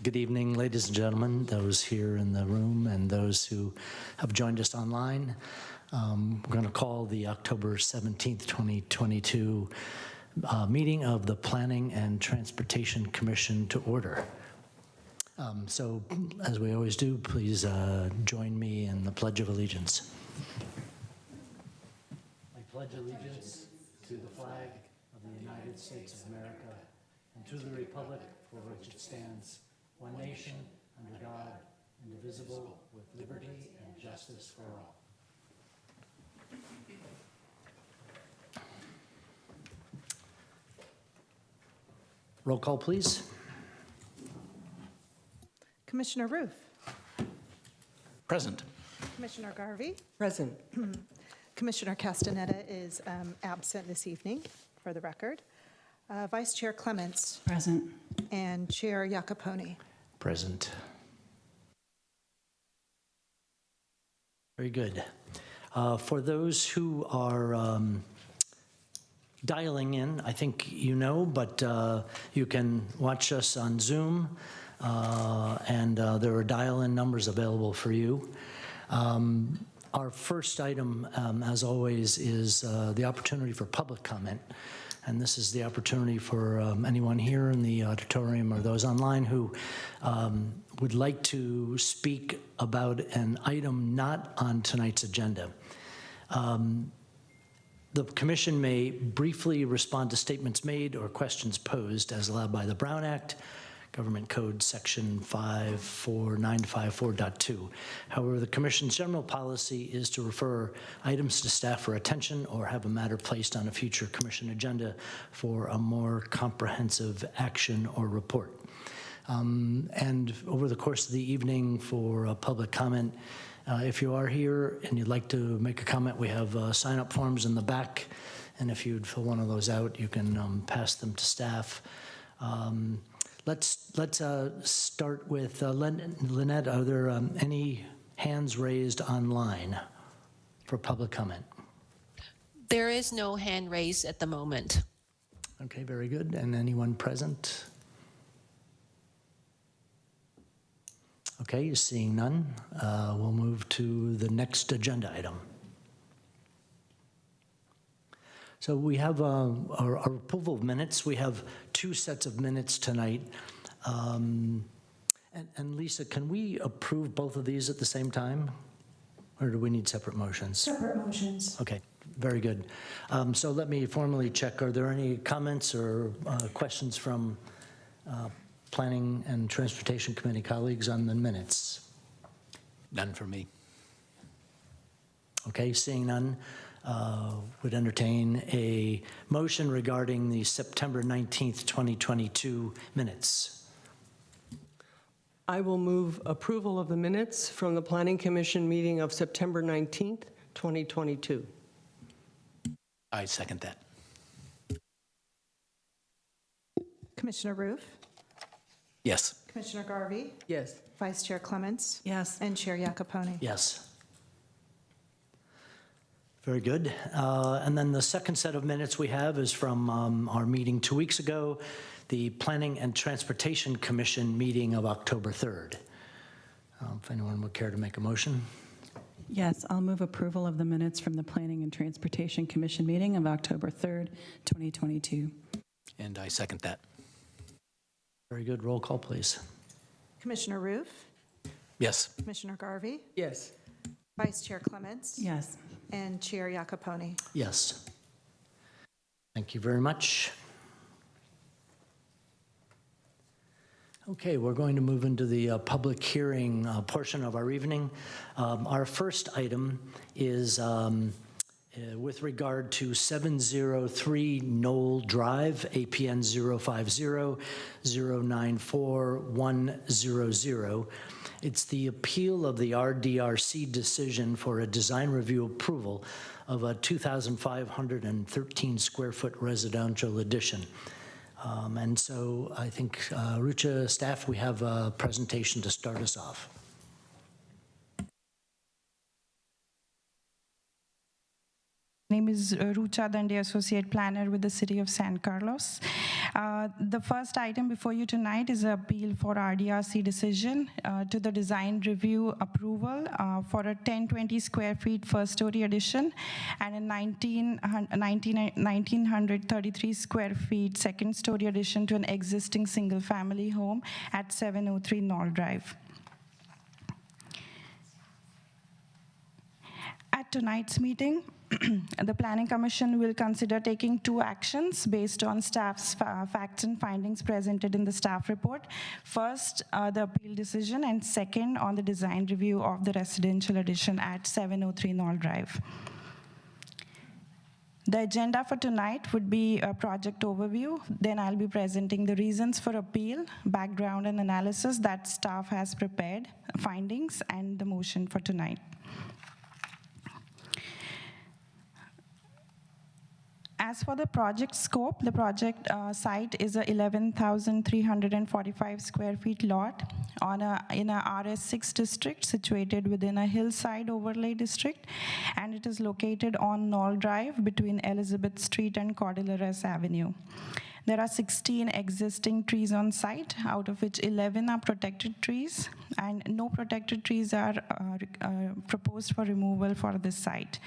Good evening, ladies and gentlemen, those here in the room and those who have joined us online. We're going to call the October 17th, 2022 meeting of the Planning and Transportation Commission to order. So, as we always do, please join me in the Pledge of Allegiance. I pledge allegiance to the flag of the United States of America and to the republic for which it stands, one nation, under God, indivisible, with liberty and justice for all. Roll call, please. Commissioner Roof. Present. Commissioner Garvey. Present. Commissioner Castaneda is absent this evening, for the record. Vice Chair Clements. Present. And Chair Iacopone. Present. Very good. For those who are dialing in, I think you know, but you can watch us on Zoom, and there are dial-in numbers available for you. Our first item, as always, is the opportunity for public comment. And this is the opportunity for anyone here in the auditorium or those online who would like to speak about an item not on tonight's agenda. The Commission may briefly respond to statements made or questions posed as allowed by the Brown Act, Government Code Section 54954.2. However, the Commission's general policy is to refer items to staff for attention or have a matter placed on a future Commission agenda for a more comprehensive action or report. And over the course of the evening for public comment, if you are here and you'd like to make a comment, we have sign-up forms in the back, and if you'd fill one of those out, you can pass them to staff. Let's start with Lynette. Are there any hands raised online for public comment? There is no hand raised at the moment. Okay, very good. And anyone present? Okay, seeing none, we'll move to the next agenda item. So we have our approval of minutes. We have two sets of minutes tonight. And Lisa, can we approve both of these at the same time? Or do we need separate motions? Separate motions. Okay, very good. So let me formally check. Are there any comments or questions from Planning and Transportation Committee colleagues on the minutes? None for me. Okay, seeing none, would entertain a motion regarding the September 19th, 2022 minutes. I will move approval of the minutes from the Planning Commission meeting of September 19th, 2022. I second that. Commissioner Roof. Yes. Commissioner Garvey. Yes. Vice Chair Clements. Yes. And Chair Iacopone. Yes. Very good. And then the second set of minutes we have is from our meeting 2 weeks ago, the Planning and Transportation Commission meeting of October 3rd. If anyone would care to make a motion. Yes, I'll move approval of the minutes from the Planning and Transportation Commission meeting of October 3rd, 2022. And I second that. Very good. Roll call, please. Commissioner Roof. Yes. Commissioner Garvey. Yes. Vice Chair Clements. Yes. And Chair Iacopone. Yes. Thank you very much. Okay, we're going to move into the public hearing portion of our evening. Our first item is with regard to 703 Knoll Drive, APN 050-094-100. It's the appeal of the RDRC decision for a design review approval of a 2,513 square foot residential addition. And so I think, Rucha staff, we have a presentation to start us off. My name is Rucha Dande, Associate Planner with the City of San Carlos. The first item before you tonight is an appeal for RDRC decision to the design review approval for a 1020 square feet first-story addition and a 1933 square feet second-story addition to an existing single-family home at 703 Knoll Drive. At tonight's meeting, the Planning Commission will consider taking 2 actions based on staff's facts and findings presented in the staff report. First, the appeal decision, and second, on the design review of the residential addition at 703 Knoll Drive. The agenda for tonight would be a project overview. Then I'll be presenting the reasons for appeal, background and analysis that staff has prepared, findings, and the motion for tonight. As for the project scope, the project site is a 11,345 square feet lot in a RS6 district situated within a hillside overlay district, and it is located on Knoll Drive between Elizabeth Street and Cordilleras Avenue. There are 16 existing trees on site, out of which 11 are protected trees, and no protected trees are proposed for removal for this site.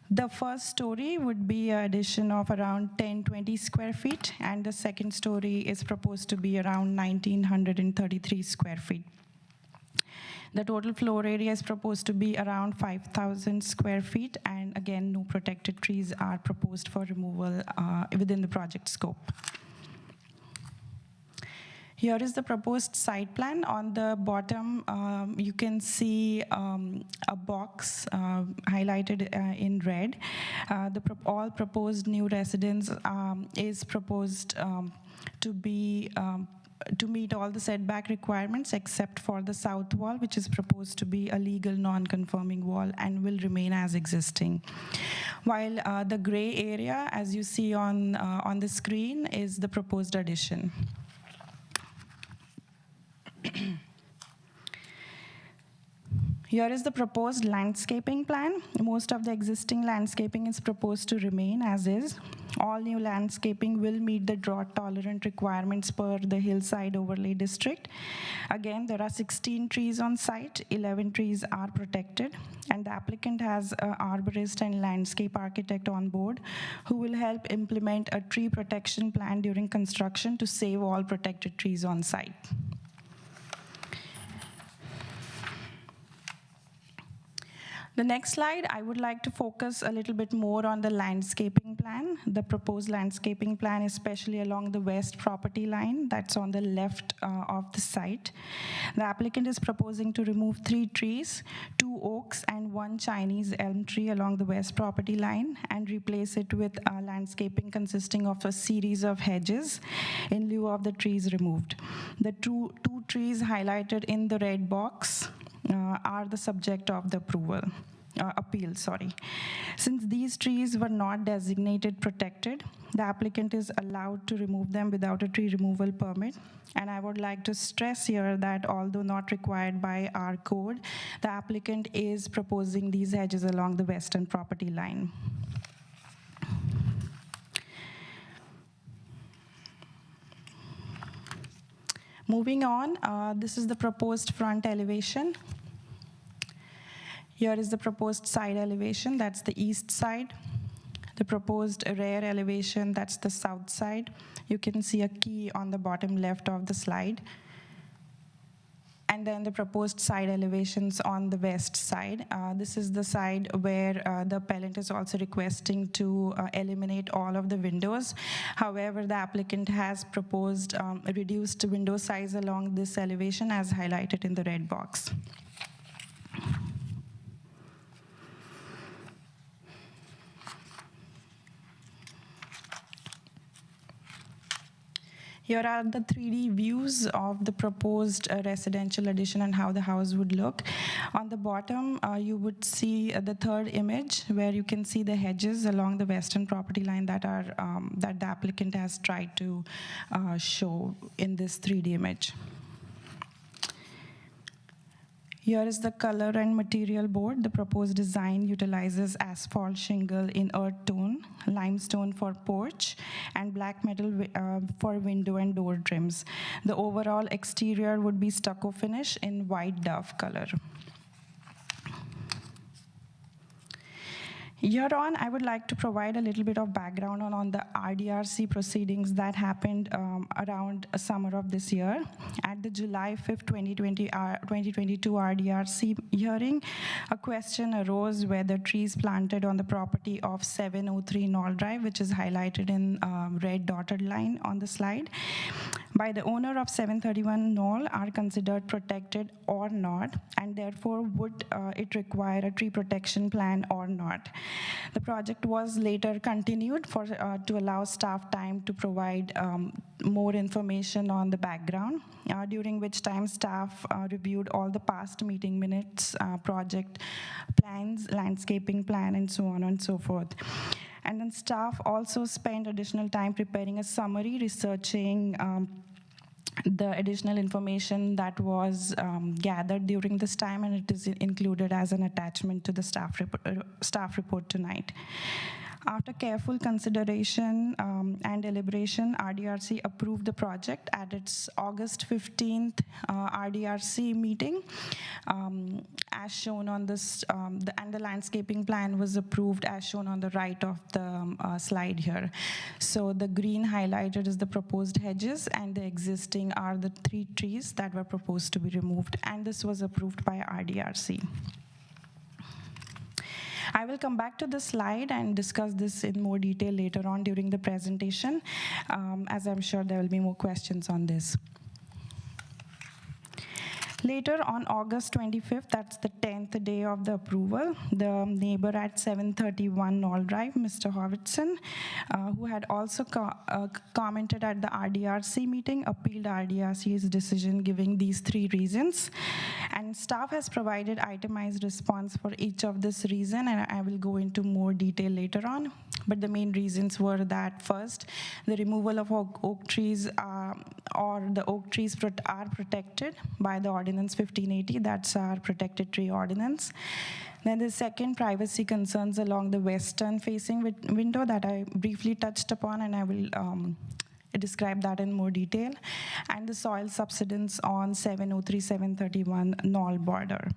The first story would be an addition of around 1020 square feet, and the second story is proposed to be around 1933 square feet. The total floor area is proposed to be around 5,000 square feet, and again, no protected trees are proposed for removal within the project scope. Here is the proposed site plan. On the bottom, you can see a box highlighted in red. All proposed new residence is proposed to meet all the setback requirements except for the south wall, which is proposed to be a legal non-conforming wall and will remain as existing. While the gray area, as you see on the screen, is the proposed addition. Here is the proposed landscaping plan. Most of the existing landscaping is proposed to remain as is. All new landscaping will meet the drought-tolerant requirements per the hillside overlay district. Again, there are 16 trees on site, 11 trees are protected, and the applicant has an arborist and landscape architect on board who will help implement a tree protection plan during construction to save all protected trees on site. The next slide, I would like to focus a little bit more on the landscaping plan. The proposed landscaping plan, especially along the west property line that's on the left of the site. The applicant is proposing to remove 3 trees, 2 oaks and 1 Chinese elm tree along the west property line, and replace it with landscaping consisting of a series of hedges in lieu of the trees removed. The two trees highlighted in the red box are the subject of the appeal. Since these trees were not designated protected, the applicant is allowed to remove them without a tree removal permit. And I would like to stress here that although not required by our code, the applicant is proposing these hedges along the western property line. Moving on, this is the proposed front elevation. Here is the proposed side elevation, that's the east side. The proposed rear elevation, that's the south side. You can see a key on the bottom left of the slide. And then the proposed side elevations on the west side. This is the side where the appellant is also requesting to eliminate all of the windows. However, the applicant has proposed a reduced window size along this elevation as highlighted in the red box. Here are the 3D views of the proposed residential addition and how the house would look. On the bottom, you would see the third image where you can see the hedges along the western property line that the applicant has tried to show in this 3D image. Here is the color and material board. The proposed design utilizes asphalt shingle in earth tone, limestone for porch, and black metal for window and door trims. The overall exterior would be stucco finish in white dove color. Here on, I would like to provide a little bit of background on the RDRC proceedings that happened around summer of this year. At the July 5th, 2022 RDRC hearing, a question arose whether trees planted on the property of 703 Knoll Drive, which is highlighted in red dotted line on the slide, by the owner of 731 Knoll are considered protected or not, and therefore would it require a tree protection plan or not. The project was later continued to allow staff time to provide more information on the background, during which time staff reviewed all the past meeting minutes, project plans, landscaping plan, and so on and so forth. And then staff also spent additional time preparing a summary, researching the additional information that was gathered during this time, and it is included as an attachment to the staff report tonight. After careful consideration and deliberation, RDRC approved the project at its August 15th RDRC meeting. As shown on this, and the landscaping plan was approved as shown on the right of the slide here. So the green highlighted is the proposed hedges, and the existing are the 3 trees that were proposed to be removed, and this was approved by RDRC. I will come back to this slide and discuss this in more detail later on during the presentation, as I'm sure there will be more questions on this. Later, on August 25th, that's the 10th day of the approval, the neighbor at 731 Knoll Drive, Mr. Hovitson, who had also commented at the RDRC meeting, appealed RDRC's decision giving these 3 reasons. And staff has provided itemized response for each of this reason, and I will go into more detail later on. But the main reasons were that first, the removal of oak trees or the oak trees are protected by the Ordinance 1580, that's our protected tree ordinance. Then the second, privacy concerns along the western facing window that I briefly touched upon, and I will describe that in more detail. And the soil subsidence on 703, 731 Knoll border.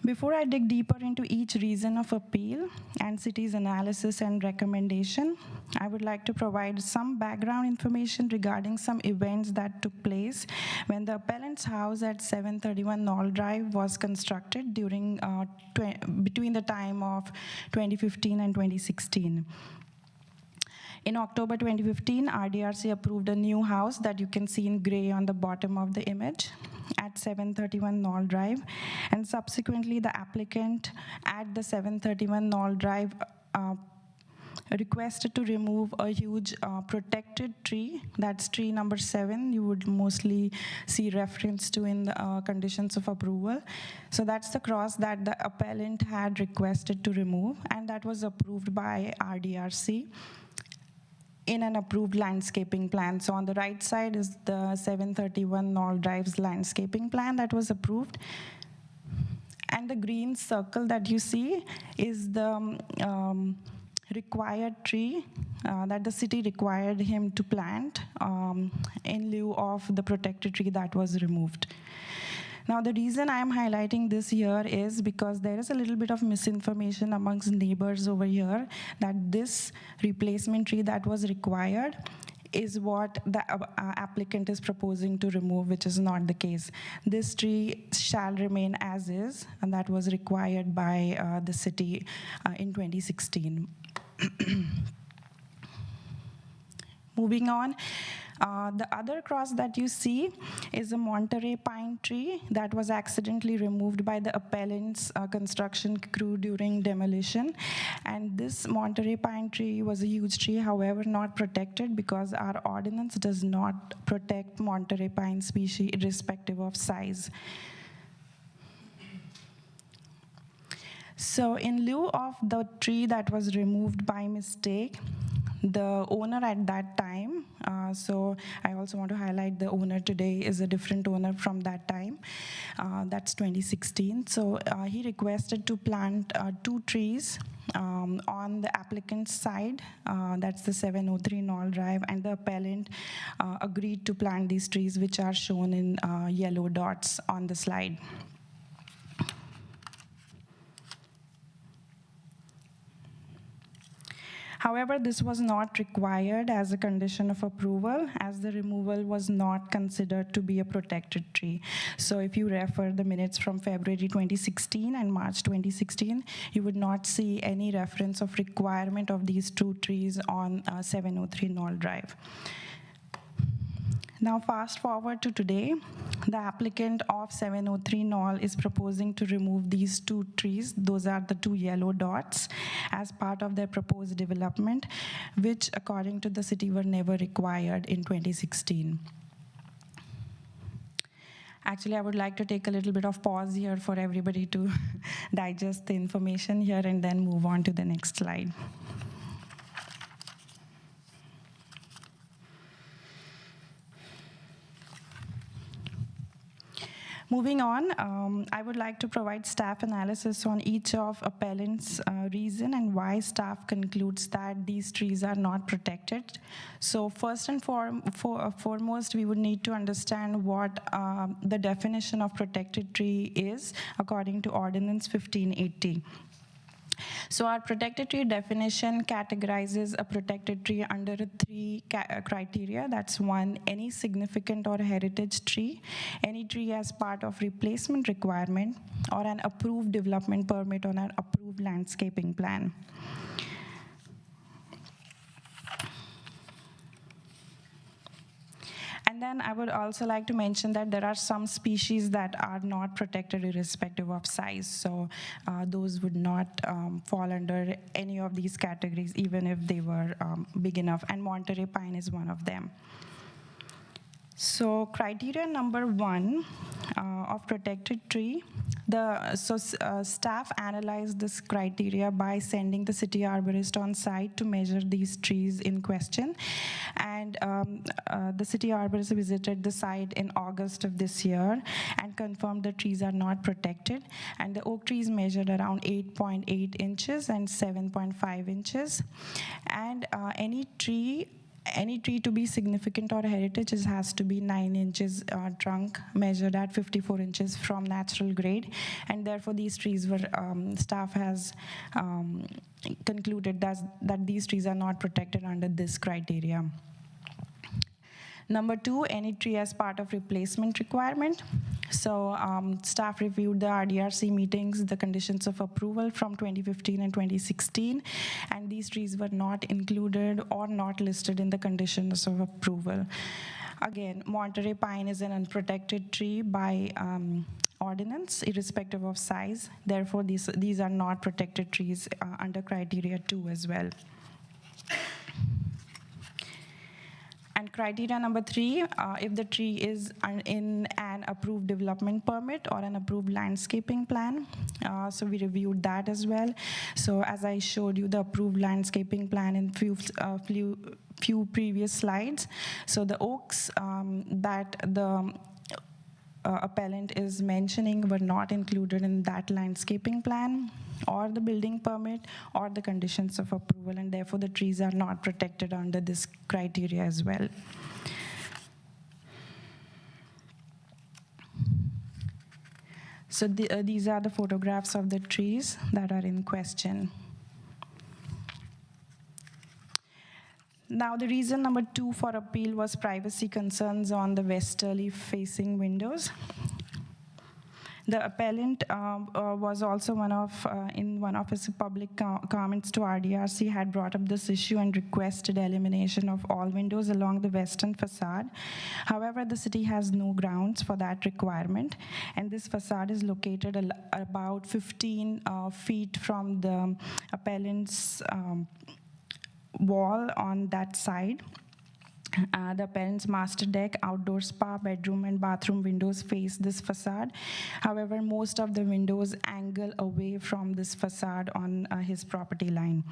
Before I dig deeper into each reason of appeal and city's analysis and recommendation, I would like to provide some background information regarding some events that took place when the appellant's house at 731 Knoll Drive was constructed during between the time of 2015 and 2016. In October 2015, RDRC approved a new house that you can see in gray on the bottom of the image at 731 Knoll Drive, and subsequently the applicant at the 731 Knoll Drive requested to remove a huge protected tree. That's tree number 7. You would mostly see reference to in the conditions of approval. So that's the cross that the appellant had requested to remove, and that was approved by RDRC in an approved landscaping plan. So on the right side is the 731 Knoll Drive's landscaping plan that was approved. And the green circle that you see is the required tree that the city required him to plant in lieu of the protected tree that was removed. Now, the reason I am highlighting this here is because there is a little bit of misinformation amongst neighbors over here that this replacement tree that was required is what the applicant is proposing to remove, which is not the case. This tree shall remain as is, and that was required by the city in 2016. Moving on. The other cross that you see is a Monterey pine tree that was accidentally removed by the appellant's construction crew during demolition. And this Monterey pine tree was a huge tree, however, not protected because our ordinance does not protect Monterey pine species irrespective of size. So in lieu of the tree that was removed by mistake, The owner at that time, so I also want to highlight the owner today is a different owner from that time. That's 2016. So he requested to plant 2 trees on the applicant's side, that's the 703 Knoll Drive, and the appellant agreed to plant these trees, which are shown in yellow dots on the slide. However, this was not required as a condition of approval, as the removal was not considered to be a protected tree. So if you refer the minutes from February 2016 and March 2016, you would not see any reference of requirement of these 2 trees on 703 Knoll Drive. Now fast forward to today, the applicant of 703 Knoll is proposing to remove these 2 trees, those are the 2 yellow dots, as part of their proposed development, which according to the city were never required in 2016. Actually, I would like to take a little bit of pause here for everybody to digest the information here and then move on to the next slide. Moving on, I would like to provide staff analysis on each of appellant's reason and why staff concludes that these trees are not protected. So first and foremost, we would need to understand what the definition of protected tree is according to Ordinance 1580. So our protected tree definition categorizes a protected tree under 3 criteria. That's 1, any significant or heritage tree, any tree as part of replacement requirement, or an approved development permit on an approved landscaping plan. And then I would also like to mention that there are some species that are not protected irrespective of size. So those would not fall under any of these categories, even if they were big enough. And Monterey pine is one of them. So criteria number 1 of protected tree, staff analyzed this criteria by sending the city arborist on site to measure these trees in question. And the city arborist visited the site in August of this year and confirmed the trees are not protected. And the oak trees measured around 8.8 inches and 7.5 inches. And any tree to be significant or heritage has to be 9 inches trunk, measured at 54 inches from natural grade, and therefore these trees were, staff has concluded that these trees are not protected under this criteria. Number 2, any tree as part of replacement requirement. So staff reviewed the RDRC meetings, the conditions of approval from 2015 and 2016, and these trees were not included or not listed in the conditions of approval. Again, Monterey pine is an unprotected tree by ordinance, irrespective of size. Therefore, these are not protected trees under criteria 2 as well. And criteria number 3, if the tree is in an approved development permit or an approved landscaping plan. So we reviewed that as well. So as I showed you the approved landscaping plan in few previous slides. So the oaks that the appellant is mentioning were not included in that landscaping plan or the building permit or the conditions of approval, and therefore the trees are not protected under this criteria as well. So these are the photographs of the trees that are in question. Now, the reason number 2 for appeal was privacy concerns on the westerly facing windows. The appellant was also in one of his public comments to RDRC had brought up this issue and requested elimination of all windows along the western facade. However, the city has no grounds for that requirement, and this facade is located about 15 feet from the appellant's wall on that side. The appellant's master deck, outdoor spa, bedroom, and bathroom windows face this facade. However, most of the windows angle away from this facade on his property line.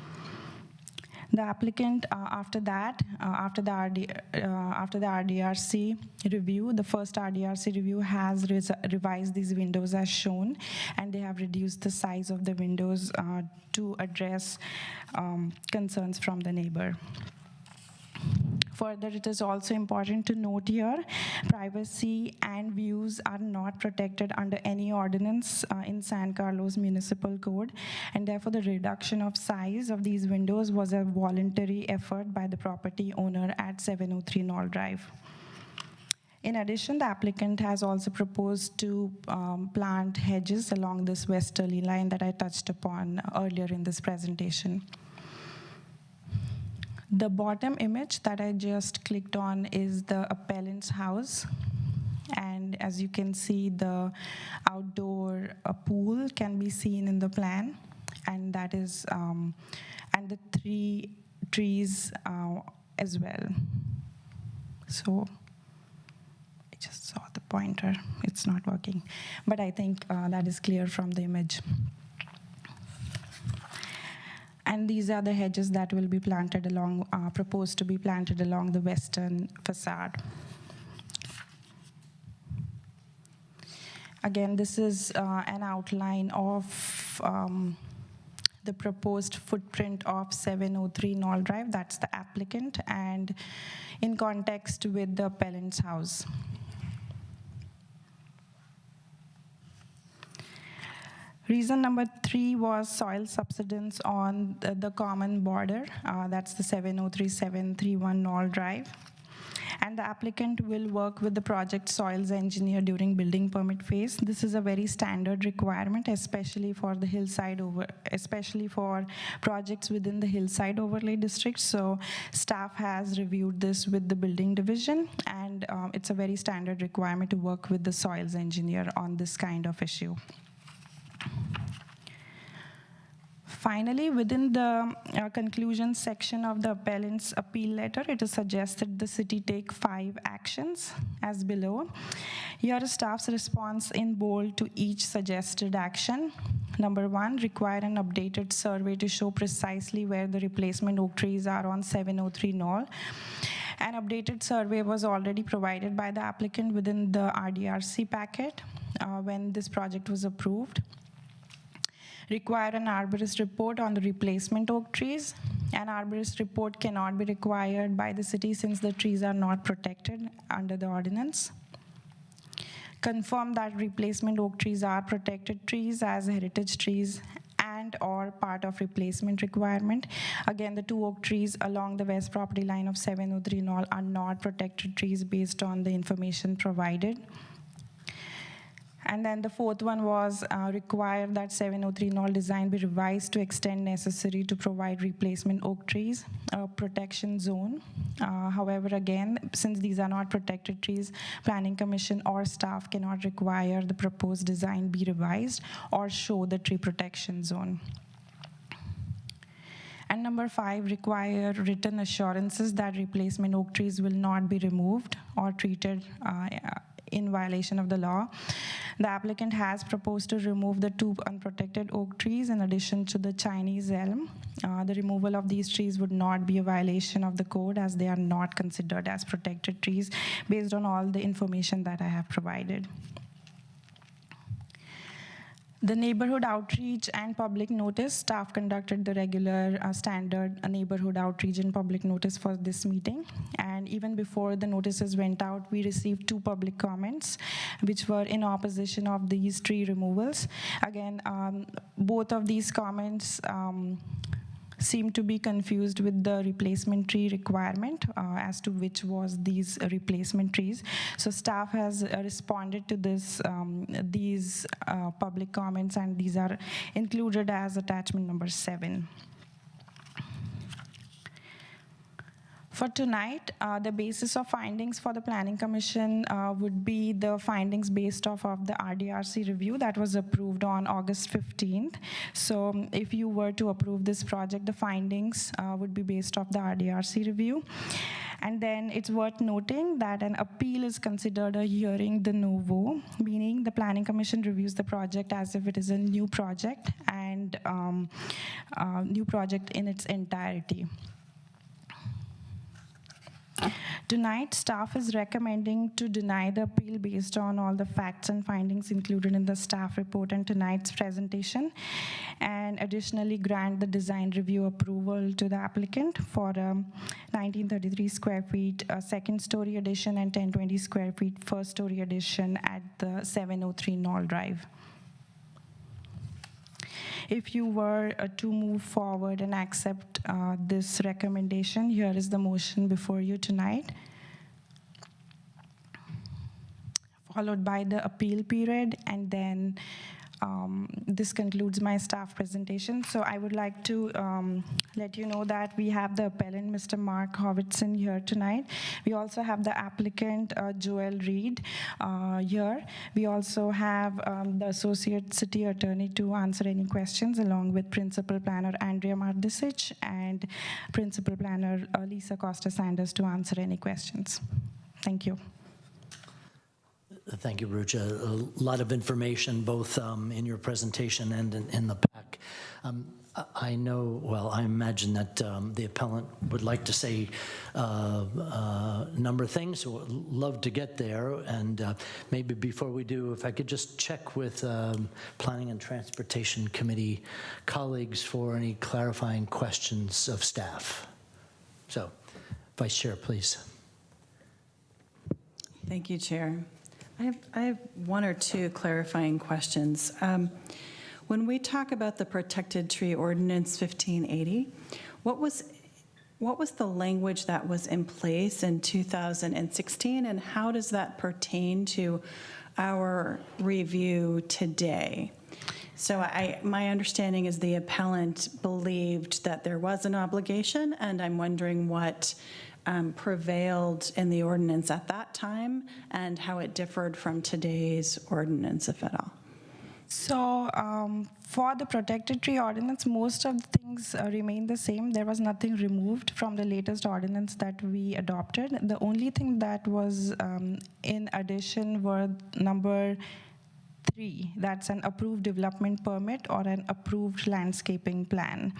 The applicant, after the RDRC review, the first RDRC review has revised these windows as shown, and they have reduced the size of the windows to address concerns from the neighbor. Further, it is also important to note here, privacy and views are not protected under any ordinance in San Carlos Municipal Code, and therefore the reduction of size of these windows was a voluntary effort by the property owner at 703 Knoll Drive. In addition, the applicant has also proposed to plant hedges along this westerly line that I touched upon earlier in this presentation. The bottom image that I just clicked on is the appellant's house. And as you can see, the outdoor pool can be seen in the plan. And that is, and the 3 trees as well. So I just saw the pointer. It's not working. But I think that is clear from the image. And these are the hedges that will be planted along, proposed to be planted along the western facade. Again, this is an outline of the proposed footprint of 703 Knoll Drive. That's the applicant, and in context with the appellant's house. Reason number 3 was soil subsidence on the common border. That's the 703-731 Knoll Drive. And the applicant will work with the project soils engineer during building permit phase. This is a very standard requirement, especially for the especially for projects within the hillside overlay district. So staff has reviewed this with the building division, and it's a very standard requirement to work with the soils engineer on this kind of issue. Finally, within the conclusion section of the appellant's appeal letter, it is suggested the city take 5 actions as below. Here is staff's response in bold to each suggested action. Number 1, require an updated survey to show precisely where the replacement oak trees are on 703 Knoll. An updated survey was already provided by the applicant within the RDRC packet when this project was approved. Require an arborist report on the replacement oak trees. An arborist report cannot be required by the city since the trees are not protected under the ordinance. Confirm that replacement oak trees are protected trees as heritage trees and or part of replacement requirement. Again, the 2 oak trees along the west property line of 703 Knoll are not protected trees based on the information provided. And then the 4th one was require that 703 Knoll design be revised to extend necessary to provide replacement oak trees, a protection zone. However, again, since these are not protected trees, Planning Commission or staff cannot require the proposed design be revised or show the tree protection zone. And number 5, require written assurances that replacement oak trees will not be removed or treated in violation of the law. The applicant has proposed to remove the 2 unprotected oak trees in addition to the Chinese elm. The removal of these trees would not be a violation of the code as they are not considered as protected trees based on all the information that I have provided. The neighborhood outreach and public notice, staff conducted the regular standard neighborhood outreach and public notice for this meeting. And even before the notices went out, we received 2 public comments, which were in opposition of these tree removals. Again, both of these comments seem to be confused with the replacement tree requirement as to which was these replacement trees. So staff has responded to this, these public comments, and these are included as attachment number 7. For tonight, the basis of findings for the Planning Commission would be the findings based off of the RDRC review that was approved on August 15th. So if you were to approve this project, the findings would be based off the RDRC review. And then it's worth noting that an appeal is considered a hearing de novo, meaning the Planning Commission reviews the project as if it is a new project and new project in its entirety. Tonight, staff is recommending to deny the appeal based on all the facts and findings included in the staff report and tonight's presentation, and additionally grant the design review approval to the applicant for a 1933 square feet second-story addition and 1020 square feet first-story addition at the 703 Knoll Drive. If you were to move forward and accept this recommendation, here is the motion before you tonight, followed by the appeal period, and then this concludes my staff presentation. So I would like to let you know that we have the appellant, Mr. Mark Howitson, here tonight. We also have the applicant, Joel Reed, here. We also have the associate city attorney to answer any questions, along with principal planner Andrea Mardisic and principal planner Lisa Costa Sanders to answer any questions. Thank you. Thank you, Rucha. A lot of information, both in your presentation and in the pack. I know, well, I imagine that the appellant would like to say a number of things, so I'd love to get there. And maybe before we do, if I could just check with Planning and Transportation Committee colleagues for any clarifying questions of staff. So, Vice Chair, please. Thank you, Chair. I have one or two clarifying questions. When we talk about the Protected Tree Ordinance 1580, what was the language that was in place in 2016, and how does that pertain to our review today? So my understanding is the appellant believed that there was an obligation, and I'm wondering what prevailed in the ordinance at that time and how it differed from today's ordinance, if at all. So for the protected tree ordinance, most of the things remain the same. There was nothing removed from the latest ordinance that we adopted. The only thing that was in addition were number 3, that's an approved development permit or an approved landscaping plan.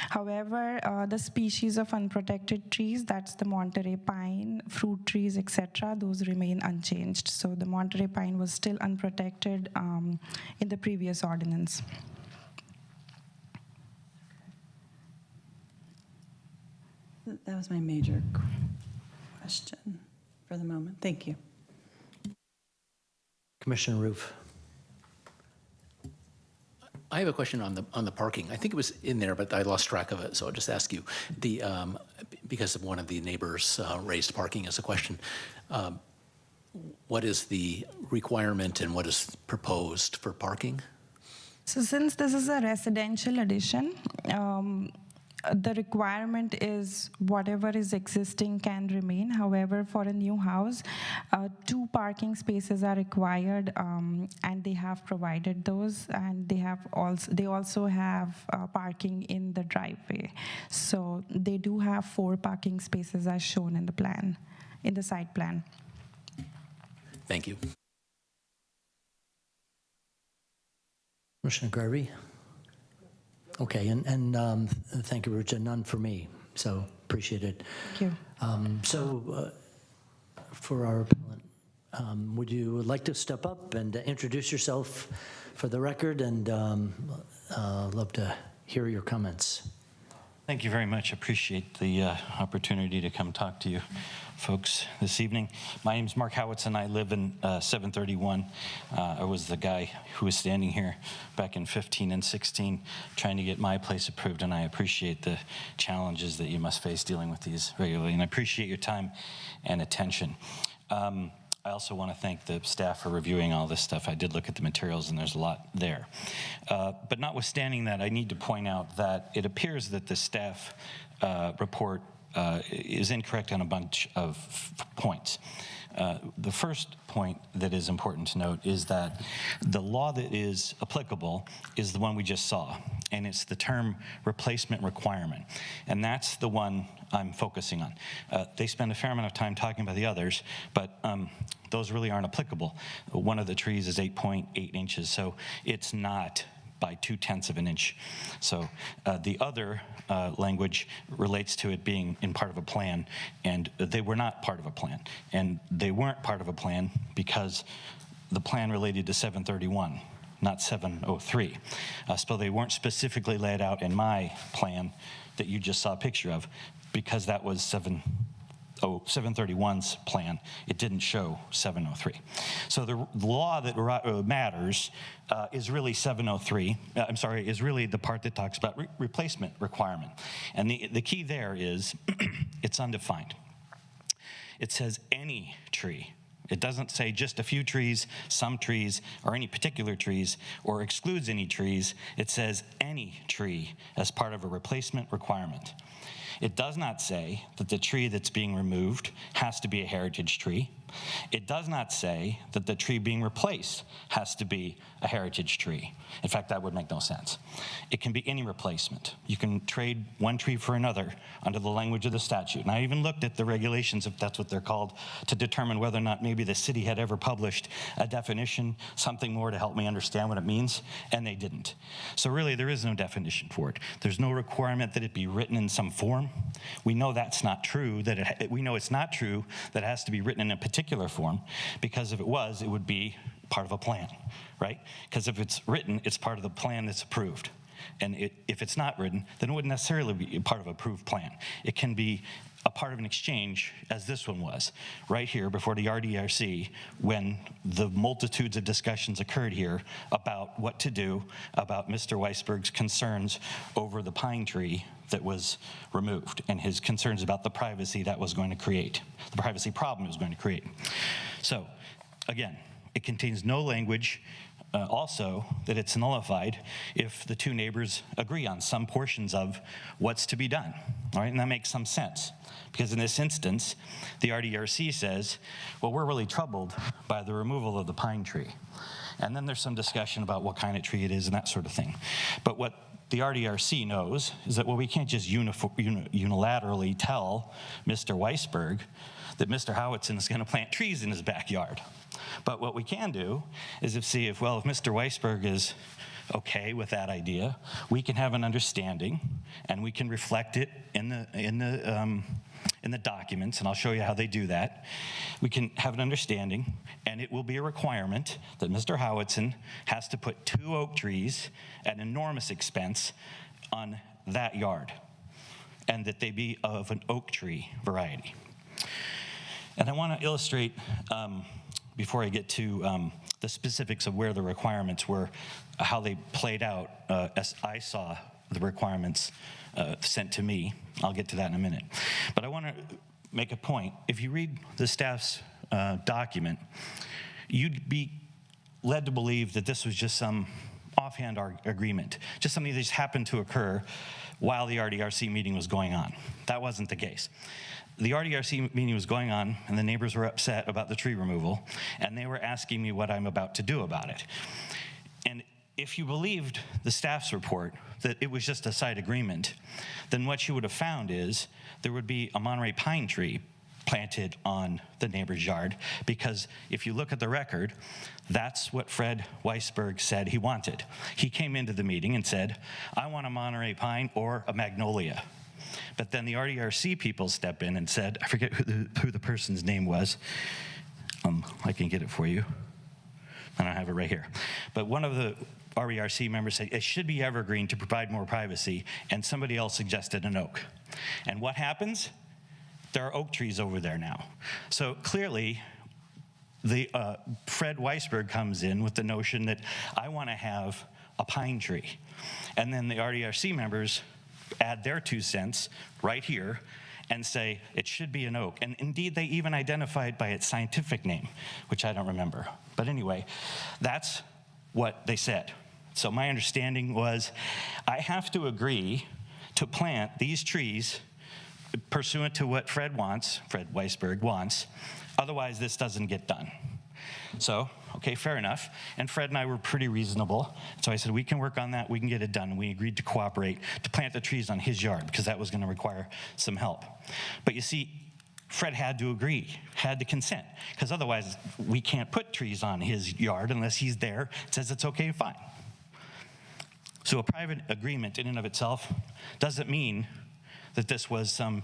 However, the species of unprotected trees, that's the Monterey pine, fruit trees, etc., those remain unchanged. So the Monterey pine was still unprotected in the previous ordinance. That was my major question for the moment. Thank you. Commissioner Roof. I have a question on the parking. I think it was in there, but I lost track of it, so I'll just ask you. Because of one of the neighbors raised parking as a question, what is the requirement and what is proposed for parking? So since this is a residential addition, the requirement is whatever is existing can remain. However, for a new house, 2 parking spaces are required, and they have provided those, and they also have parking in the driveway. So they do have 4 parking spaces as shown in the plan, in the site plan. Thank you. Commissioner Garvey? Okay, and thank you, Rucha. None for me, so appreciate it. Thank you. For our appellant, would you like to step up and introduce yourself for the record, and love to hear your comments. Thank you very much. Appreciate the opportunity to come talk to you folks this evening. My name is Mark Howitson. I live in 731. I was the guy who was standing here back in 15 and 16 trying to get my place approved, and I appreciate the challenges that you must face dealing with these regularly, and I appreciate your time and attention. I also want to thank the staff for reviewing all this stuff. I did look at the materials, and there's a lot there. But notwithstanding that, I need to point out that it appears that the staff report is incorrect on a bunch of points. The first point that is important to note is that the law that is applicable is the one we just saw, and it's the term replacement requirement, and that's the one I'm focusing on. They spend a fair amount of time talking about the others, but those really aren't applicable. One of the trees is 8.8 inches, so it's not by 0.2 of an inch. So the other language relates to it being in part of a plan, and they were not part of a plan. And they weren't part of a plan because the plan related to 731, not 703. So they weren't specifically laid out in my plan that you just saw a picture of, because that was 731's plan. It didn't show 703. So the law that matters is really 703. Is really the part that talks about replacement requirement. And the key there is it's undefined. It says any tree. It doesn't say just a few trees, some trees, or any particular trees, or excludes any trees. It says any tree as part of a replacement requirement. It does not say that the tree that's being removed has to be a heritage tree. It does not say that the tree being replaced has to be a heritage tree. In fact, that would make no sense. It can be any replacement. You can trade one tree for another under the language of the statute. And I even looked at the regulations, if that's what they're called, to determine whether or not maybe the city had ever published a definition, something more to help me understand what it means, and they didn't. So really, there is no definition for it. There's no requirement that it be written in some form. We know that's not true. We know it's not true that it has to be written in a particular form, because if it was, it would be part of a plan, right? Because if it's written, it's part of the plan that's approved. And if it's not written, then it wouldn't necessarily be part of an approved plan. It can be a part of an exchange, as this one was, right here before the RDRC, when the multitudes of discussions occurred here about what to do about Mr. Weisberg's concerns over the pine tree that was removed, and his concerns about the privacy that was going to create, the privacy problem it was going to create. So, again, it contains no language also that it's nullified if the two neighbors agree on some portions of what's to be done, all right? And that makes some sense, because in this instance, the RDRC says, well, we're really troubled by the removal of the pine tree. And then there's some discussion about what kind of tree it is and that sort of thing. But what the RDRC knows is that, well, we can't just unilaterally tell Mr. Weisberg that Mr. Howitson is going to plant trees in his backyard. But what we can do is if Mr. Weisberg is okay with that idea, we can have an understanding, and we can reflect it in the documents, and I'll show you how they do that. We can have an understanding, and it will be a requirement that Mr. Howitson has to put 2 oak trees at enormous expense on that yard, and that they be of an oak tree variety. And I want to illustrate, before I get to the specifics of where the requirements were, how they played out as I saw the requirements sent to me. I'll get to that in a minute. But I want to make a point. If you read the staff's document, you'd be led to believe that this was just some offhand agreement, just something that just happened to occur while the RDRC meeting was going on. That wasn't the case. The RDRC meeting was going on, and the neighbors were upset about the tree removal, and they were asking me what I'm about to do about it. And if you believed the staff's report that it was just a side agreement, then what you would have found is there would be a Monterey pine tree planted on the neighbor's yard, because if you look at the record, that's what Fred Weisberg said he wanted. He came into the meeting and said, I want a Monterey pine or a magnolia. But then the RDRC people step in and said, I forget who the person's name was. I can get it for you. I don't have it right here. But one of the RDRC members said, it should be evergreen to provide more privacy, and somebody else suggested an oak. And what happens? There are oak trees over there now. So clearly, Fred Weisberg comes in with the notion that I want to have a pine tree. And then the RDRC members add their 2 cents right here and say it should be an oak. And indeed, they even identify it by its scientific name, which I don't remember. But anyway, that's what they said. So my understanding was I have to agree to plant these trees pursuant to what Fred Weisberg wants, otherwise this doesn't get done. So, okay, fair enough. And Fred and I were pretty reasonable. So I said, we can work on that, we can get it done. And we agreed to cooperate to plant the trees on his yard, because that was going to require some help. But you see, Fred had to agree, had to consent, because otherwise we can't put trees on his yard unless he's there and says it's okay, fine. So a private agreement in and of itself doesn't mean that this was some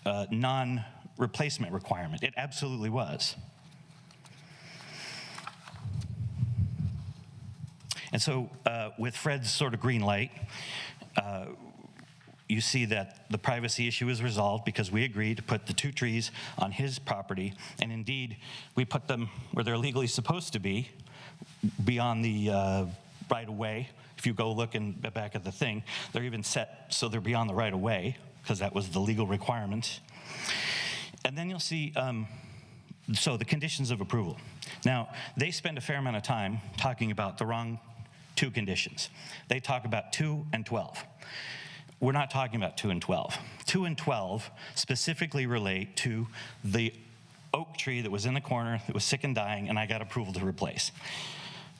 non-replacement requirement. It absolutely was. And so with Fred's sort of green light, you see that the privacy issue is resolved because we agreed to put the 2 trees on his property, and indeed, we put them where they're legally supposed to be, beyond the right-of-way. If you go look in the back of the thing, they're even set so they're beyond the right-of-way, because that was the legal requirement. And then you'll see, so the conditions of approval. Now, they spend a fair amount of time talking about the wrong 2 conditions. They talk about 2 and 12. We're not talking about 2 and 12. 2 and 12 specifically relate to the oak tree that was in the corner that was sick and dying, and I got approval to replace.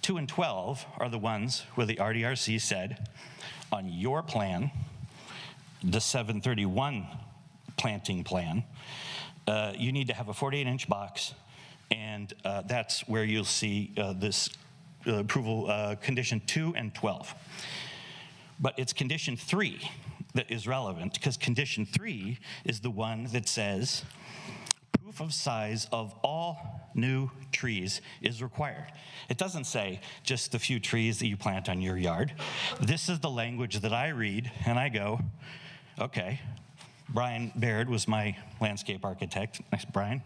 2 and 12 are the ones where the RDRC said, on your plan, the 731 planting plan, you need to have a 48-inch box, and that's where you'll see this approval condition 2 and 12. But it's condition 3 that is relevant, because condition 3 is the one that says proof of size of all new trees is required. It doesn't say just the few trees that you plant on your yard. This is the language that I read, and I go, okay, Brian Baird was my landscape architect. Next, Brian,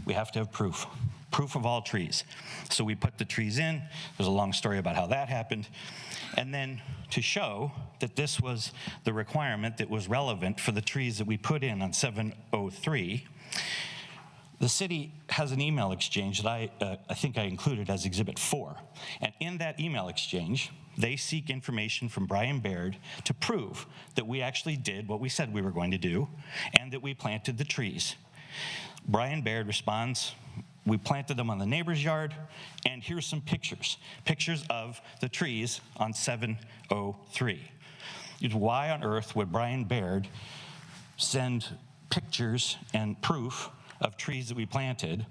we have to have proof of all trees. So we put the trees in. There's a long story about how that happened. And then to show that this was the requirement that was relevant for the trees that we put in on 703, the city has an email exchange that I think I included as Exhibit 4. And in that email exchange, they seek information from Brian Baird to prove that we actually did what we said we were going to do and that we planted the trees. Brian Baird responds, we planted them on the neighbor's yard, and here's some pictures of the trees on 703. Why on earth would Brian Baird send pictures and proof of trees that we planted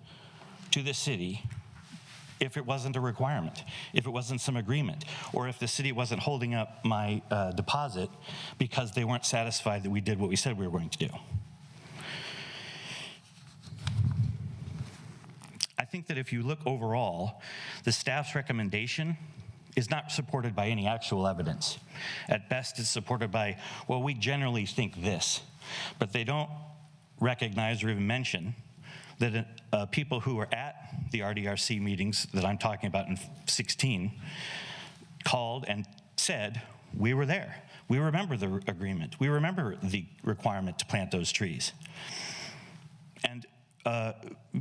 to the city if it wasn't a requirement, if it wasn't some agreement, or if the city wasn't holding up my deposit because they weren't satisfied that we did what we said we were going to do? I think that if you look overall, the staff's recommendation is not supported by any actual evidence. At best, it's supported by, well, we generally think this, but they don't recognize or even mention that people who were at the RDRC meetings that I'm talking about in 16 called and said, we were there. We remember the agreement. We remember the requirement to plant those trees. And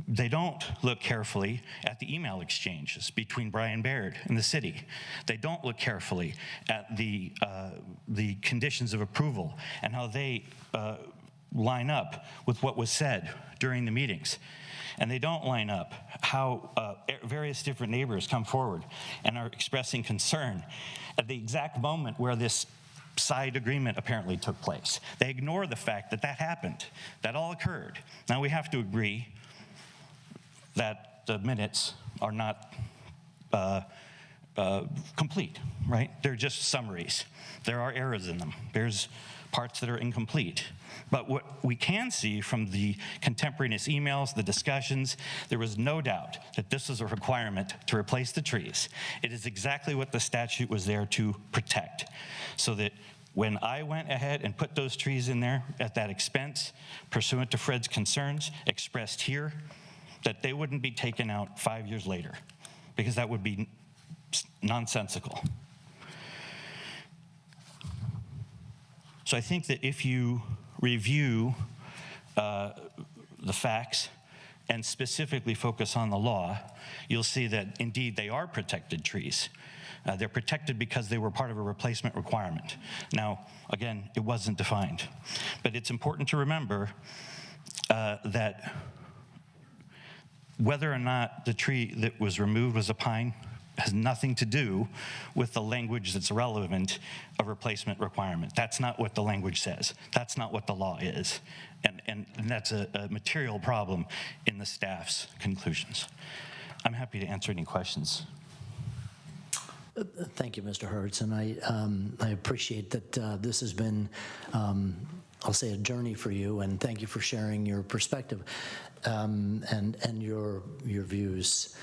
they don't look carefully at the email exchanges between Brian Baird and the city. They don't look carefully at the conditions of approval and how they line up with what was said during the meetings. And they don't line up how various different neighbors come forward and are expressing concern at the exact moment where this side agreement apparently took place. They ignore the fact that that happened, that all occurred. Now we have to agree that the minutes are not complete, right? They're just summaries. There are errors in them. There's parts that are incomplete. But what we can see from the contemporaneous emails, the discussions, there was no doubt that this is a requirement to replace the trees. It is exactly what the statute was there to protect, so that when I went ahead and put those trees in there at that expense, pursuant to Fred's concerns expressed here, that they wouldn't be taken out 5 years later, because that would be nonsensical. So I think that if you review the facts and specifically focus on the law, you'll see that indeed they are protected trees. They're protected because they were part of a replacement requirement. Now, again, it wasn't defined. But it's important to remember that whether or not the tree that was removed was a pine has nothing to do with the language that's relevant, a replacement requirement. That's not what the language says. That's not what the law is. And that's a material problem in the staff's conclusions. I'm happy to answer any questions. Thank you, Mr. Hurwitz, and I appreciate that this has been, I'll say, a journey for you, and thank you for sharing your perspective and your views.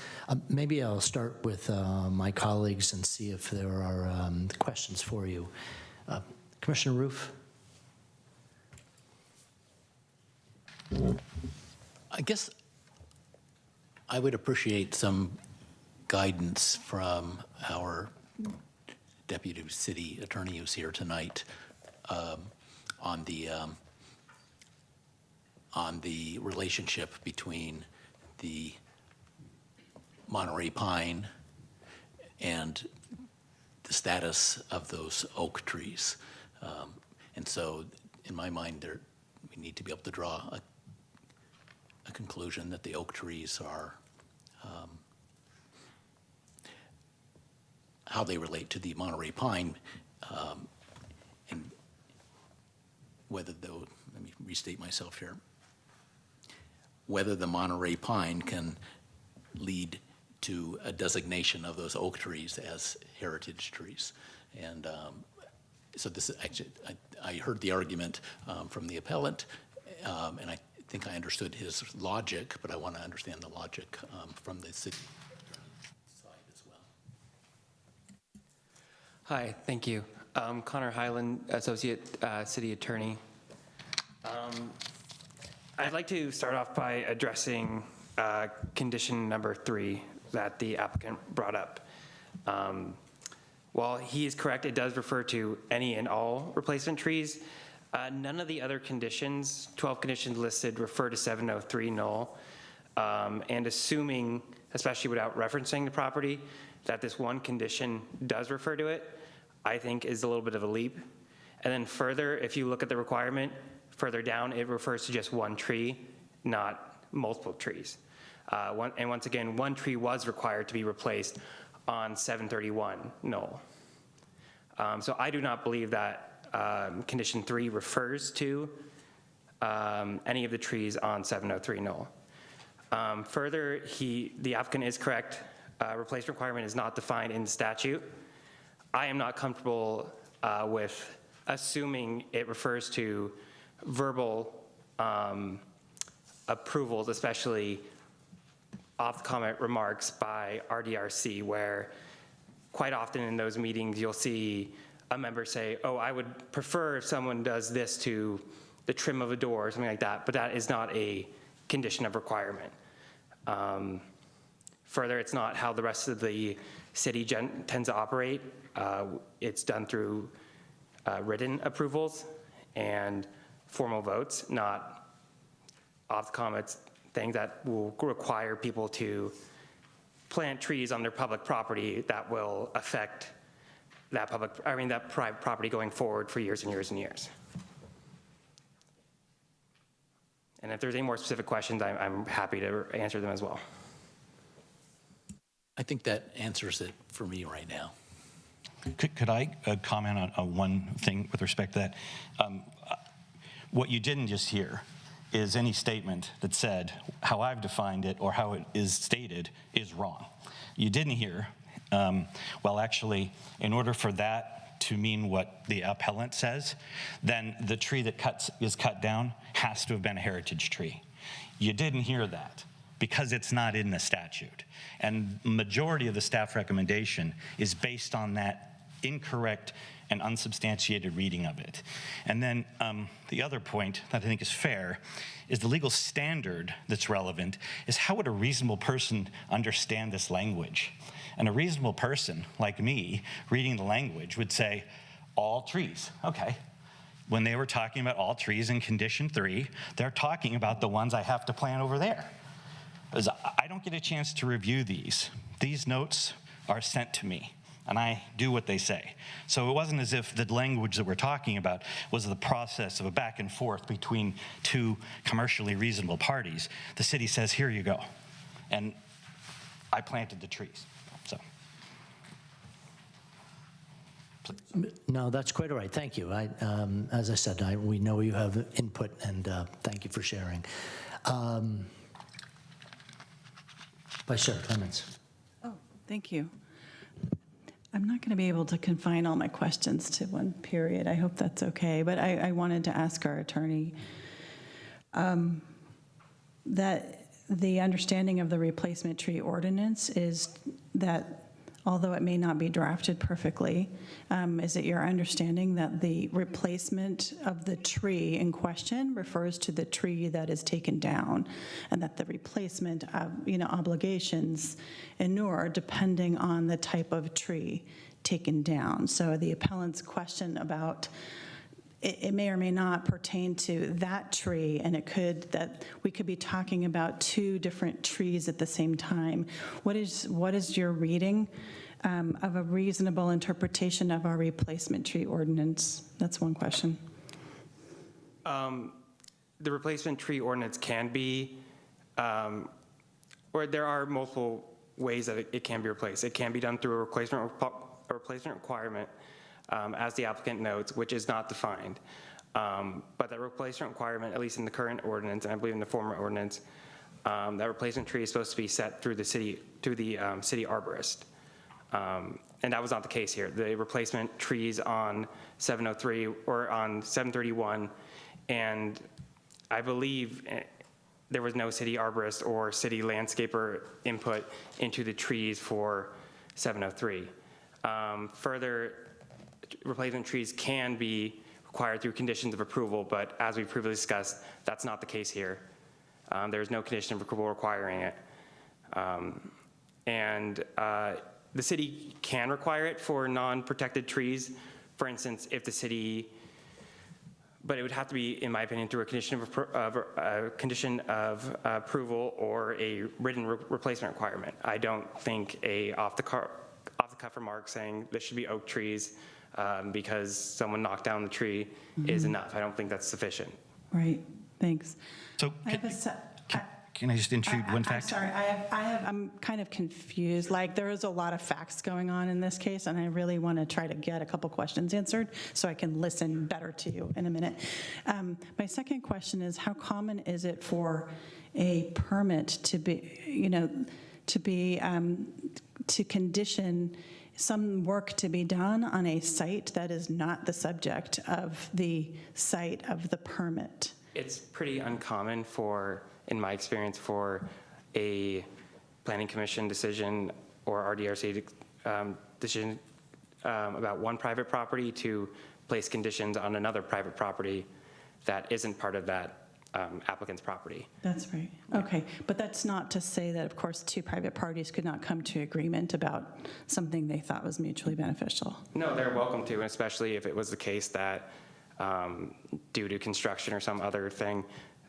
Maybe I'll start with my colleagues and see if there are questions for you. Commissioner Roof? I guess I would appreciate some guidance from our deputy city attorney who's here tonight on the relationship between the Monterey Pine and the status of those oak trees. And so in my mind, we need to be able to draw a conclusion that the oak trees are how they relate to the Monterey Pine, and whether let me restate myself here, whether the Monterey Pine can lead to a designation of those oak trees as heritage trees. And so this is actually, I heard the argument from the appellant, and I think I understood his logic, but I want to understand the logic from the city side as well. Hi, thank you. Connor Hyland, Associate City Attorney. I'd like to start off by addressing condition number 3 that the applicant brought up. While he is correct, it does refer to any and all replacement trees. None of the other conditions, 12 conditions listed, refer to 703 Knoll. And assuming, especially without referencing the property, that this one condition does refer to it, I think is a little bit of a leap. And then further, if you look at the requirement, further down, it refers to just one tree, not multiple trees. And once again, one tree was required to be replaced on 731 Knoll. So I do not believe that condition 3 refers to any of the trees on 703 Knoll. Further, the applicant is correct. Replacement requirement is not defined in the statute. I am not comfortable with assuming it refers to verbal approvals, especially off-comment remarks by RDRC, where quite often in those meetings you'll see a member say, oh, I would prefer if someone does this to the trim of a door or something like that, but that is not a condition of requirement. Further, it's not how the rest of the city tends to operate. It's done through written approvals and formal votes, not off-comments, things that will require people to plant trees on their public property that will affect that private property going forward for years and years and years. And if there's any more specific questions, I'm happy to answer them as well. I think that answers it for me right now. Could I comment on one thing with respect to that? What you didn't just hear is any statement that said how I've defined it or how it is stated is wrong. You didn't hear, well, actually, in order for that to mean what the appellant says, then the tree that is cut down has to have been a heritage tree. You didn't hear that because it's not in the statute. And majority of the staff recommendation is based on that incorrect and unsubstantiated reading of it. And then the other point that I think is fair is the legal standard that's relevant is how would a reasonable person understand this language? And a reasonable person like me reading the language would say, all trees, okay. When they were talking about all trees in condition 3, they're talking about the ones I have to plant over there. Because I don't get a chance to review these. These notes are sent to me, and I do what they say. So it wasn't as if the language that we're talking about was the process of a back and forth between two commercially reasonable parties. The city says, here you go. And I planted the trees, so. No, that's quite all right. Thank you. As I said, we know you have input, and thank you for sharing. Vice Chair Clements. Oh, thank you. I'm not going to be able to confine all my questions to one period. I hope that's okay. But I wanted to ask our attorney that the understanding of the replacement tree ordinance is that although it may not be drafted perfectly, is it your understanding that the replacement of the tree in question refers to the tree that is taken down, and that the replacement of, obligations inure depending on the type of tree taken down? So the appellant's question about it may or may not pertain to that tree, and that we could be talking about two different trees at the same time. What is your reading of a reasonable interpretation of our replacement tree ordinance? That's one question. The replacement tree ordinance can be, or there are multiple ways that it can be replaced. It can be done through a replacement requirement, as the applicant notes, which is not defined. But that replacement requirement, at least in the current ordinance, and I believe in the former ordinance, that replacement tree is supposed to be set through the city arborist. And that was not the case here. The replacement trees on 703 or on 731, and I believe there was no city arborist or city landscaper input into the trees for 703. Further, replacement trees can be required through conditions of approval, but as we previously discussed, that's not the case here. There's no condition of approval requiring it. The city can require it for non-protected trees. For instance, if the city, but it would have to be, in my opinion, through a condition of approval or a written replacement requirement. I don't think a off-the-cuff remark saying this should be oak trees because someone knocked down the tree is enough. I don't think that's sufficient. Right. Thanks. So can I just intrude one fact? I'm sorry. I'm kind of confused. Like, there is a lot of facts going on in this case, and I really want to try to get a couple questions answered so I can listen better to you in a minute. My second question is, how common is it for a permit to condition some work to be done on a site that is not the subject of the site of the permit? It's pretty uncommon in my experience, for a planning commission decision or RDRC decision about one private property to place conditions on another private property that isn't part of that applicant's property. That's right. Okay, but that's not to say that, of course, two private parties could not come to agreement about something they thought was mutually beneficial. No, they're welcome to, and especially if it was the case that due to construction or some other thing,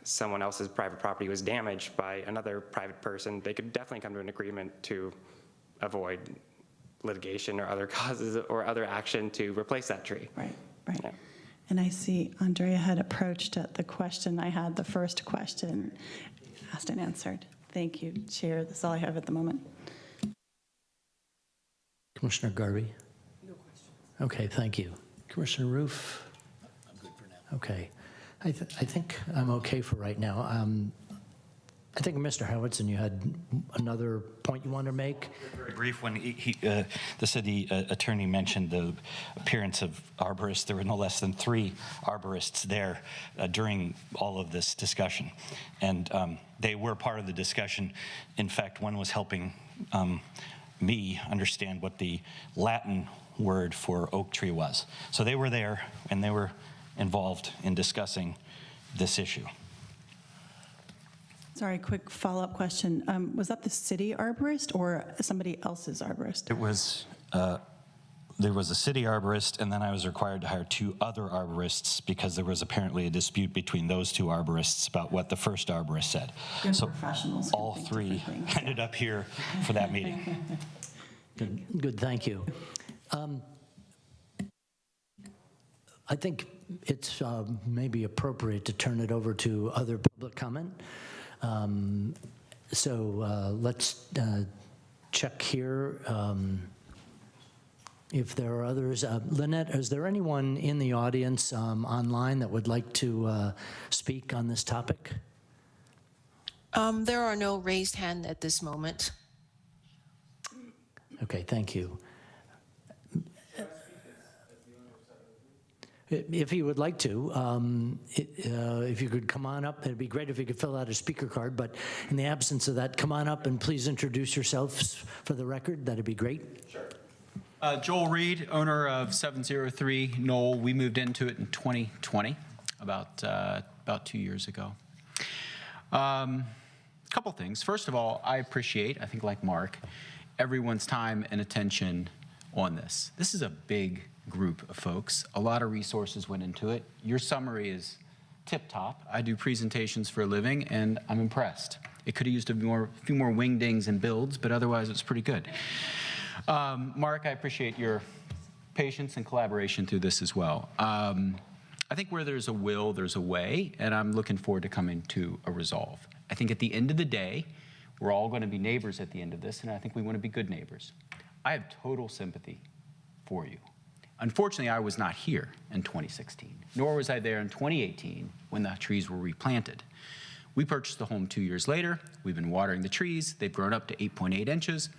someone else's private property was damaged by another private person, they could definitely come to an agreement to avoid litigation or other causes or other action to replace that tree. Right. Yeah. And I see Andrea had approached at the question I had, the first question, asked and answered. Thank you, Chair. That's all I have at the moment. Commissioner Garvey? No questions. Okay, thank you. Commissioner Roof? I'm good for now. Okay. I think I'm okay for right now. I think, Mr. Howitson, you had another point you wanted to make? Very brief. When the city attorney mentioned the appearance of arborists, there were no less than 3 arborists there during all of this discussion. And they were part of the discussion. In fact, one was helping me understand what the Latin word for oak tree was. So they were there, and they were involved in discussing this issue. Sorry, quick follow-up question. Was that the city arborist or somebody else's arborist? It was, there was a city arborist, and then I was required to hire 2 other arborists because there was apparently a dispute between those 2 arborists about what the first arborist said. Good so professionals. All 3 ended up here for that meeting. Good, thank you. I think it's maybe appropriate to turn it over to other public comment. Let's check here if there are others. Lynette, is there anyone in the audience online that would like to speak on this topic? There are no raised hand at this moment. Okay, thank you. If you would like to, if you could come on up, it'd be great if you could fill out a speaker card, but in the absence of that, come on up and please introduce yourselves for the record. That'd be great. Sure. Joel Reed, owner of 703 Knoll. We moved into it in 2020, about 2 years ago. Couple things. First of all, I appreciate, I think like Mark, everyone's time and attention on this. This is a big group of folks. A lot of resources went into it. Your summary is tip-top. I do presentations for a living, and I'm impressed. It could have used a few more wingdings and builds, but otherwise it's pretty good. Mark, I appreciate your patience and collaboration through this as well. I think where there's a will, there's a way, and I'm looking forward to coming to a resolve. I think at the end of the day, we're all going to be neighbors at the end of this, and I think we want to be good neighbors. I have total sympathy for you. Unfortunately, I was not here in 2016, nor was I there in 2018 when the trees were replanted. We purchased the home 2 years later. We've been watering the trees. They've grown up to 8.8 inches.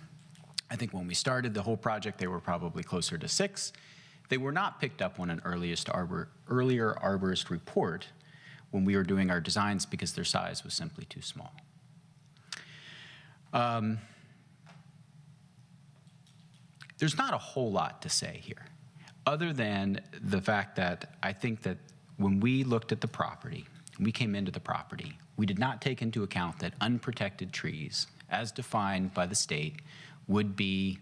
I think when we started the whole project, they were probably closer to 6. They were not picked up on an earlier arborist report when we were doing our designs because their size was simply too small. There's not a whole lot to say here, other than the fact that I think that when we looked at the property, we came into the property, we did not take into account that unprotected trees, as defined by the state, would be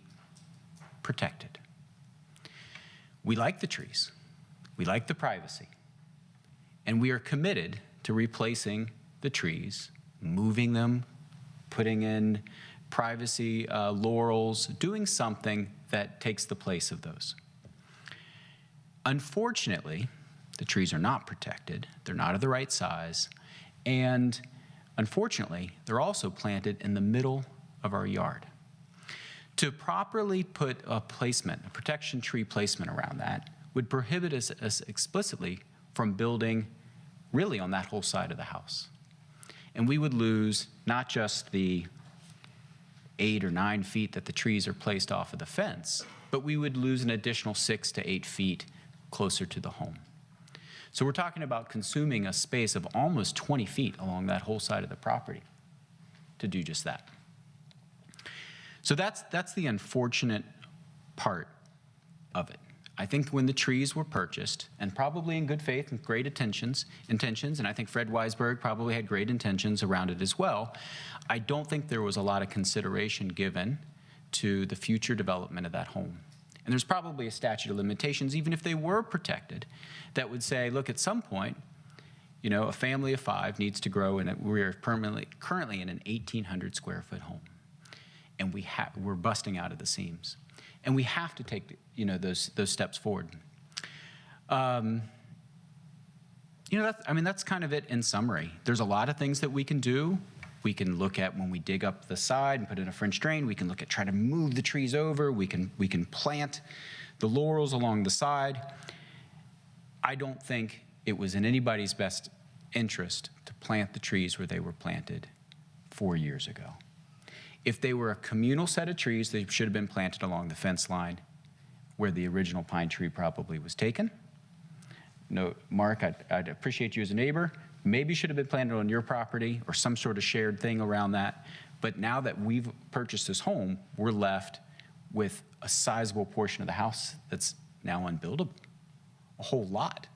protected. We like the trees, we like the privacy, and we are committed to replacing the trees, moving them, putting in privacy laurels, doing something that takes the place of those. Unfortunately, the trees are not protected, they're not of the right size, and unfortunately, they're also planted in the middle of our yard. To properly put a placement, a protection tree placement around that, would prohibit us explicitly from building really on that whole side of the house. And we would lose not just the 8 or 9 feet that the trees are placed off of the fence, but we would lose an additional 6 to 8 feet closer to the home. So we're talking about consuming a space of almost 20 feet along that whole side of the property to do just that. So that's the unfortunate part of it. I think when the trees were purchased, and probably in good faith and great intentions, and I think Fred Weisberg probably had great intentions around it as well, I don't think there was a lot of consideration given to the future development of that home. And there's probably a statute of limitations, even if they were protected, that would say, look, at some point, you know, a family of 5 needs to grow, and we're currently in an 1,800 square foot home. And we're busting out of the seams. And we have to take, you know, those steps forward. You know, that's kind of it in summary. There's a lot of things that we can do. We can look at when we dig up the side and put in a French drain. We can look at trying to move the trees over. We can plant the laurels along the side. I don't think it was in anybody's best interest to plant the trees where they were planted 4 years ago. If they were a communal set of trees, they should have been planted along the fence line where the original pine tree probably was taken. No, Mark, I'd appreciate you as a neighbor. Maybe should have been planted on your property or some sort of shared thing around that. But now that we've purchased this home, we're left with a sizable portion of the house that's now unbuildable, a whole lot.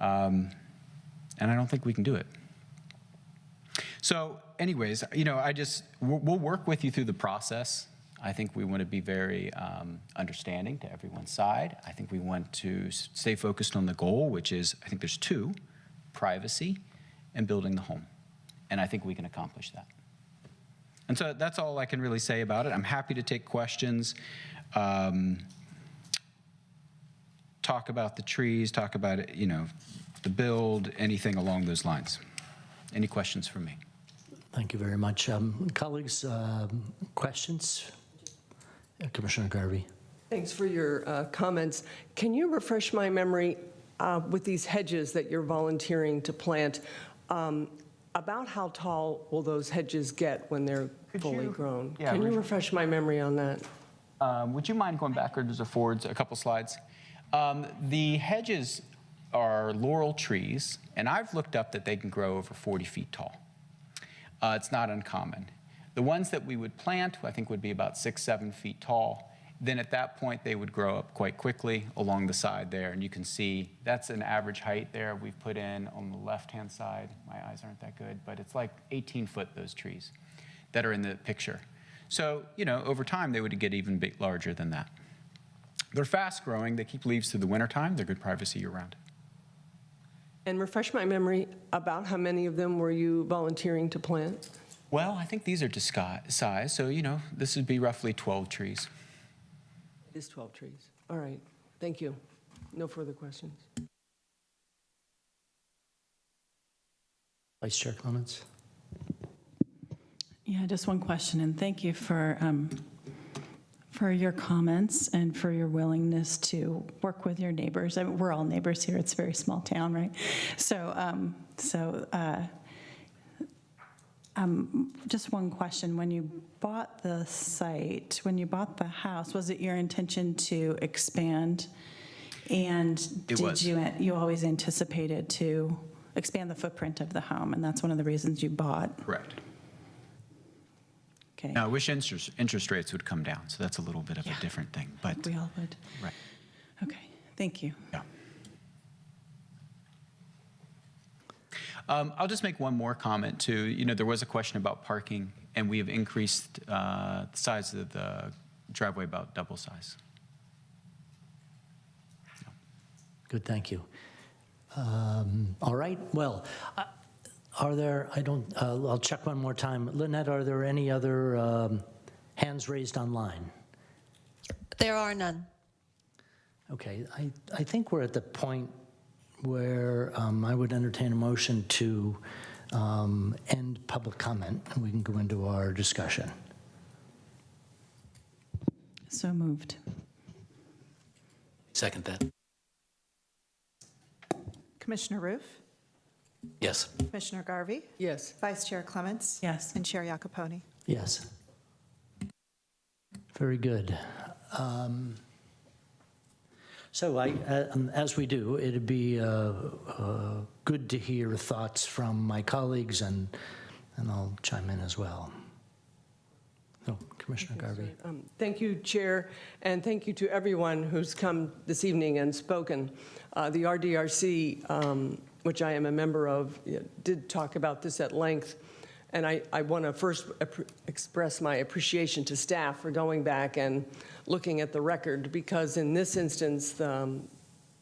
And I don't think we can do it. So anyways, you know, we'll work with you through the process. I think we want to be very understanding to everyone's side. I think we want to stay focused on the goal, which is, I think there's 2, privacy and building the home. And I think we can accomplish that. And so that's all I can really say about it. I'm happy to take questions, talk about the trees, talk about, you know, the build, anything along those lines. Any questions for me? Thank you very much. Colleagues, questions? Commissioner Garvey. Thanks for your comments. Can you refresh my memory with these hedges that you're volunteering to plant? About how tall will those hedges get when they're fully grown? Yeah, Can you refresh my memory on that? Would you mind going backwards or forwards a couple slides? The hedges are laurel trees, and I've looked up that they can grow over 40 feet tall. It's not uncommon. The ones that we would plant, I think, would be about 6, 7 feet tall. Then at that point, they would grow up quite quickly along the side there, and you can see that's an average height there we've put in on the left-hand side. My eyes aren't that good, but it's like 18 foot, those trees that are in the picture. So, you know, over time, they would get even bit larger than that. They're fast-growing. They keep leaves through the wintertime. They're good privacy year-round. And refresh my memory, about how many of them were you volunteering to plant? Well, I think these are to size, so, you know, this would be roughly 12 trees. It is 12 trees. All right, thank you. No further questions. Vice Chair Clements? Yeah, just one question, and thank you for your comments and for your willingness to work with your neighbors. I mean, we're all neighbors here. It's a very small town, right? Just one question. When you bought the site, when you bought the house, was it your intention to expand? And It was. you always anticipated to expand the footprint of the home, and that's one of the reasons you bought? Correct. Okay. Now, I wish interest rates would come down, so that's a little bit of a different thing, but, We all would. right, Okay, thank you. yeah. I'll just make one more comment, too. You know, there was a question about parking, and we have increased the size of the driveway about double size. Good, thank you. All right, well, are there, I'll check one more time. Lynette, are there any other hands raised online? There are none. Okay, I think we're at the point where I would entertain a motion to end public comment, and we can go into our discussion. So moved. Second that. Commissioner Roof, Yes. Commissioner Garvey, Yes. Vice Chair Clements. Yes. And Chair Iacoponi. Yes. Very good. So as we do, it'd be good to hear thoughts from my colleagues, and I'll chime in as well. So, Commissioner Garvey. Thank you, Chair, and thank you to everyone who's come this evening and spoken. The RDRC, which I am a member of, did talk about this at length, and I want to first express my appreciation to staff for going back and looking at the record, because in this instance, the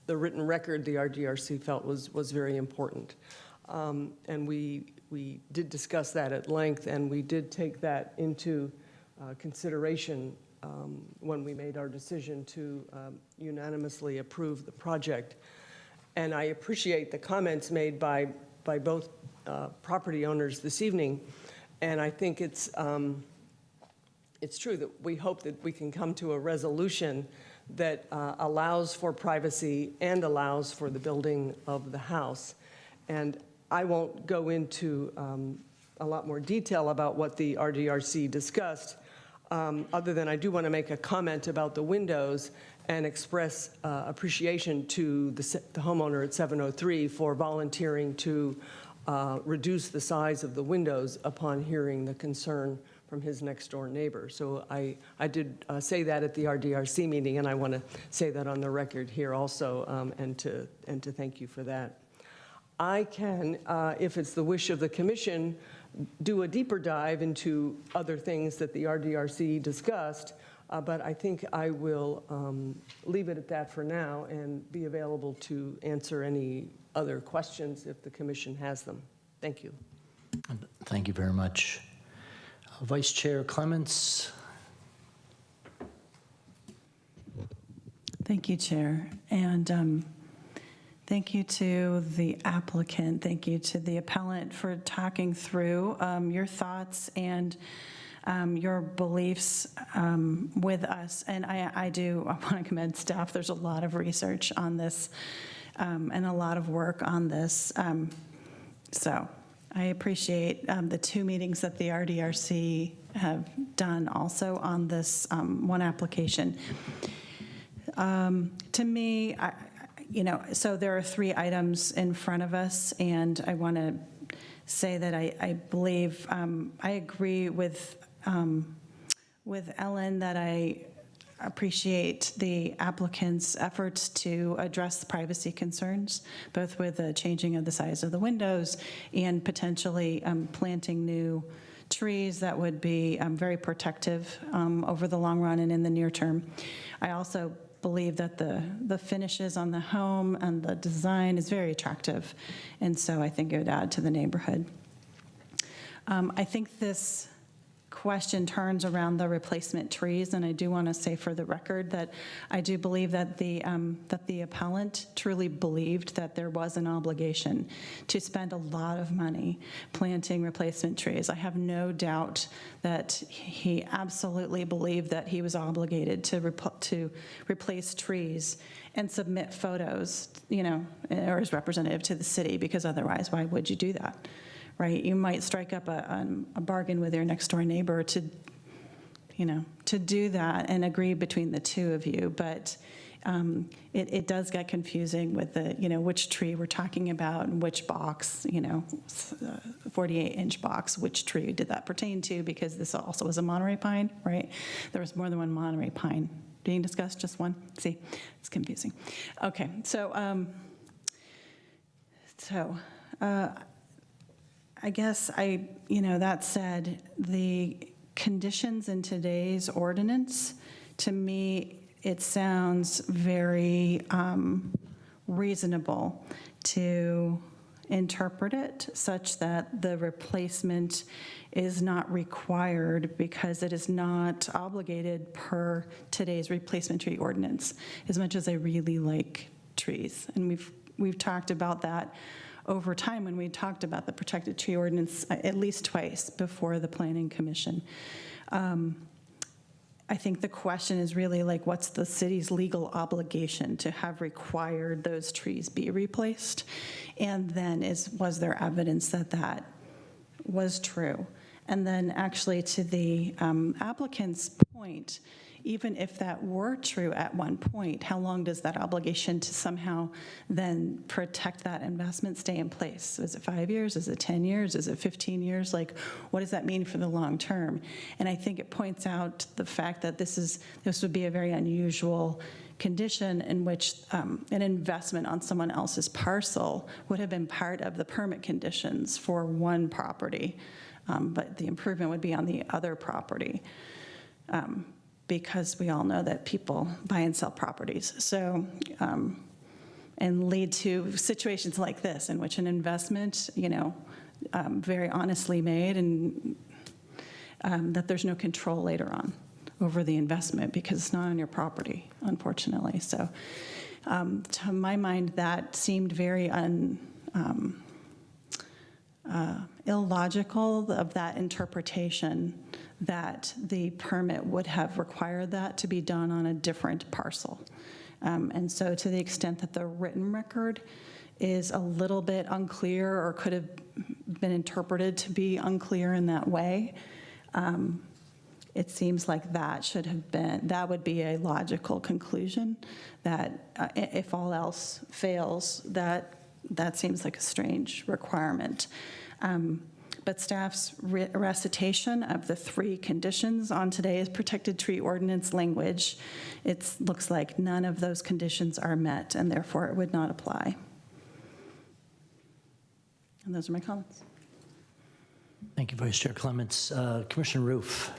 written record the RDRC felt was very important. And we did discuss that at length, and we did take that into consideration when we made our decision to unanimously approve the project. And I appreciate the comments made by both property owners this evening, and I think it's true that we hope that we can come to a resolution that allows for privacy and allows for the building of the house. And I won't go into a lot more detail about what the RDRC discussed, other than I do want to make a comment about the windows and express appreciation to the homeowner at 703 for volunteering to reduce the size of the windows upon hearing the concern from his next-door neighbor. So I did say that at the RDRC meeting, and I want to say that on the record here also, and to thank you for that. I can, if it's the wish of the commission, do a deeper dive into other things that the RDRC discussed, but I think I will leave it at that for now and be available to answer any other questions if the commission has them. Thank you. Thank you very much. Vice Chair Clements. Thank you, Chair. And thank you to the applicant. Thank you to the appellant for talking through your thoughts and your beliefs with us. And I want to commend staff. There's a lot of research on this and a lot of work on this. So I appreciate the 2 meetings that the RDRC have done also on this one application. To me, so there are 3 items in front of us, and I want to say that I believe, I agree with Ellen that I appreciate the applicant's efforts to address the privacy concerns, both with the changing of the size of the windows and potentially planting new trees that would be very protective over the long run and in the near term. I also believe that the finishes on the home and the design is very attractive, and so I think it would add to the neighborhood. I think this question turns around the replacement trees, and I do want to say for the record that I do believe that the appellant truly believed that there was an obligation to spend a lot of money planting replacement trees. I have no doubt that he absolutely believed that he was obligated to replace trees and submit photos, or as representative to the city, because otherwise, why would you do that? Right? You might strike up a bargain with your next door neighbor to do that and agree between the two of you. But it does get confusing with which tree we're talking about and which box, 48-inch box, which tree did that pertain to? Because this also was a Monterey pine, right? There was more than one Monterey pine being discussed, just one? See, it's confusing. Okay, I guess that said, the conditions in today's ordinance, to me, it sounds very reasonable to interpret it such that the replacement is not required because it is not obligated per today's replacement tree ordinance, as much as I really like trees. And we've talked about that over time when we talked about the protected tree ordinance at least twice before the Planning Commission. I think the question is really what's the city's legal obligation to have required those trees be replaced? And then was there evidence that that was true? And then actually to the applicant's point, even if that were true at one point, how long does that obligation to somehow then protect that investment stay in place? Is it 5 years? Is it 10 years? Is it 15 years? What does that mean for the long term? And I think it points out the fact that this would be a very unusual condition in which an investment on someone else's parcel would have been part of the permit conditions for one property, but the improvement would be on the other property. Because we all know that people buy and sell properties. So, and lead to situations like this in which an investment, very honestly made, and that there's no control later on over the investment because it's not on your property, unfortunately. So, to my mind, that seemed very illogical of that interpretation that the permit would have required that to be done on a different parcel. And so to the extent that the written record is a little bit unclear or could have been interpreted to be unclear in that way, it seems like that would be a logical conclusion, that if all else fails, that seems like a strange requirement. But staff's recitation of the 3 conditions on today's protected tree ordinance language, it looks like none of those conditions are met, and therefore it would not apply. And those are my comments. Thank you, Vice Chair Clements. Commissioner Roof.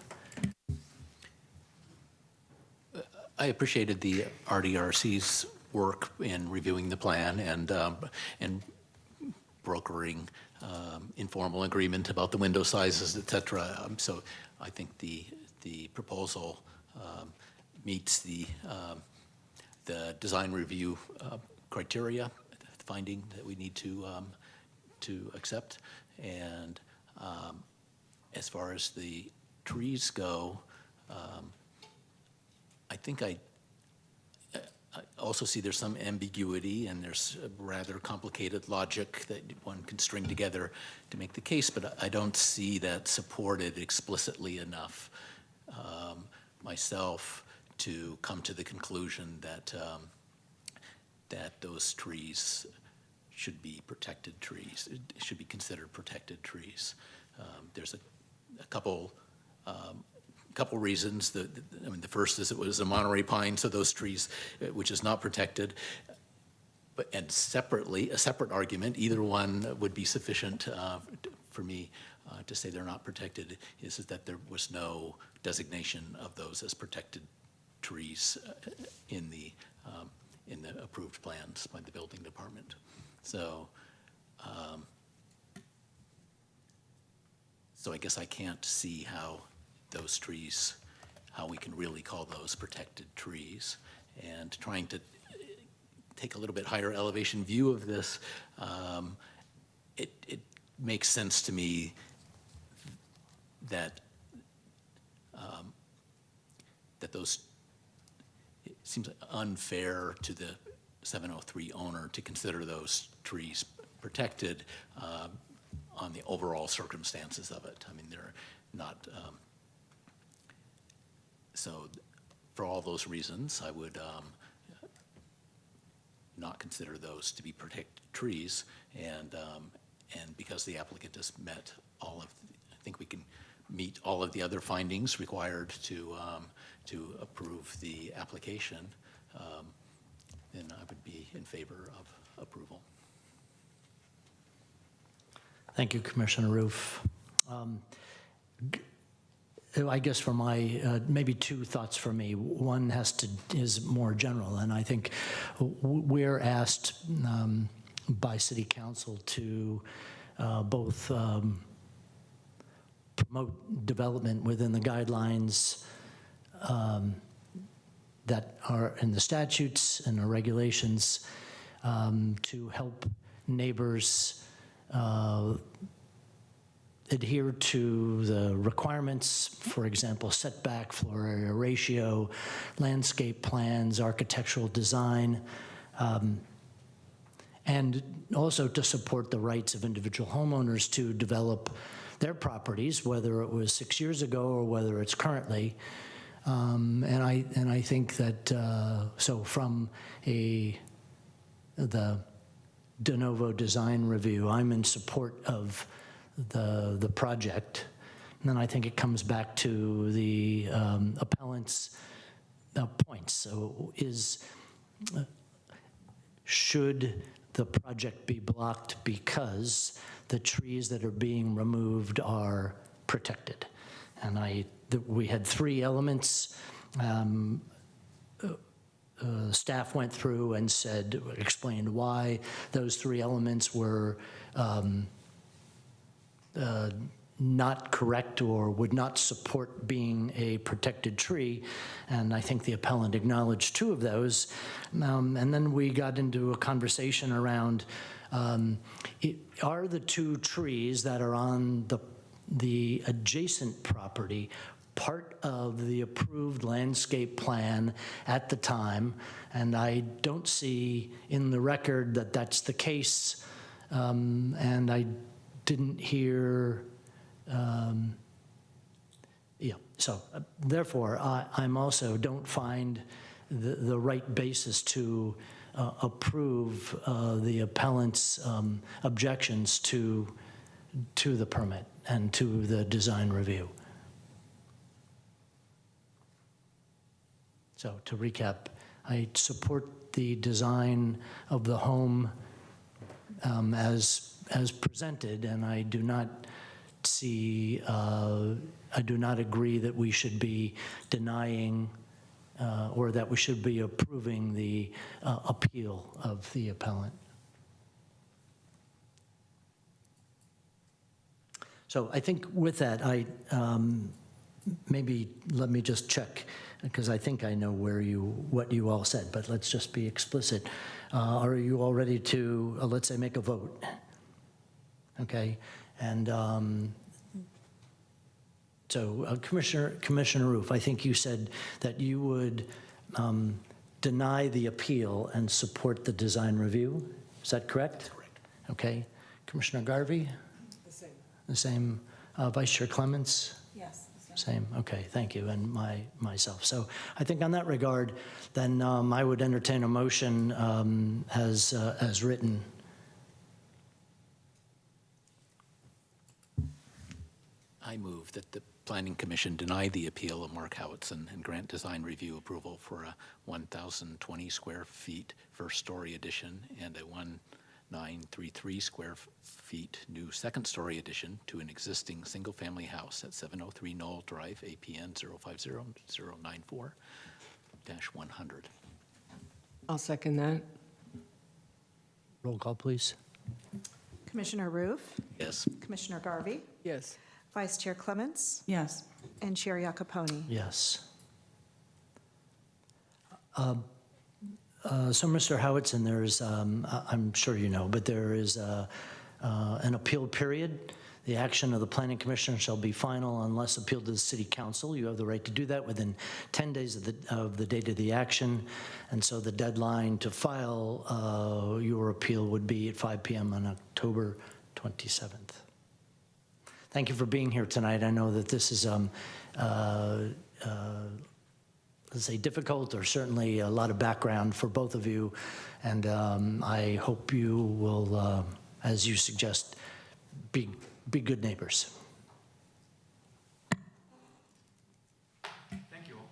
I appreciated the RDRC's work in reviewing the plan and brokering informal agreement about the window sizes, et cetera. So I think the proposal meets the design review criteria, the finding that we need to accept. And as far as the trees go, I think I also see there's some ambiguity and there's a rather complicated logic that one can string together to make the case, but I don't see that supported explicitly enough myself to come to the conclusion that that those trees should be protected trees, should be considered protected trees. There's a couple reasons. I mean, the first is it was a Monterey pine, so those trees, which is not protected. And separately, a separate argument, either one would be sufficient for me to say they're not protected, is that there was no designation of those as protected trees in the approved plans by the building department. So, so I guess I can't see how those trees, how we can really call those protected trees. And trying to take a little bit higher elevation view of this, it makes sense to me that that those, it seems unfair to the 703 owner to consider those trees protected on the overall circumstances of it. I mean, they're not, so for all those reasons, I would not consider those to be protected trees, and because the applicant has met all of, I think we can meet all of the other findings required to approve the application, then I would be in favor of approval. Thank you, Commissioner Roof. I guess for my, maybe two thoughts for me. One is more general, and I think we're asked by City Council to both promote development within the guidelines that are in the statutes and the regulations, to help neighbors adhere to the requirements, for example, setback, floor area ratio, landscape plans, architectural design, and also to support the rights of individual homeowners to develop their properties, whether it was 6 years ago or whether it's currently. And I think that, so from the de novo design review, I'm in support of the project. And then I think it comes back to the appellant's points. So should the project be blocked because the trees that are being removed are protected? And we had three elements. Staff went through and explained why those three elements were not correct or would not support being a protected tree, and I think the appellant acknowledged two of those. And then we got into a conversation around, are the two trees that are on the adjacent property part of the approved landscape plan at the time? And I don't see in the record that that's the case, and I didn't hear, so therefore I'm also don't find the right basis to approve the appellant's objections to the permit and to the design review. So to recap, I support the design of the home as presented, and I do not see, I do not agree that we should be denying or that we should be approving the appeal of the appellant. So I think with that, maybe let me just check, because I think I know what you all said, but let's just be explicit. Are you all ready to, let's say, make a vote? Okay, and so Commissioner Roof, I think you said that you would deny the appeal and support the design review. Is that correct? Correct. Okay. Commissioner Garvey? The same. The same. Vice Chair Clements? Yes, the same. Same, okay, thank you, and myself. So I think on that regard, then I would entertain a motion as written. I move that the Planning Commission deny the appeal of Mark Howitson and grant design review approval for a 1,020 square feet first-story addition and a 1,933 square feet new second-story addition to an existing single-family house at 703 Knoll Drive, APN 050-094-100. I'll second that. Roll call, please. Commissioner Roof, Yes. Commissioner Garvey, Yes. Vice Chair Clements, Yes. and Chair Iacoponi. Yes. So, Mr. Howitson, there's, I'm sure you know, but there is an appeal period. The action of the Planning Commission shall be final unless appealed to the City Council. You have the right to do that within 10 days of the date of the action. And so the deadline to file your appeal would be at 5 p.m. on October 27th. Thank you for being here tonight. I know that this is let's say difficult, or certainly a lot of background for both of you, and I hope you will, as you suggest, be good neighbors. Thank you all.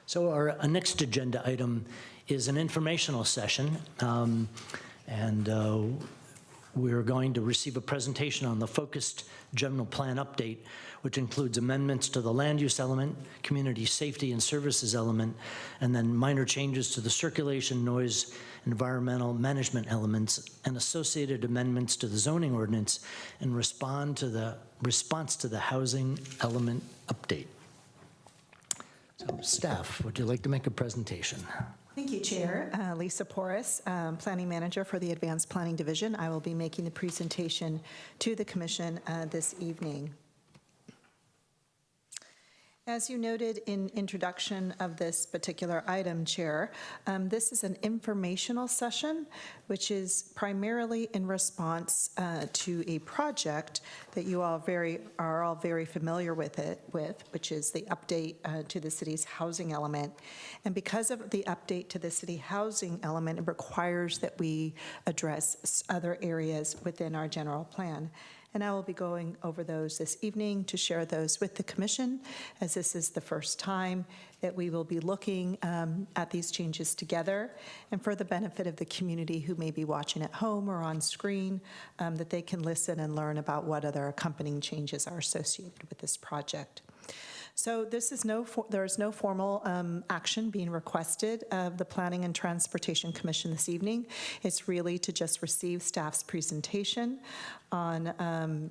So our next agenda item is an informational session, and we're going to receive a presentation on the focused general plan update, which includes amendments to the land use element, community safety and services element, and then minor changes to the circulation, noise, environmental management elements, and associated amendments to the zoning ordinance in response to the housing element update. So, staff, would you like to make a presentation? Thank you, Chair. Lisa Porras, Planning Manager for the Advanced Planning Division. I will be making the presentation to the Commission this evening. As you noted in introduction of this particular item, Chair, this is an informational session, which is primarily in response to a project that you all are all very familiar with, which is the update to the city's housing element. And because of the update to the city housing element, it requires that we address other areas within our general plan. And I will be going over those this evening to share those with the Commission, as this is the first time that we will be looking at these changes together, and for the benefit of the community who may be watching at home or on screen, that they can listen and learn about what other accompanying changes are associated with this project. So there is no formal action being requested of the Planning and Transportation Commission this evening. It's really to just receive staff's presentation on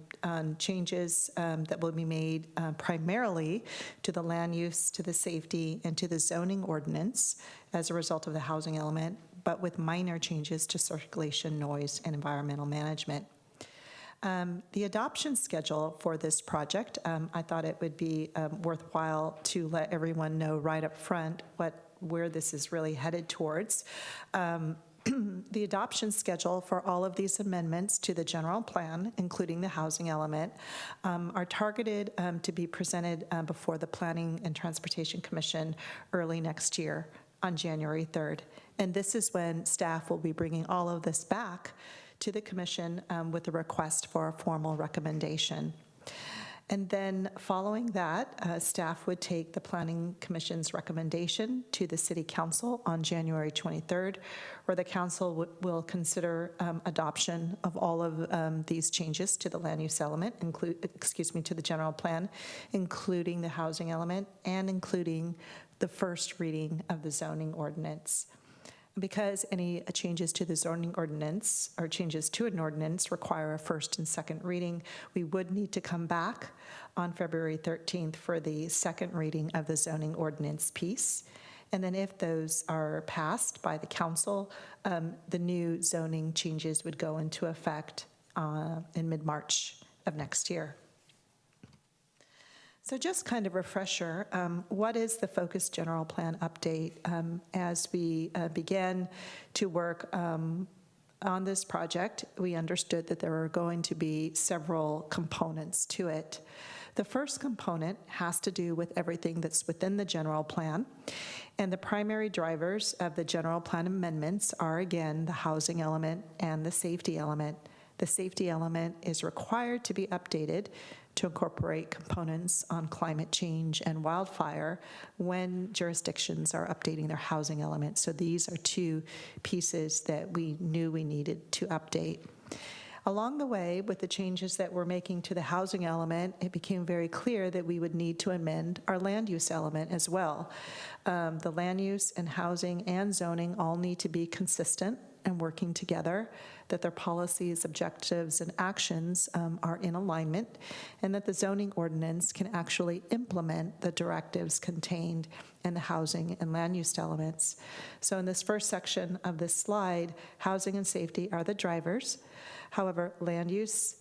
changes that will be made primarily to the land use, to the safety, and to the zoning ordinance as a result of the housing element, but with minor changes to circulation, noise, and environmental management. The adoption schedule for this project, I thought it would be worthwhile to let everyone know right up front where this is really headed towards. The adoption schedule for all of these amendments to the general plan, including the housing element, are targeted to be presented before the Planning and Transportation Commission early next year on January 3rd. And this is when staff will be bringing all of this back to the Commission with a request for a formal recommendation. And then following that, staff would take the Planning Commission's recommendation to the City Council on January 23rd, where the Council will consider adoption of all of these changes to the land use element, to the general plan, including the housing element and including the first reading of the zoning ordinance. Because any changes to the zoning ordinance or changes to an ordinance require a first and second reading, we would need to come back on February 13th for the second reading of the zoning ordinance piece. And then if those are passed by the council, the new zoning changes would go into effect in mid-March of next year. So just kind of refresher, what is the Focus General Plan update? As we began to work on this project, we understood that there were going to be several components to it. The first component has to do with everything that's within the general plan. And the primary drivers of the general plan amendments are, again, the housing element and the safety element. The safety element is required to be updated to incorporate components on climate change and wildfire when jurisdictions are updating their housing element. So these are two pieces that we knew we needed to update. Along the way, with the changes that we're making to the housing element, it became very clear that we would need to amend our land use element as well. The land use and housing and zoning all need to be consistent and working together, that their policies, objectives, and actions are in alignment, and that the zoning ordinance can actually implement the directives contained in the housing and land use elements. So in this first section of this slide, housing and safety are the drivers. However, land use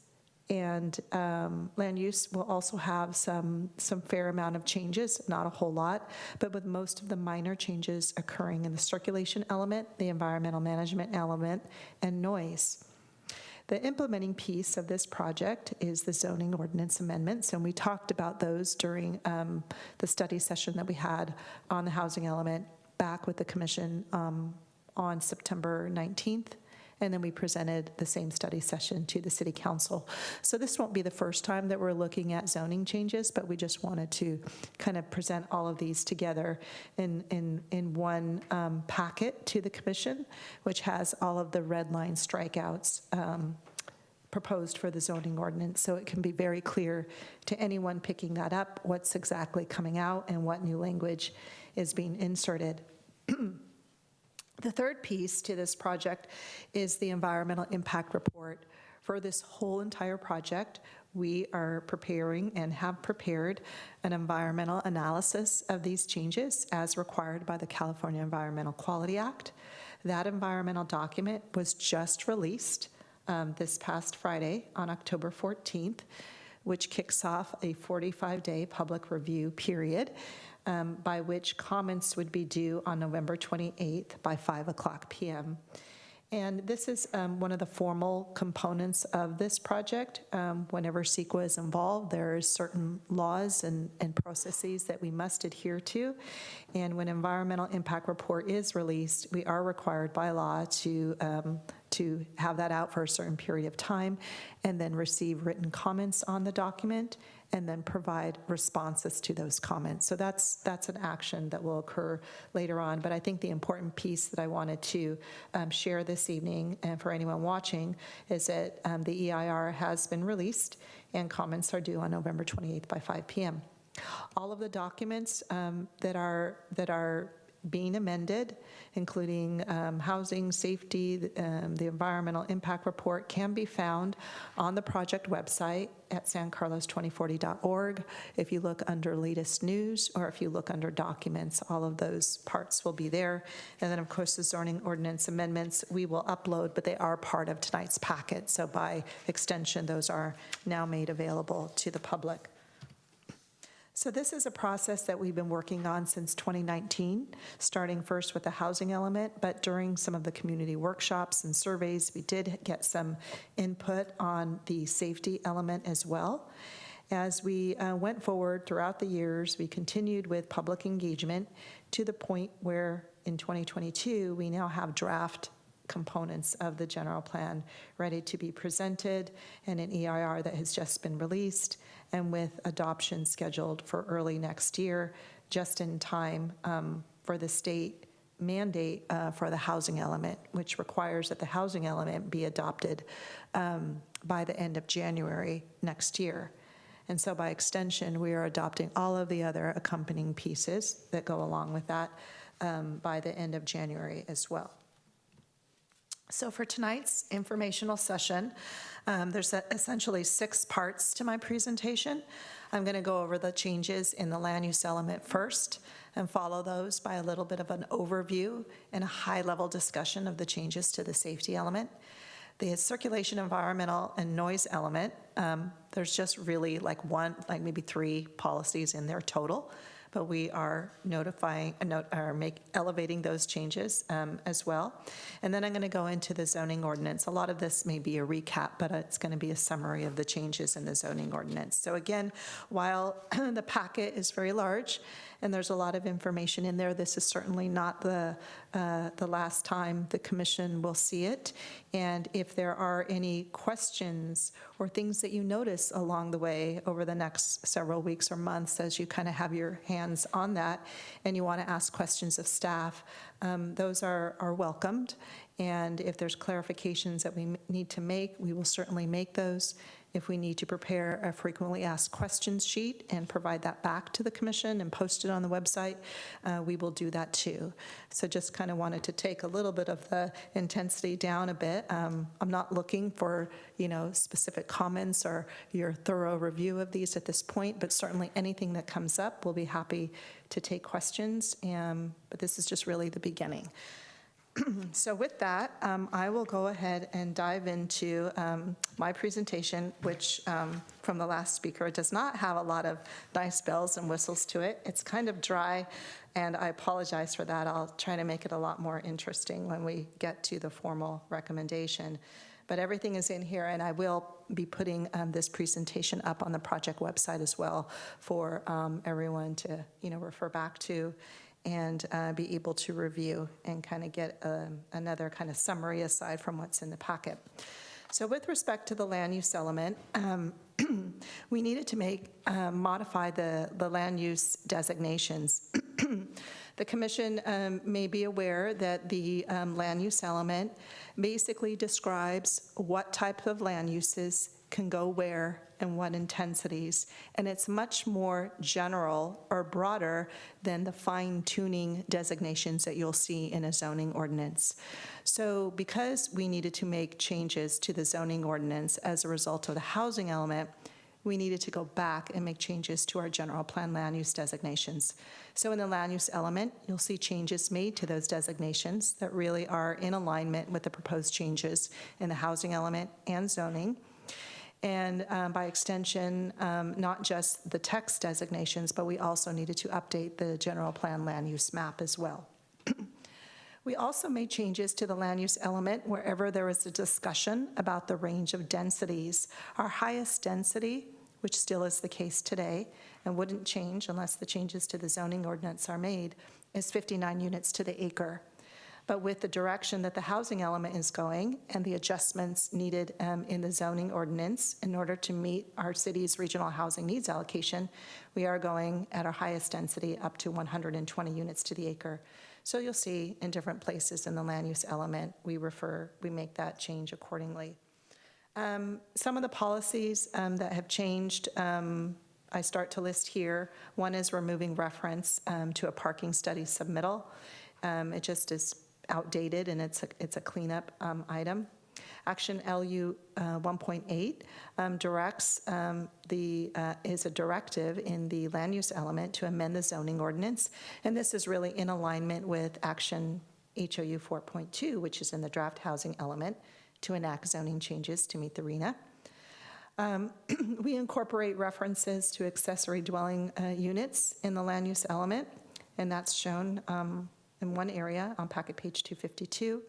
will also have some fair amount of changes, not a whole lot, but with most of the minor changes occurring in the circulation element, the environmental management element, and noise. The implementing piece of this project is the zoning ordinance amendments, and we talked about those during the study session that we had on the housing element back with the commission on September 19th. And then we presented the same study session to the City Council. So this won't be the first time that we're looking at zoning changes, but we just wanted to kind of present all of these together in one packet to the Commission, which has all of the red line strikeouts proposed for the zoning ordinance, so it can be very clear to anyone picking that up what's exactly coming out and what new language is being inserted. The third piece to this project is the environmental impact report. For this whole entire project, we are preparing and have prepared an environmental analysis of these changes as required by the California Environmental Quality Act. That environmental document was just released this past Friday on October 14th, which kicks off a 45-day public review period. By which comments would be due on November 28th by 5:00 p.m. And this is one of the formal components of this project. Whenever CEQA is involved, there are certain laws and processes that we must adhere to. And when environmental impact report is released, we are required by law to have that out for a certain period of time and then receive written comments on the document and then provide responses to those comments. So that's an action that will occur later on. But I think the important piece that I wanted to share this evening, and for anyone watching, is that the EIR has been released and comments are due on November 28th by 5 p.m. All of the documents that are being amended, including housing, safety, the environmental impact report, can be found on the project website at sancarlos2040.org. If you look under latest news or if you look under documents, all of those parts will be there. And then, of course, the zoning ordinance amendments we will upload, but they are part of tonight's packet. So by extension, those are now made available to the public. So this is a process that we've been working on since 2019, starting first with the housing element, but during some of the community workshops and surveys, we did get some input on the safety element as well. As we went forward throughout the years, we continued with public engagement to the point where in 2022, we now have draft components of the general plan ready to be presented, and an EIR that has just been released, and with adoption scheduled for early next year, just in time for the state mandate for the housing element, which requires that the housing element be adopted by the end of January next year. And so by extension, we are adopting all of the other accompanying pieces that go along with that by the end of January as well. So for tonight's informational session, there's essentially 6 parts to my presentation. I'm going to go over the changes in the land use element first and follow those by a little bit of an overview and a high-level discussion of the changes to the safety element. The circulation, environmental, and noise element, there's just really like maybe 3 policies in there total, but we are elevating those changes as well. And then I'm going to go into the zoning ordinance. A lot of this may be a recap, but it's going to be a summary of the changes in the zoning ordinance. So again, while the packet is very large and there's a lot of information in there, this is certainly not the last time the commission will see it. And if there are any questions or things that you notice along the way over the next several weeks or months as you kind of have your hands on that and you want to ask questions of staff, those are welcomed. And if there's clarifications that we need to make, we will certainly make those. If we need to prepare a frequently asked questions sheet and provide that back to the commission and post it on the website, we will do that too. So just kind of wanted to take a little bit of the intensity down a bit. I'm not looking for, specific comments or your thorough review of these at this point, but certainly anything that comes up, we'll be happy to take questions. But this is just really the beginning. So with that, I will go ahead and dive into my presentation, which from the last speaker, it does not have a lot of nice bells and whistles to it. It's kind of dry, and I apologize for that. I'll try to make it a lot more interesting when we get to the formal recommendation. But everything is in here, and I will be putting this presentation up on the project website as well for everyone to refer back to and be able to review and kind of get another kind of summary aside from what's in the packet. So with respect to the land use element, we needed to modify the land use designations. The commission may be aware that the land use element basically describes what type of land uses can go where and what intensities, and it's much more general or broader than the fine-tuning designations that you'll see in a zoning ordinance. So because we needed to make changes to the zoning ordinance as a result of the housing element, we needed to go back and make changes to our general plan land use designations. So in the land use element, you'll see changes made to those designations that really are in alignment with the proposed changes in the housing element and zoning. And by extension, not just the text designations, but we also needed to update the general plan land use map as well. We also made changes to the land use element wherever there was a discussion about the range of densities. Our highest density, which still is the case today and wouldn't change unless the changes to the zoning ordinance are made, is 59 units to the acre. But with the direction that the housing element is going and the adjustments needed in the zoning ordinance in order to meet our city's regional housing needs allocation, we are going at our highest density up to 120 units to the acre. So you'll see in different places in the land use element, we make that change accordingly. Some of the policies that have changed, I start to list here. One is removing reference to a parking study submittal. It just is outdated, and it's a cleanup item. Action LU 1.8 directs is a directive in the land use element to amend the zoning ordinance, and this is really in alignment with Action HOU 4.2, which is in the draft housing element, to enact zoning changes to meet the RHNA. We incorporate references to accessory dwelling units in the land use element, and that's shown in one area on packet page 252.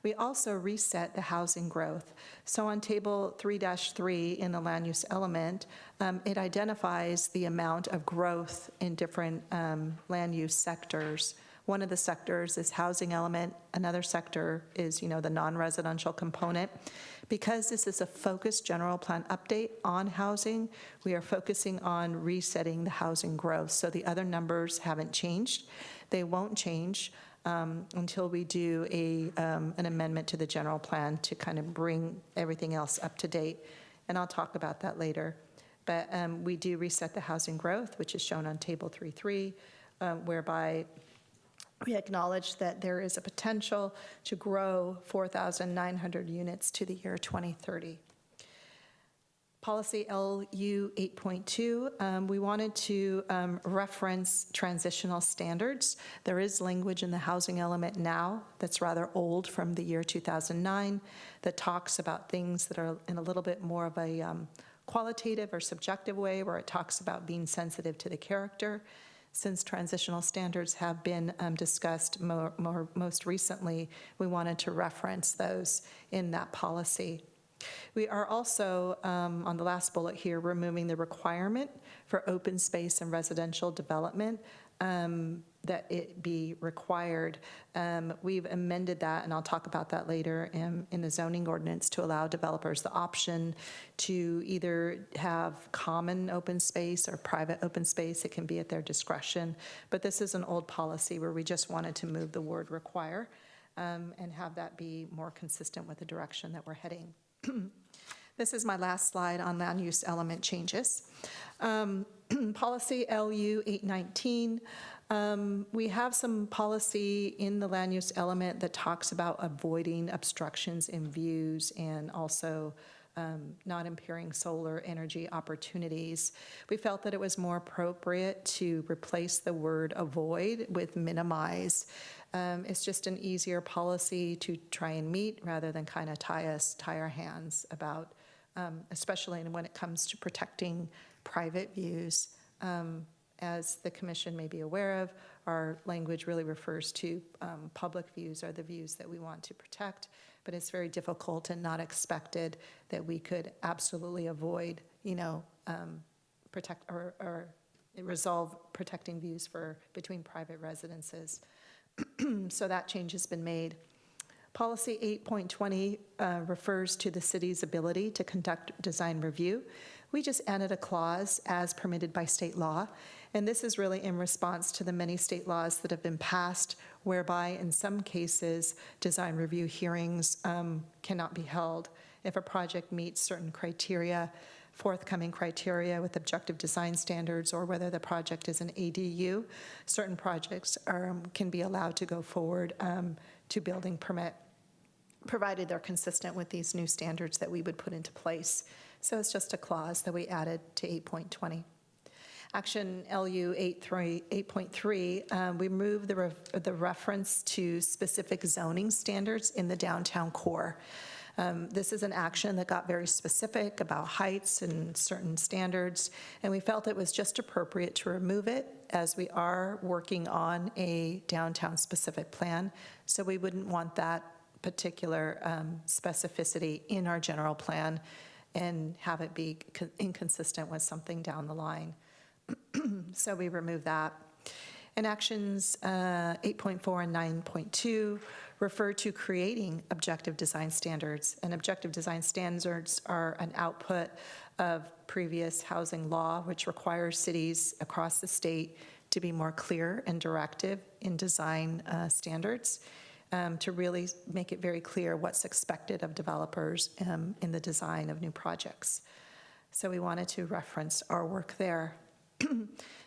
We also reset the housing growth. So on table 3-3 in the land use element, it identifies the amount of growth in different land use sectors. One of the sectors is housing element. Another sector is, the non-residential component. Because this is a focused general plan update on housing, we are focusing on resetting the housing growth. So the other numbers haven't changed. They won't change until we do an amendment to the general plan to kind of bring everything else up to date. And I'll talk about that later. But we do reset the housing growth, which is shown on table 3.3, whereby we acknowledge that there is a potential to grow 4,900 units to the year 2030. Policy LU 8.2, we wanted to reference transitional standards. There is language in the housing element now that's rather old from the year 2009 that talks about things that are in a little bit more of a qualitative or subjective way, where it talks about being sensitive to the character. Since transitional standards have been discussed most recently, we wanted to reference those in that policy. We are also, on the last bullet here, removing the requirement for open space and residential development that it be required. We've amended that, and I'll talk about that later in the zoning ordinance, to allow developers the option to either have common open space or private open space. It can be at their discretion. But this is an old policy where we just wanted to move the word require and have that be more consistent with the direction that we're heading. This is my last slide on land use element changes. Policy LU 819, we have some policy in the land use element that talks about avoiding obstructions in views and also not impairing solar energy opportunities. We felt that it was more appropriate to replace the word avoid with minimize. It's just an easier policy to try and meet rather than kind of tie our hands about, especially when it comes to protecting private views. As the commission may be aware of, our language really refers to public views are the views that we want to protect, but it's very difficult and not expected that we could absolutely avoid, protect or resolve protecting views between private residences. So that change has been made. Policy 8.20 refers to the city's ability to conduct design review. We just added a clause as permitted by state law, and this is really in response to the many state laws that have been passed, whereby in some cases design review hearings cannot be held if a project meets certain criteria, forthcoming criteria with objective design standards, or whether the project is an ADU. Certain projects can be allowed to go forward to building permit, provided they're consistent with these new standards that we would put into place. So it's just a clause that we added to 8.20. Action LU 8.3, we moved the reference to specific zoning standards in the downtown core. This is an action that got very specific about heights and certain standards, and we felt it was just appropriate to remove it as we are working on a downtown specific plan. So we wouldn't want that particular specificity in our general plan and have it be inconsistent with something down the line. So we remove that. And actions 8.4 and 9.2 refer to creating objective design standards. And objective design standards are an output of previous housing law, which requires cities across the state to be more clear and directive in design standards, to really make it very clear what's expected of developers in the design of new projects. So we wanted to reference our work there.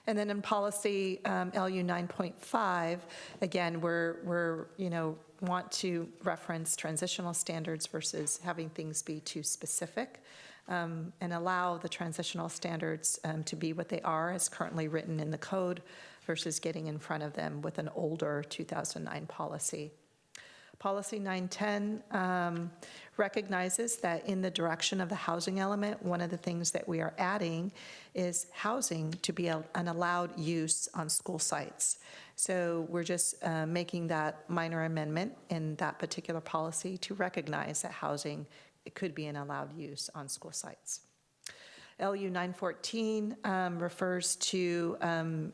And then in policy LU 9.5, again, we're want to reference transitional standards versus having things be too specific, and allow the transitional standards to be what they are as currently written in the code versus getting in front of them with an older 2009 policy. Policy 910 recognizes that in the direction of the housing element, one of the things that we are adding is housing to be an allowed use on school sites. So we're just making that minor amendment in that particular policy to recognize that housing, it could be an allowed use on school sites. LU 914 refers to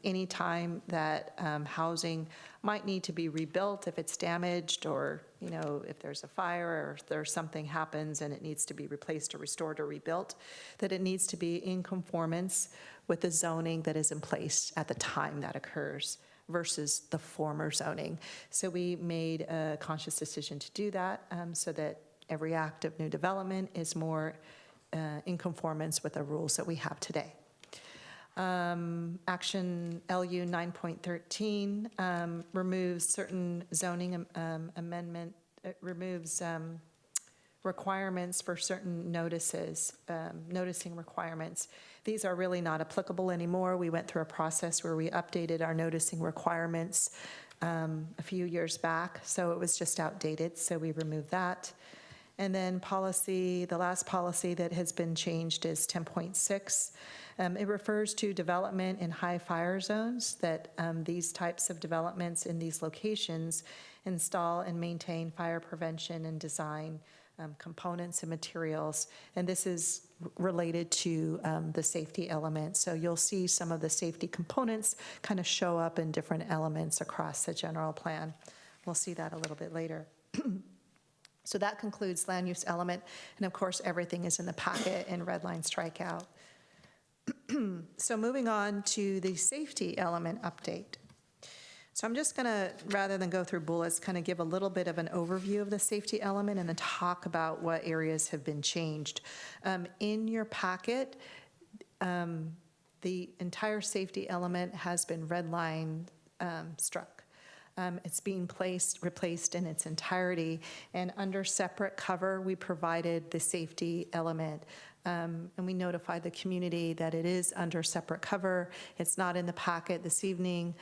any time that housing might need to be rebuilt if it's damaged, or if there's a fire or if there's something happens and it needs to be replaced or restored or rebuilt, that it needs to be in conformance with the zoning that is in place at the time that occurs versus the former zoning. So we made a conscious decision to do that so that every act of new development is more in conformance with the rules that we have today. Action LU 9.13 removes certain zoning amendment. It removes requirements for certain notices, noticing requirements. These are really not applicable anymore. We went through a process where we updated our noticing requirements a few years back, so it was just outdated, so we removed that. And then policy, the last policy that has been changed is 10.6. It refers to development in high fire zones, that these types of developments in these locations install and maintain fire prevention and design components and materials. And this is related to the safety element. So you'll see some of the safety components kind of show up in different elements across the general plan. We'll see that a little bit later. So that concludes land use element. And of course, everything is in the packet in red line strikeout. So moving on to the safety element update. So I'm just going to, rather than go through bullets, kind of give a little bit of an overview of the safety element and then talk about what areas have been changed. In your packet, the entire safety element has been redline struck. It's being replaced in its entirety, and under separate cover, we provided the safety element. And we notified the community that it is under separate cover. It's not in the packet this evening.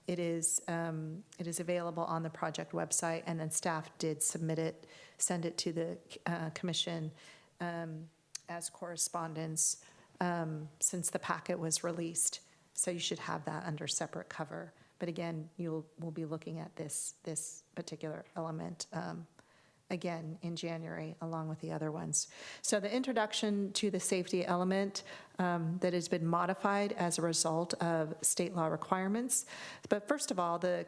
It is available on the project website, and then staff did send it to the commission as correspondence since the packet was released. So you should have that under separate cover. But again, we'll be looking at this particular element again in January, along with the other ones. So the introduction to the safety element that has been modified as a result of state law requirements. But first of all, the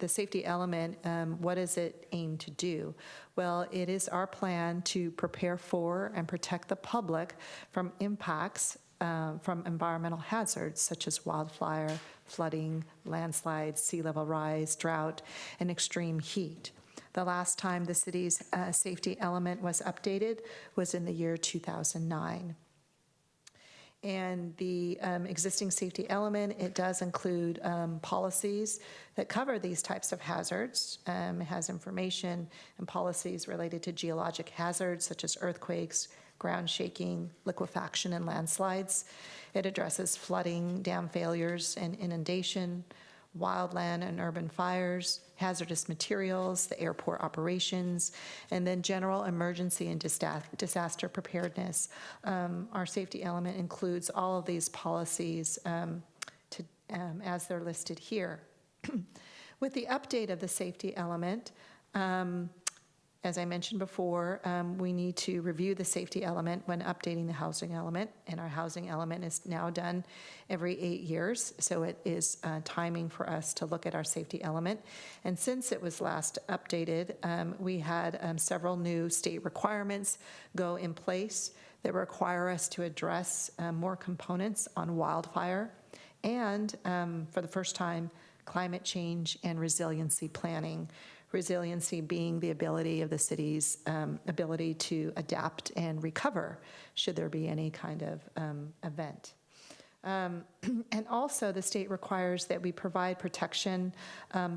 safety element, what does it aim to do? Well, it is our plan to prepare for and protect the public from impacts from environmental hazards such as wildfire, flooding, landslides, sea level rise, drought, and extreme heat. The last time the city's safety element was updated was in the year 2009. And the existing safety element, it does include policies that cover these types of hazards. It has information and policies related to geologic hazards such as earthquakes, ground shaking, liquefaction, and landslides. It addresses flooding, dam failures, and inundation, wildland and urban fires, hazardous materials, the airport operations, and then general emergency and disaster preparedness. Our safety element includes all of these policies as they're listed here. With the update of the safety element, as I mentioned before, we need to review the safety element when updating the housing element, and our housing element is now done every 8 years, so it is timing for us to look at our safety element. And since it was last updated, we had several new state requirements go in place that require us to address more components on wildfire and, for the first time, climate change and resiliency planning. Resiliency being the ability of the city's ability to adapt and recover should there be any kind of event. And also the state requires that we provide protection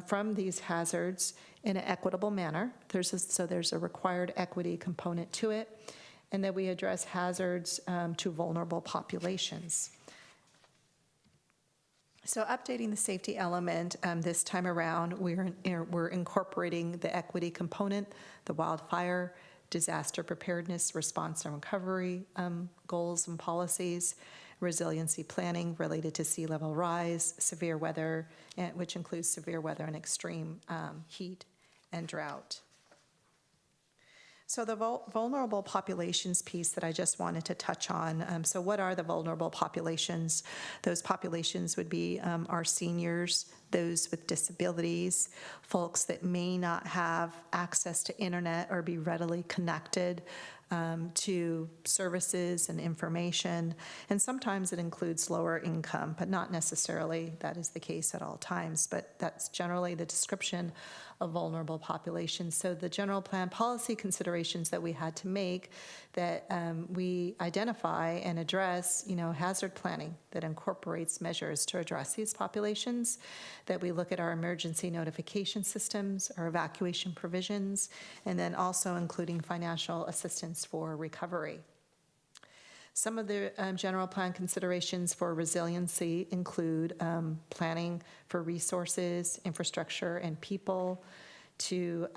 from these hazards in an equitable manner. So there's a required equity component to it, and that we address hazards to vulnerable populations. So updating the safety element this time around, we're incorporating the equity component, the wildfire, disaster preparedness, response and recovery goals and policies, resiliency planning related to sea level rise, severe weather, which includes severe weather and extreme heat and drought. So the vulnerable populations piece that I just wanted to touch on. So what are the vulnerable populations? Those populations would be our seniors, those with disabilities, folks that may not have access to internet or be readily connected, to services and information, and sometimes it includes lower income, but not necessarily that is the case at all times, but that's generally the description of vulnerable populations. So the general plan policy considerations that we had to make, that we identify and address, hazard planning that incorporates measures to address these populations, that we look at our emergency notification systems, our evacuation provisions, and then also including financial assistance for recovery. Some of the general plan considerations for resiliency include planning for resources, infrastructure, and people, to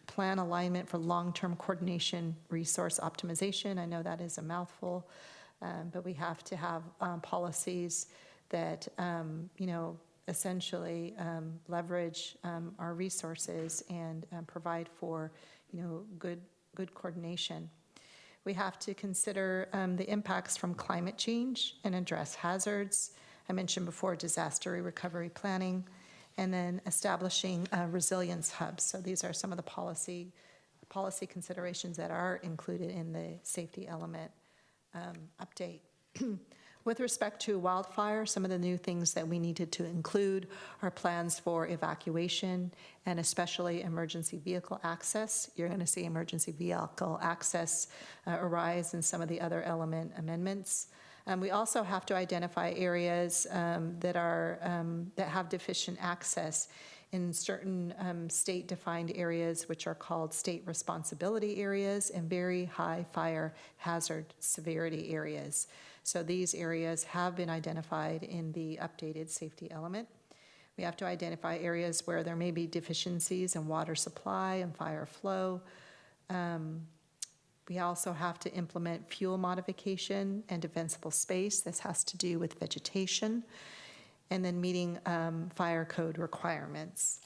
plan alignment for long-term coordination, resource optimization. I know that is a mouthful, but we have to have policies that, essentially leverage our resources and provide for, good coordination. We have to consider the impacts from climate change and address hazards. I mentioned before disaster recovery planning, and then establishing resilience hubs. So these are some of the policy considerations that are included in the safety element update. With respect to wildfire, some of the new things that we needed to include are plans for evacuation and especially emergency vehicle access. You're going to see emergency vehicle access arise in some of the other element amendments. We also have to identify areas that have deficient access in certain state-defined areas, which are called state responsibility areas, and very high fire hazard severity areas. So these areas have been identified in the updated safety element. We have to identify areas where there may be deficiencies in water supply and fire flow. We also have to implement fuel modification and defensible space. This has to do with vegetation, and then meeting fire code requirements.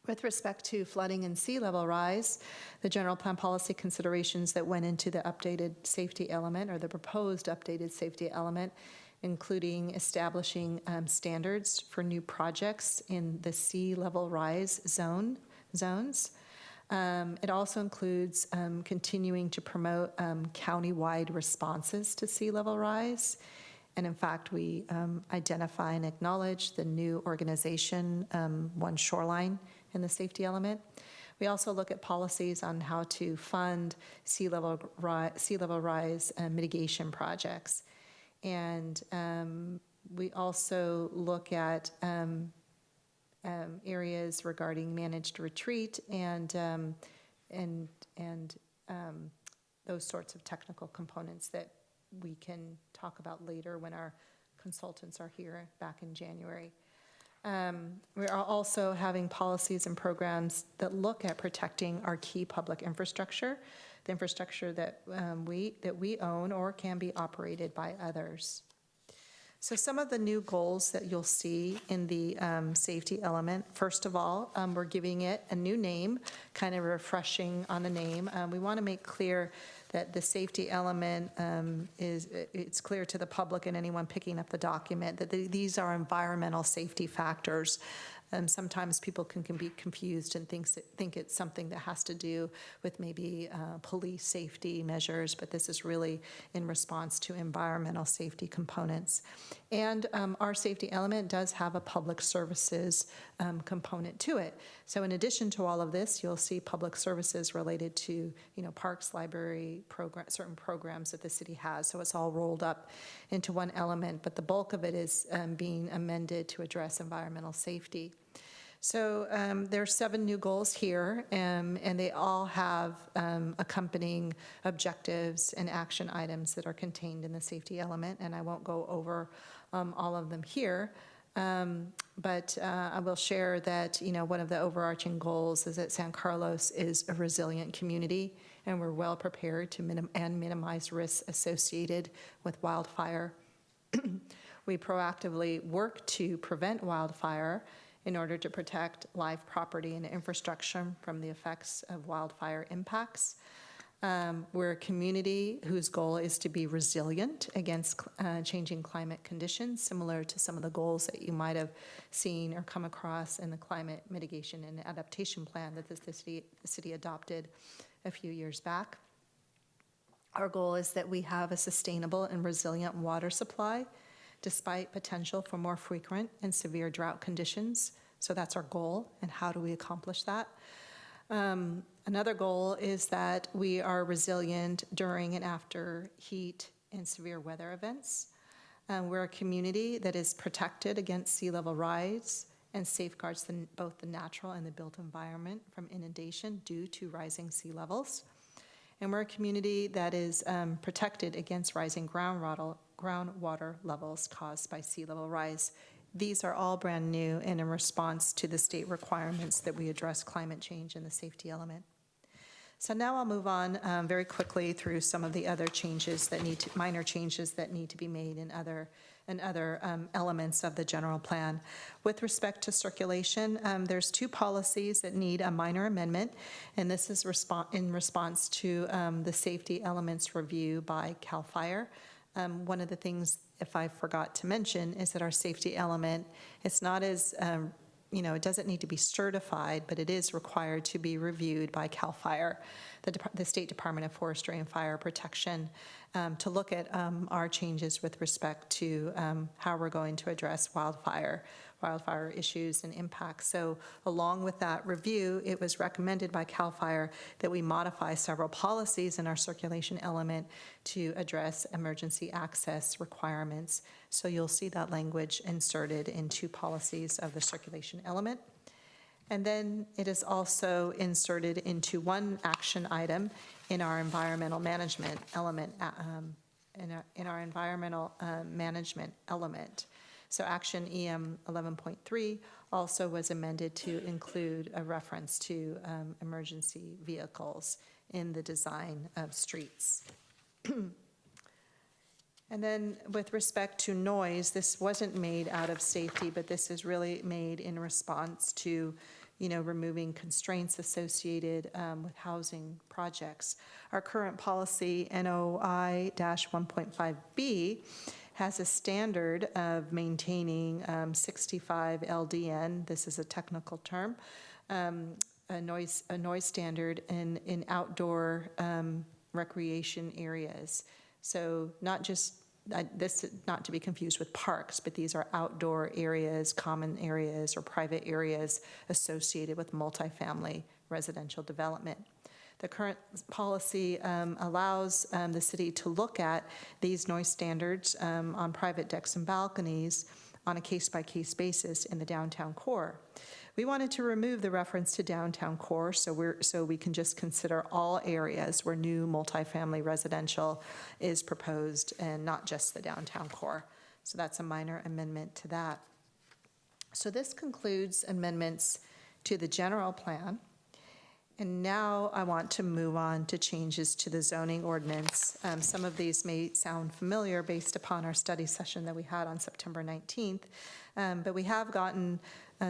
With respect to flooding and sea level rise, the general plan policy considerations that went into the updated safety element, or the proposed updated safety element, including establishing standards for new projects in the sea level rise zones. It also includes continuing to promote county-wide responses to sea level rise. And in fact, we identify and acknowledge the new organization, One Shoreline, in the safety element. We also look at policies on how to fund sea level rise mitigation projects. And we also look at areas regarding managed retreat and those sorts of technical components that we can talk about later when our consultants are here back in January. We are also having policies and programs that look at protecting our key public infrastructure, the infrastructure that we own or can be operated by others. So some of the new goals that you'll see in the safety element, first of all, we're giving it a new name, kind of refreshing on the name. We want to make clear that the safety element it's clear to the public and anyone picking up the document that these are environmental safety factors. Sometimes people can be confused and think it's something that has to do with maybe police safety measures, but this is really in response to environmental safety components. And our safety element does have a public services component to it. So in addition to all of this, you'll see public services related to, parks, library, certain programs that the city has. So it's all rolled up into one element, but the bulk of it is being amended to address environmental safety. So there are 7 new goals here, and they all have accompanying objectives and action items that are contained in the safety element, and I won't go over all of them here. But I will share that, one of the overarching goals is that San Carlos is a resilient community, and we're well prepared to minimize risks associated with wildfire. We proactively work to prevent wildfire in order to protect live property and infrastructure from the effects of wildfire impacts. We're a community whose goal is to be resilient against changing climate conditions, similar to some of the goals that you might have seen or come across in the climate mitigation and adaptation plan that the city adopted a few years back. Our goal is that we have a sustainable and resilient water supply despite potential for more frequent and severe drought conditions. So that's our goal, and how do we accomplish that? Another goal is that we are resilient during and after heat and severe weather events. We're a community that is protected against sea level rise and safeguards both the natural and the built environment from inundation due to rising sea levels. And we're a community that is protected against rising groundwater levels caused by sea level rise. These are all brand new and in response to the state requirements that we address climate change and the safety element. So now I'll move on very quickly through some of the other changes that minor changes that need to be made in other elements of the general plan. With respect to circulation, there's two policies that need a minor amendment, and this is in response to the safety elements review by CAL FIRE. One of the things, if I forgot to mention, is that our safety element, it's not as it doesn't need to be certified, but it is required to be reviewed by CAL FIRE, the State Department of Forestry and Fire Protection, to look at our changes with respect to how we're going to address wildfire issues and impacts. So along with that review, it was recommended by CAL FIRE that we modify several policies in our circulation element to address emergency access requirements. So you'll see that language inserted in two policies of the circulation element. And then it is also inserted into one action item in our environmental management element, in our environmental management element. So action EM 11.3 also was amended to include a reference to emergency vehicles in the design of streets. And then with respect to noise, this wasn't made out of safety, but this is really made in response to removing constraints associated with housing projects. Our current policy, NOI-1.5B, has a standard of maintaining 65 LDN, this is a technical term, a noise standard in outdoor recreation areas. So not just this, not to be confused with parks, but these are outdoor areas, common areas, or private areas associated with multifamily residential development. The current policy allows the city to look at these noise standards on private decks and balconies on a case-by-case basis in the downtown core. We wanted to remove the reference to downtown core so we can just consider all areas where new multifamily residential is proposed and not just the downtown core. So that's a minor amendment to that. So this concludes amendments to the general plan. And now I want to move on to changes to the zoning ordinance. Some of these may sound familiar based upon our study session that we had on September 19th, but we have gotten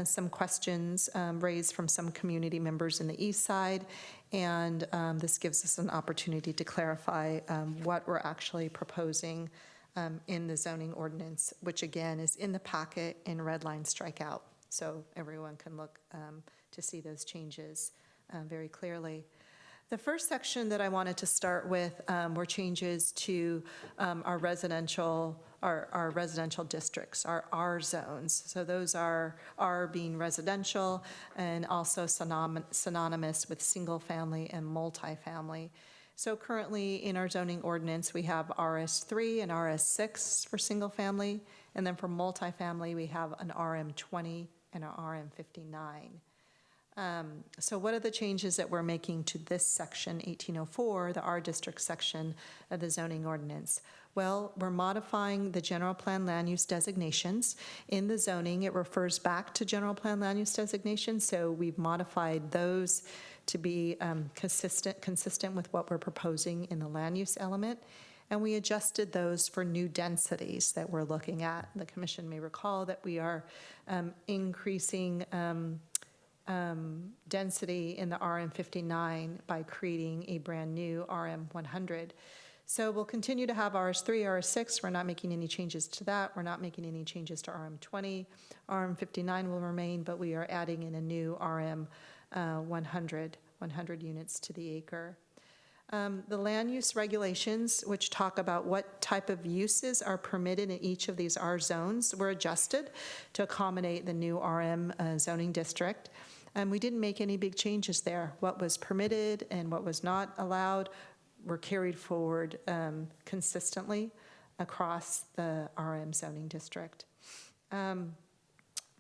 some questions raised from some community members in the east side, and this gives us an opportunity to clarify what we're actually proposing in the zoning ordinance, which again is in the packet in red line strikeout, so everyone can look to see those changes very clearly. The first section that I wanted to start with were changes to our residential districts, our R zones. So those are R being residential and also synonymous with single family and multifamily. So currently in our zoning ordinance, we have RS3 and RS6 for single family, and then for multifamily, we have an RM20 and an RM59. So what are the changes that we're making to this section, 1804, the R district section of the zoning ordinance? Well, we're modifying the general plan land use designations. In the zoning, it refers back to general plan land use designations, so we've modified those to be consistent with what we're proposing in the land use element. And we adjusted those for new densities that we're looking at. The commission may recall that we are increasing density in the RM59 by creating a brand new RM100. So we'll continue to have RS3, RS6. We're not making any changes to that. We're not making any changes to RM20. RM59 will remain, but we are adding in a new RM100, 100 units to the acre. The land use regulations, which talk about what type of uses are permitted in each of these R zones, were adjusted to accommodate the new RM zoning district. And we didn't make any big changes there. What was permitted and what was not allowed were carried forward consistently across the RM zoning district.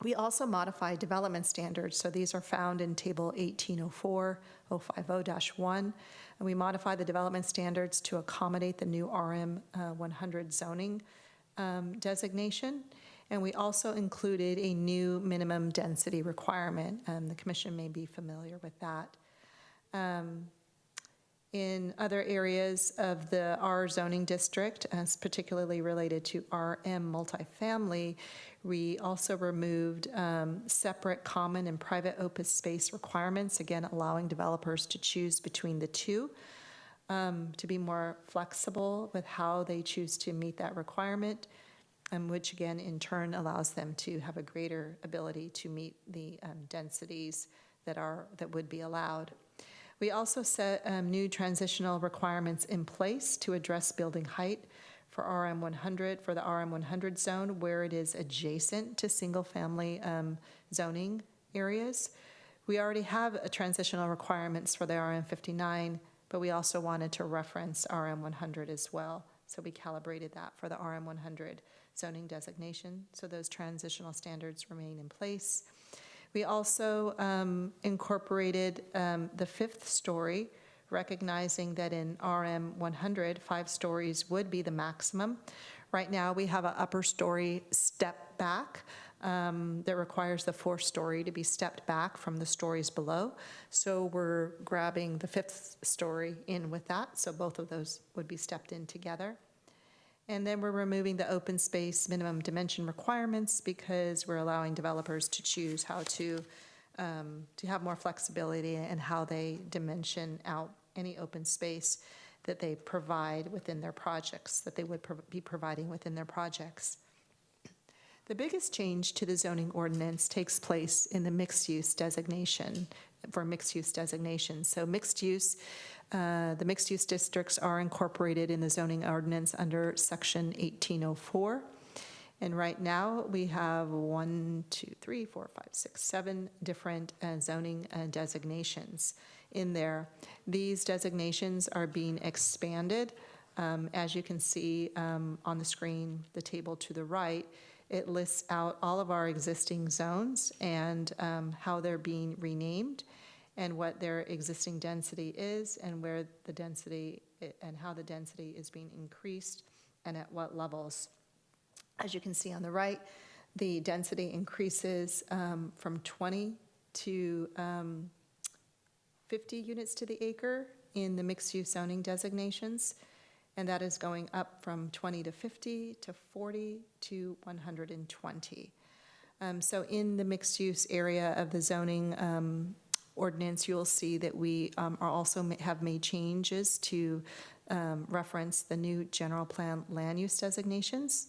We also modified development standards, so these are found in Table 1804-050-1, and we modified the development standards to accommodate the new RM 100 zoning designation, and we also included a new minimum density requirement. The Commission may be familiar with that. In other areas of the R zoning district, as particularly related to RM multifamily, we also removed separate common and private open space requirements, again, allowing developers to choose between the two, to be more flexible with how they choose to meet that requirement, which again, in turn, allows them to have a greater ability to meet the densities that would be allowed. We also set new transitional requirements in place to address building height for RM 100, for the RM 100 zone, where it is adjacent to single-family zoning areas. We already have transitional requirements for the RM 59, but we also wanted to reference RM 100 as well. So we calibrated that for the RM 100 zoning designation. So those transitional standards remain in place. We also incorporated the fifth story, recognizing that in RM 100, 5 stories would be the maximum. Right now, we have an upper story step back that requires the 4th story to be stepped back from the stories below. So we're grabbing the 5th story in with that, so both of those would be stepped in together. And then we're removing the open space minimum dimension requirements because we're allowing developers to choose how to have more flexibility in how they dimension out any open space that they provide within their projects, that they would be providing within their projects. The biggest change to the zoning ordinance takes place in the mixed-use designation, for mixed-use designation. So the mixed-use districts are incorporated in the zoning ordinance under Section 1804. And right now, we have 7 different zoning designations in there. These designations are being expanded. As you can see on the screen, the table to the right, it lists out all of our existing zones and how they're being renamed and what their existing density is and where the density and how the density is being increased and at what levels. As you can see on the right, the density increases from 20 to 50 units to the acre in the mixed-use zoning designations, and that is going up from 20 to 50 to 40 to 120. So in the mixed-use area of the zoning ordinance, you'll see that we have made changes to reference the new general plan land use designations.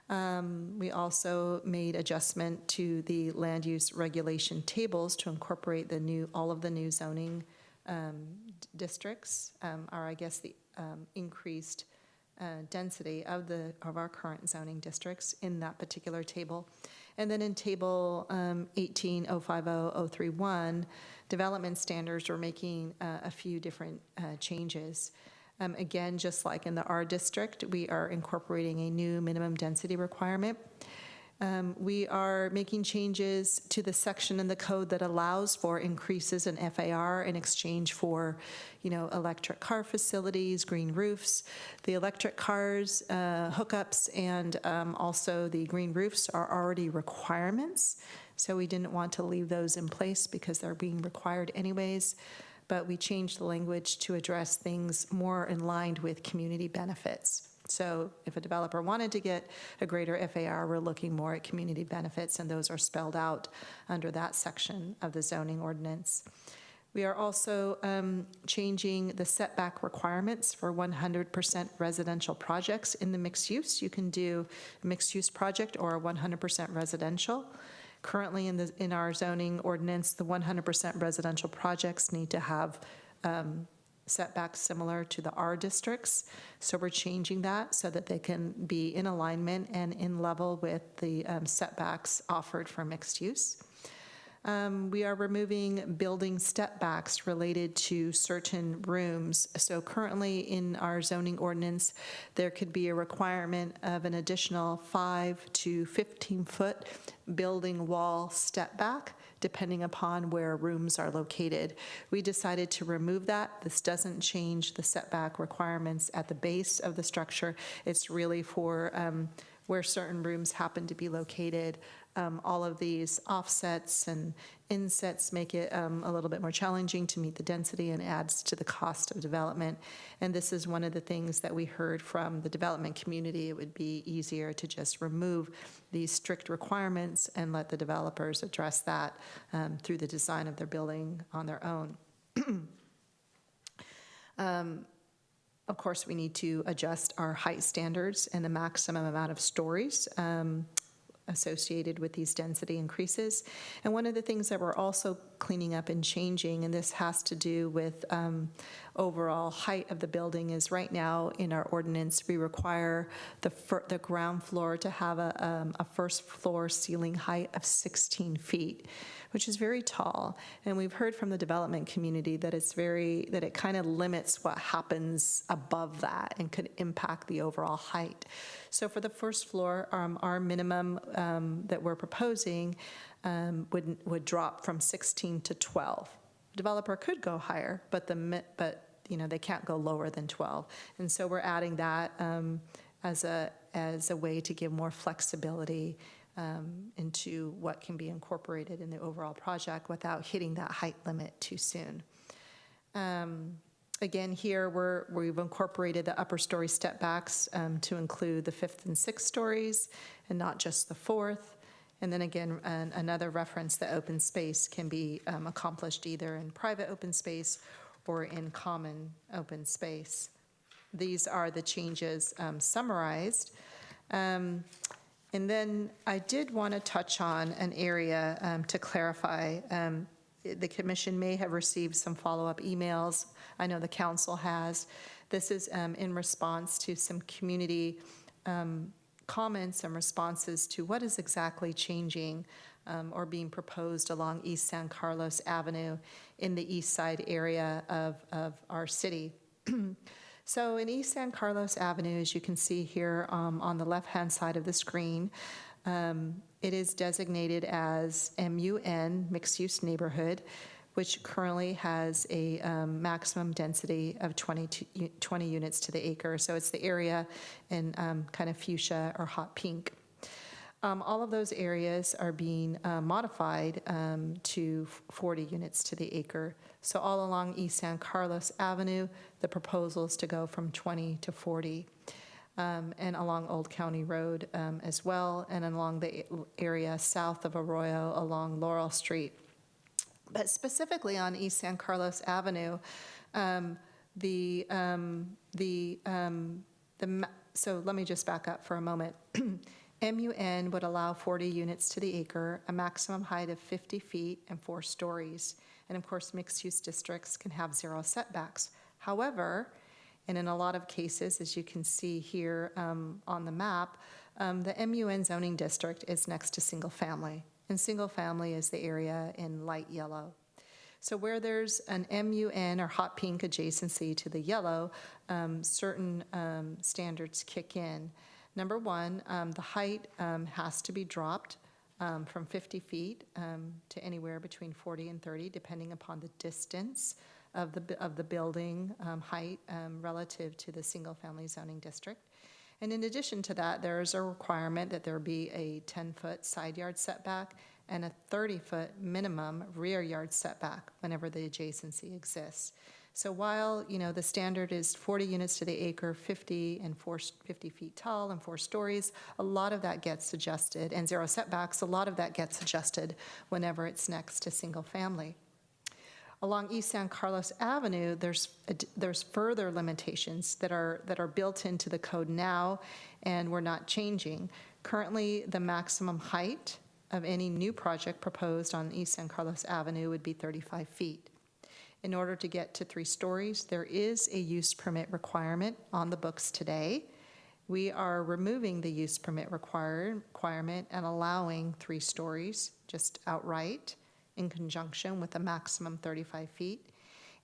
We also made adjustment to the land use regulation tables to incorporate all of the new zoning districts, or I guess the increased density of our current zoning districts in that particular table. And then in Table 18-050-031, development standards, we're making a few different changes. Again, just like in the R district, we are incorporating a new minimum density requirement. We are making changes to the section in the code that allows for increases in FAR in exchange for, electric car facilities, green roofs. The electric cars, hookups, and also the green roofs are already requirements. So we didn't want to leave those in place because they're being required anyways. But we changed the language to address things more in line with community benefits. So if a developer wanted to get a greater FAR, we're looking more at community benefits, and those are spelled out under that section of the zoning ordinance. We are also changing the setback requirements for 100% residential projects in the mixed use. You can do a mixed use project or a 100% residential. Currently in our zoning ordinance, the 100% residential projects need to have setbacks similar to the R districts. So we're changing that so that they can be in alignment and in level with the setbacks offered for mixed use. We are removing building step backs related to certain rooms. So currently in our zoning ordinance, there could be a requirement of an additional 5 to 15-foot building wall step back, depending upon where rooms are located. We decided to remove that. This doesn't change the setback requirements at the base of the structure. It's really for where certain rooms happen to be located. All of these offsets and insets make it a little bit more challenging to meet the density and adds to the cost of development. And this is one of the things that we heard from the development community. It would be easier to just remove these strict requirements and let the developers address that through the design of their building on their own. Of course, we need to adjust our height standards and the maximum amount of stories associated with these density increases. And one of the things that we're also cleaning up and changing, and this has to do with overall height of the building, is right now in our ordinance, we require the ground floor to have a first floor ceiling height of 16 feet, which is very tall. And we've heard from the development community that that it kind of limits what happens above that and could impact the overall height. So for the first floor, our minimum that we're proposing would drop from 16 to 12. Developer could go higher, but they can't go lower than 12. And so we're adding that as a way to give more flexibility into what can be incorporated in the overall project without hitting that height limit too soon. Again, here we've incorporated the upper story step backs to include the 5th and 6th stories and not just the 4th. And then again, another reference that open space can be accomplished either in private open space or in common open space. These are the changes summarized. And then I did want to touch on an area to clarify. The commission may have received some follow-up emails. I know the council has. This is in response to some community comments and responses to what is exactly changing or being proposed along East San Carlos Avenue in the east side area of our city. So in East San Carlos Avenue, as you can see here on the left-hand side of the screen, it is designated as MUN, mixed-use neighborhood, which currently has a maximum density of 20 units to the acre. So it's the area in kind of fuchsia or hot pink. All of those areas are being modified to 40 units to the acre. So all along East San Carlos Avenue, the proposal is to go from 20 to 40. And along Old County Road as well, and along the area south of Arroyo along Laurel Street. But specifically on East San Carlos Avenue, so let me just back up for a moment. MUN would allow 40 units to the acre, a maximum height of 50 feet and 4 stories. And of course, mixed-use districts can have 0 setbacks. However, and in a lot of cases, as you can see here on the map, the MUN zoning district is next to single family. And single family is the area in light yellow. So where there's an MUN or hot pink adjacency to the yellow, certain standards kick in. Number one, the height has to be dropped from 50 feet to anywhere between 40 and 30, depending upon the distance of the building height relative to the single-family zoning district. And in addition to that, there is a requirement that there be a 10-foot side yard setback and a 30-foot minimum rear yard setback whenever the adjacency exists. So while, the standard is 40 units to the acre, 50 feet tall and 4 stories, a lot of that gets adjusted, and 0 setbacks, a lot of that gets adjusted whenever it's next to single family. Along East San Carlos Avenue, there's further limitations that are built into the code now, and we're not changing. Currently, the maximum height of any new project proposed on East San Carlos Avenue would be 35 feet. In order to get to 3 stories, there is a use permit requirement on the books today. We are removing the use permit requirement and allowing 3 stories just outright in conjunction with a maximum 35 feet.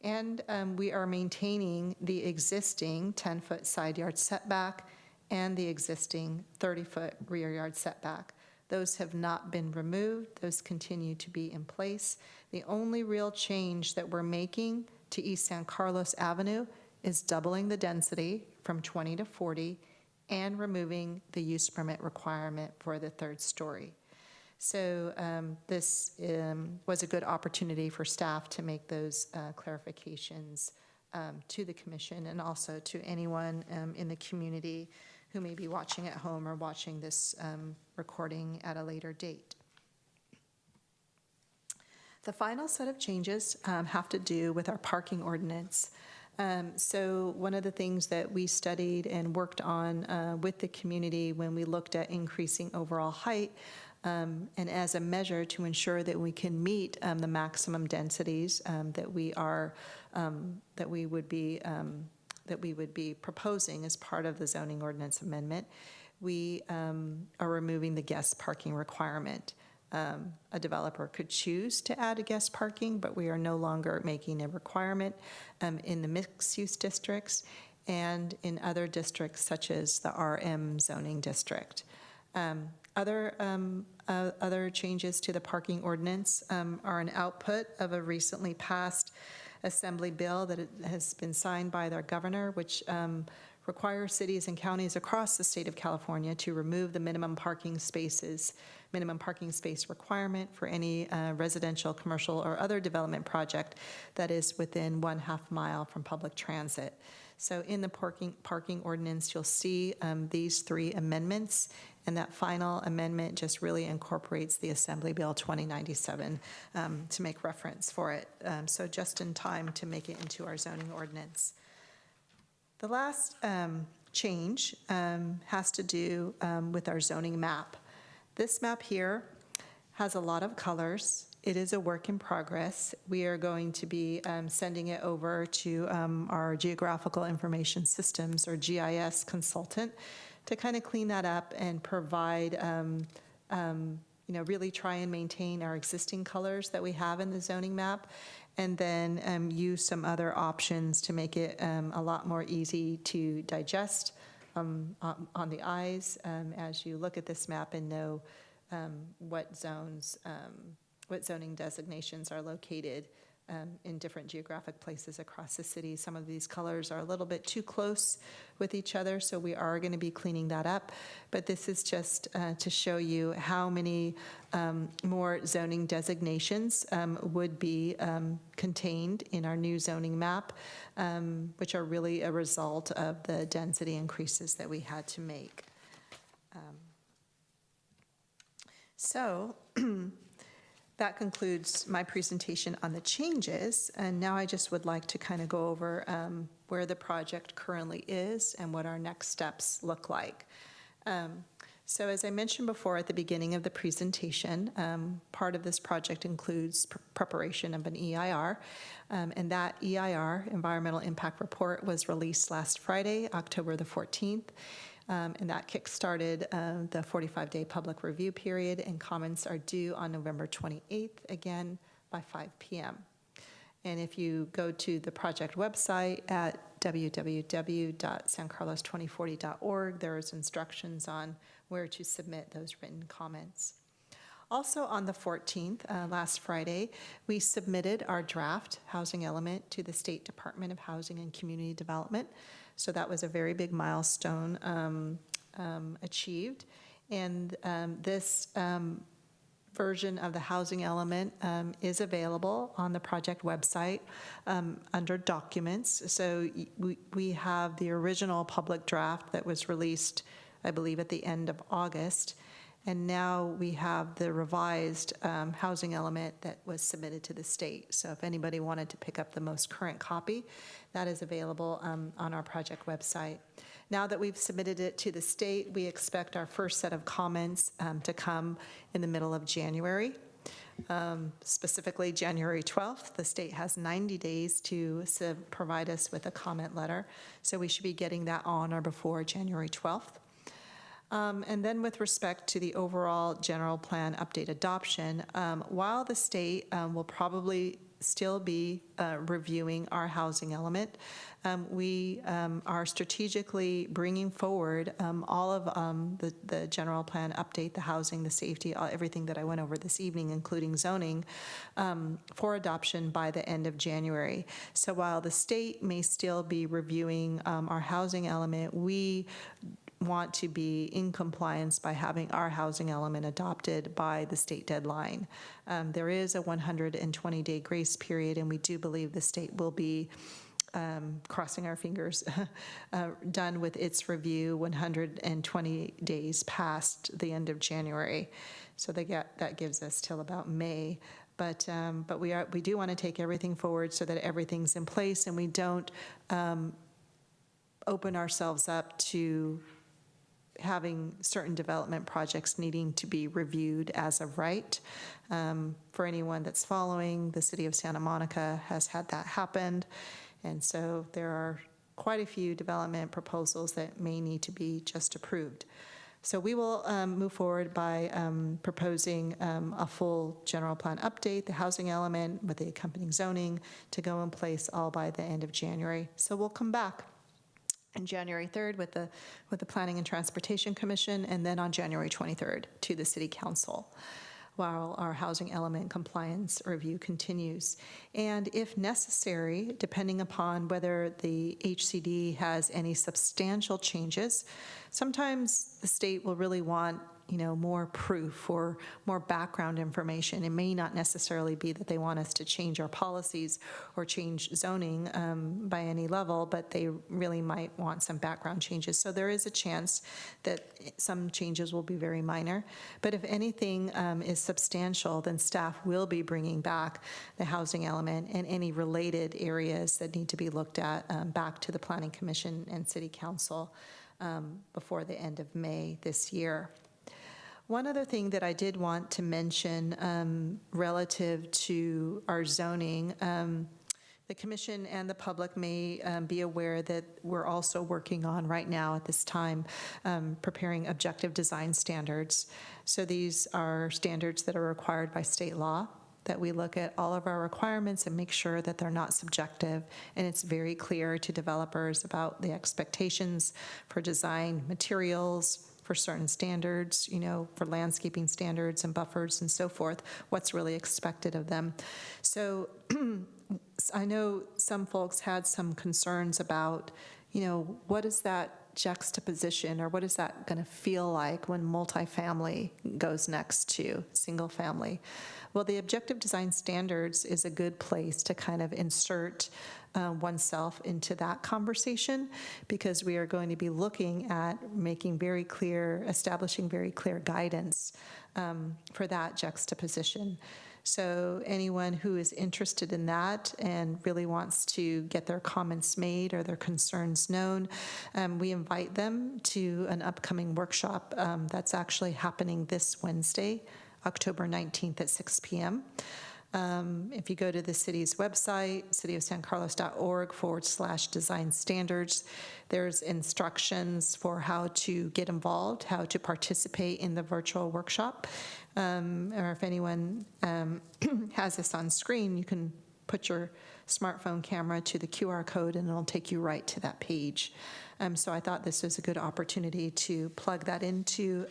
And we are maintaining the existing 10-foot side yard setback and the existing 30-foot rear yard setback. Those have not been removed. Those continue to be in place. The only real change that we're making to East San Carlos Avenue is doubling the density from 20 to 40 and removing the use permit requirement for the 3rd story. So this was a good opportunity for staff to make those clarifications to the commission and also to anyone in the community who may be watching at home or watching this recording at a later date. The final set of changes have to do with our parking ordinance. So one of the things that we studied and worked on with the community when we looked at increasing overall height and as a measure to ensure that we can meet the maximum densities that we would be proposing as part of the zoning ordinance amendment, we are removing the guest parking requirement. A developer could choose to add a guest parking, but we are no longer making a requirement in the mixed-use districts and in other districts such as the RM zoning district. Other changes to the parking ordinance are an output of a recently passed assembly bill that has been signed by their governor, which requires cities and counties across the state of California to remove the minimum parking space requirement for any residential, commercial, or other development project that is within 1/2 mile from public transit. So in the parking ordinance, you'll see these 3 amendments, and that final amendment just really incorporates the Assembly Bill 2097 to make reference for it. So just in time to make it into our zoning ordinance. The last change has to do with our zoning map. This map here has a lot of colors. It is a work in progress. We are going to be sending it over to our Geographical Information Systems, or GIS consultant, to kind of clean that up and provide, really try and maintain our existing colors that we have in the zoning map, and then use some other options to make it a lot more easy to digest on the eyes as you look at this map and know what zoning designations are located in different geographic places across the city. Some of these colors are a little bit too close with each other, so we are going to be cleaning that up. But this is just to show you how many more zoning designations would be contained in our new zoning map, which are really a result of the density increases that we had to make. So that concludes my presentation on the changes, and now I just would like to kind of go over where the project currently is and what our next steps look like. So as I mentioned before at the beginning of the presentation, part of this project includes preparation of an EIR, and that EIR, Environmental Impact Report, was released last Friday, October the 14th. And that kick-started the 45-day public review period, and comments are due on November 28th, again, by 5 p.m. And if you go to the project website at www.sancarlos2040.org, there's instructions on where to submit those written comments. Also on the 14th, last Friday, we submitted our draft housing element to the State Department of Housing and Community Development. So that was a very big milestone achieved. And this version of the housing element is available on the project website under documents. So we have the original public draft that was released, I believe, at the end of August. And now we have the revised housing element that was submitted to the state. So if anybody wanted to pick up the most current copy, that is available on our project website. Now that we've submitted it to the state, we expect our first set of comments to come in the middle of January. Specifically, January 12th, the state has 90 days to provide us with a comment letter, so we should be getting that on or before January 12th. And then with respect to the overall general plan update adoption, while the state will probably still be reviewing our housing element, we are strategically bringing forward all of the general plan update, the housing, the safety, everything that I went over this evening, including zoning, for adoption by the end of January. So while the state may still be reviewing our housing element, we want to be in compliance by having our housing element adopted by the state deadline. There is a 120-day grace period, and we do believe the state will be, crossing our fingers, done with its review 120 days past the end of January. So that gives us till about May. But we do want to take everything forward so that everything's in place and we don't open ourselves up to having certain development projects needing to be reviewed as of right. For anyone that's following, the city of Santa Monica has had that happen. And so there are quite a few development proposals that may need to be just approved. So we will move forward by proposing a full general plan update, the housing element with the accompanying zoning to go in place all by the end of January. So we'll come back on January 3rd with the Planning and Transportation Commission, and then on January 23rd to the City Council, while our housing element compliance review continues. And if necessary, depending upon whether the HCD has any substantial changes, sometimes the state will really want more proof or more background information. It may not necessarily be that they want us to change our policies or change zoning by any level, but they really might want some background changes. So there is a chance that some changes will be very minor. But if anything is substantial, then staff will be bringing back the housing element and any related areas that need to be looked at back to the Planning Commission and City Council before the end of May this year. One other thing that I did want to mention relative to our zoning, the commission and the public may be aware that we're also working on right now at this time preparing objective design standards. So these are standards that are required by state law, that we look at all of our requirements and make sure that they're not subjective, and it's very clear to developers about the expectations for design materials, for certain standards, for landscaping standards and buffers and so forth, what's really expected of them. So I know some folks had some concerns about, what is that juxtaposition, or what is that going to feel like when multifamily goes next to single family? Well, the objective design standards is a good place to kind of insert oneself into that conversation, because we are going to be looking at establishing very clear guidance for that juxtaposition. So anyone who is interested in that and really wants to get their comments made or their concerns known, we invite them to an upcoming workshop that's actually happening this Wednesday, October 19th at 6 p.m. If you go to the city's website, cityofsancarlos.org/design standards, there's instructions for how to get involved, how to participate in the virtual workshop. Or if anyone has this on screen, you can put your smartphone camera to the QR code and it'll take you right to that page. So I thought this was a good opportunity to plug that into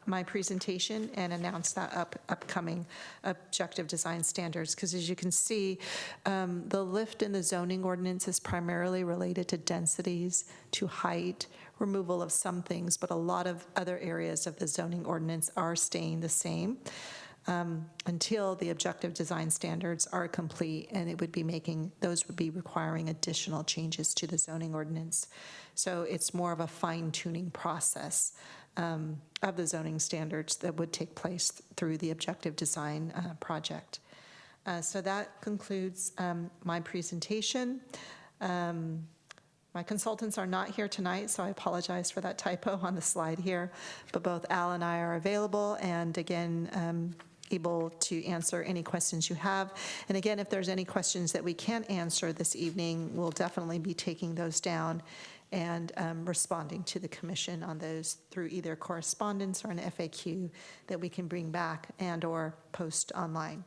my presentation and announce that upcoming objective design standards, because as you can see, the lift in the zoning ordinance is primarily related to densities, to height, removal of some things, but a lot of other areas of the zoning ordinance are staying the same until the objective design standards are complete, and those would be requiring additional changes to the zoning ordinance. So it's more of a fine-tuning process of the zoning standards that would take place through the objective design project. So that concludes my presentation. My consultants are not here tonight, so I apologize for that typo on the slide here, but both Al and I are available, and again, able to answer any questions you have. And again, if there's any questions that we can't answer this evening, we'll definitely be taking those down and responding to the commission on those through either correspondence or an FAQ that we can bring back and/or post online.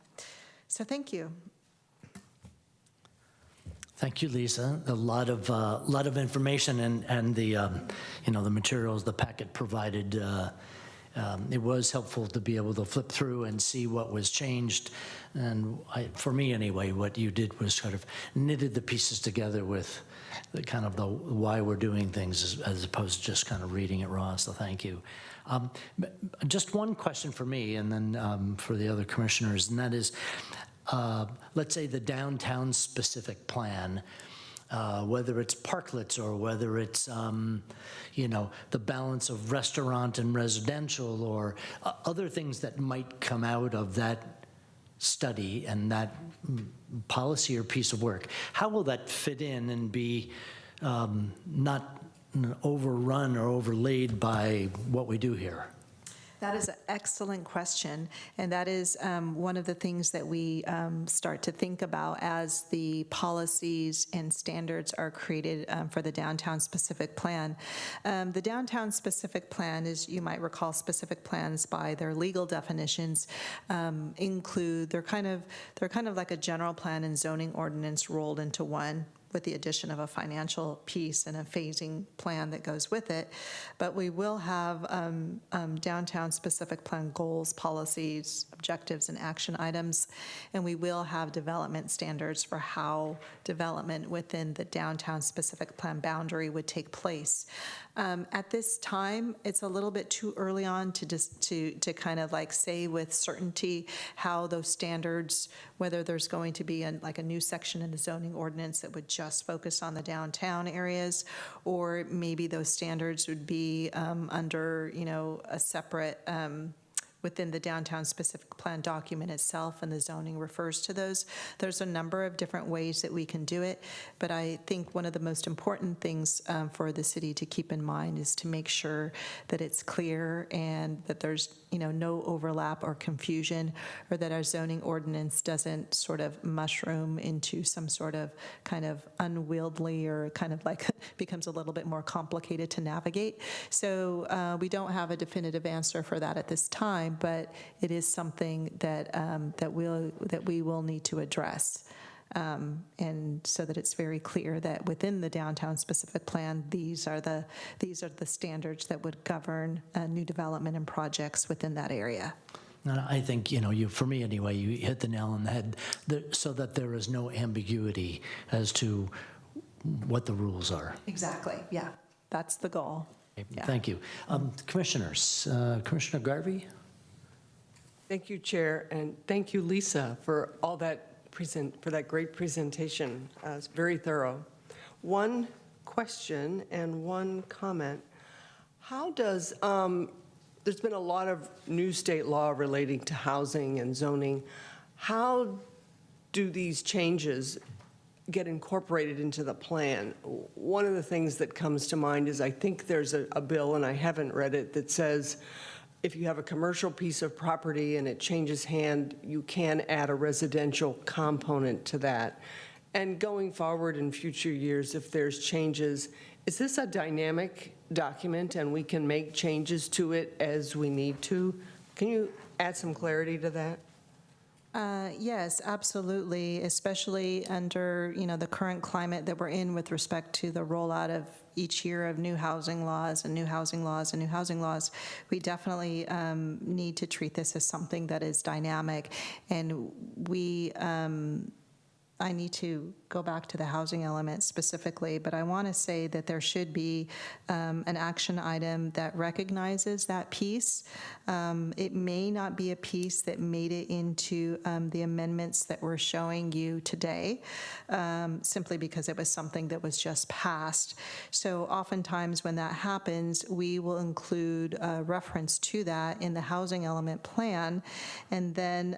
So thank you. Thank you, Lisa. A lot of information, and the the materials the packet provided. It was helpful to be able to flip through and see what was changed, and for me anyway, what you did was sort of knitted the pieces together with the kind of the why we're doing things as opposed to just kind of reading it raw. So thank you. Just one question for me, and then for the other commissioners, and that is, let's say the downtown specific plan. Whether it's parklets or whether it's, the balance of restaurant and residential or other things that might come out of that study and that policy or piece of work. How will that fit in and be not overrun or overlaid by what we do here? That is an excellent question, and that is one of the things that we start to think about as the policies and standards are created for the downtown specific plan. The downtown specific plan, as you might recall, specific plans by their legal definitions include, they're kind of like a general plan and zoning ordinance rolled into one, with the addition of a financial piece and a phasing plan that goes with it. But we will have downtown specific plan goals, policies, objectives, and action items, and we will have development standards for how development within the downtown specific plan boundary would take place. At this time, it's a little bit too early on to kind of like say with certainty how those standards, whether there's going to be a new section in the zoning ordinance that would just focus on the downtown areas, or maybe those standards would be under, a separate within the downtown specific plan document itself, and the zoning refers to those. There's a number of different ways that we can do it, but I think one of the most important things for the city to keep in mind is to make sure that it's clear and that there's no overlap or confusion, or that our zoning ordinance doesn't sort of mushroom into some sort of kind of unwieldy or kind of like becomes a little bit more complicated to navigate. So we don't have a definitive answer for that at this time, but it is something that that we will need to address, and so that it's very clear that within the downtown specific plan, these are the standards that would govern new development and projects within that area. And I think, for me anyway, you hit the nail on the head, so that there is no ambiguity as to what the rules are. Exactly. Yeah, that's the goal. Yeah. Thank you. Commissioners, Commissioner Garvey? Thank you, Chair, and thank you, Lisa, for all that for that great presentation. It's very thorough. One question and one comment. How does, there's been a lot of new state law relating to housing and zoning. How do these changes get incorporated into the plan? One of the things that comes to mind is I think there's a bill, and I haven't read it, that says if you have a commercial piece of property and it changes hand, you can add a residential component to that. And going forward in future years, if there's changes, is this a dynamic document and we can make changes to it as we need to? Can you add some clarity to that? Yes, absolutely, especially under, the current climate that we're in with respect to the rollout of each year of new housing laws and new housing laws and new housing laws. We definitely need to treat this as something that is dynamic, and I need to go back to the housing element specifically, but I want to say that there should be an action item that recognizes that piece. It may not be a piece that made it into the amendments that we're showing you today, simply because it was something that was just passed. So oftentimes when that happens, we will include a reference to that in the housing element plan, and then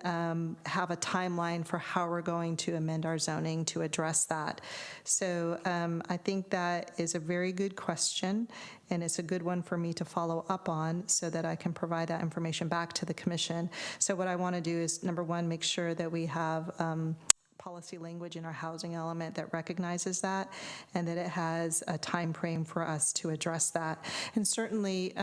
have a timeline for how we're going to amend our zoning to address address that. So I think that is a very good question, and it's a good one for me to follow up on so that I can provide that information back to the commission. So what I want to do is, number one, make sure that we have policy language in our housing element that recognizes that, and that it has a time frame for us to address that. And certainly,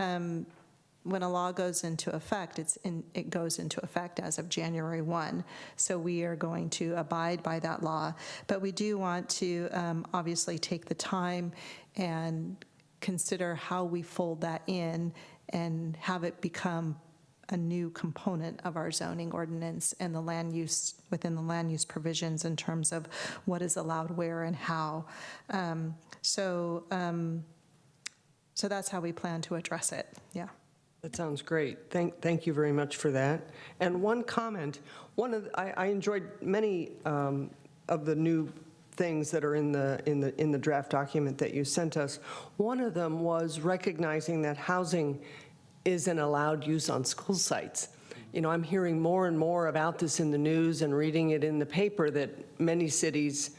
when a law goes into effect, it goes into effect as of January 1. So we are going to abide by that law. But we do want to obviously take the time and consider how we fold that in and have it become a new component of our zoning ordinance and the land use, within the land use provisions in terms of what is allowed where and how. So that's how we plan to address it, yeah. That sounds great. Thank you very much for that. And one comment, I enjoyed many of the new things that are in the draft document that you sent us. One of them was recognizing that housing is an allowed use on school sites. You know, I'm hearing more and more about this in the news and reading it in the paper that many cities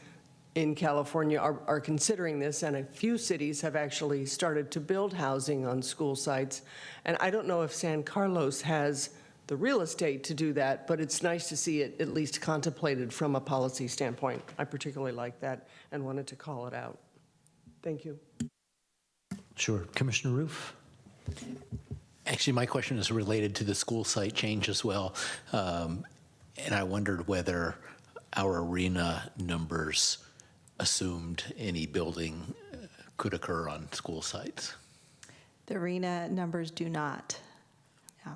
in California are considering this, and a few cities have actually started to build housing on school sites. And I don't know if San Carlos has the real estate to do that, but it's nice to see it at least contemplated from a policy standpoint. I particularly like that and wanted to call it out. Thank you. Sure. Commissioner Roof? Actually, my question is related to the school site change as well. And I wondered whether our arena numbers assumed any building could occur on school sites. The arena numbers do not. Yeah.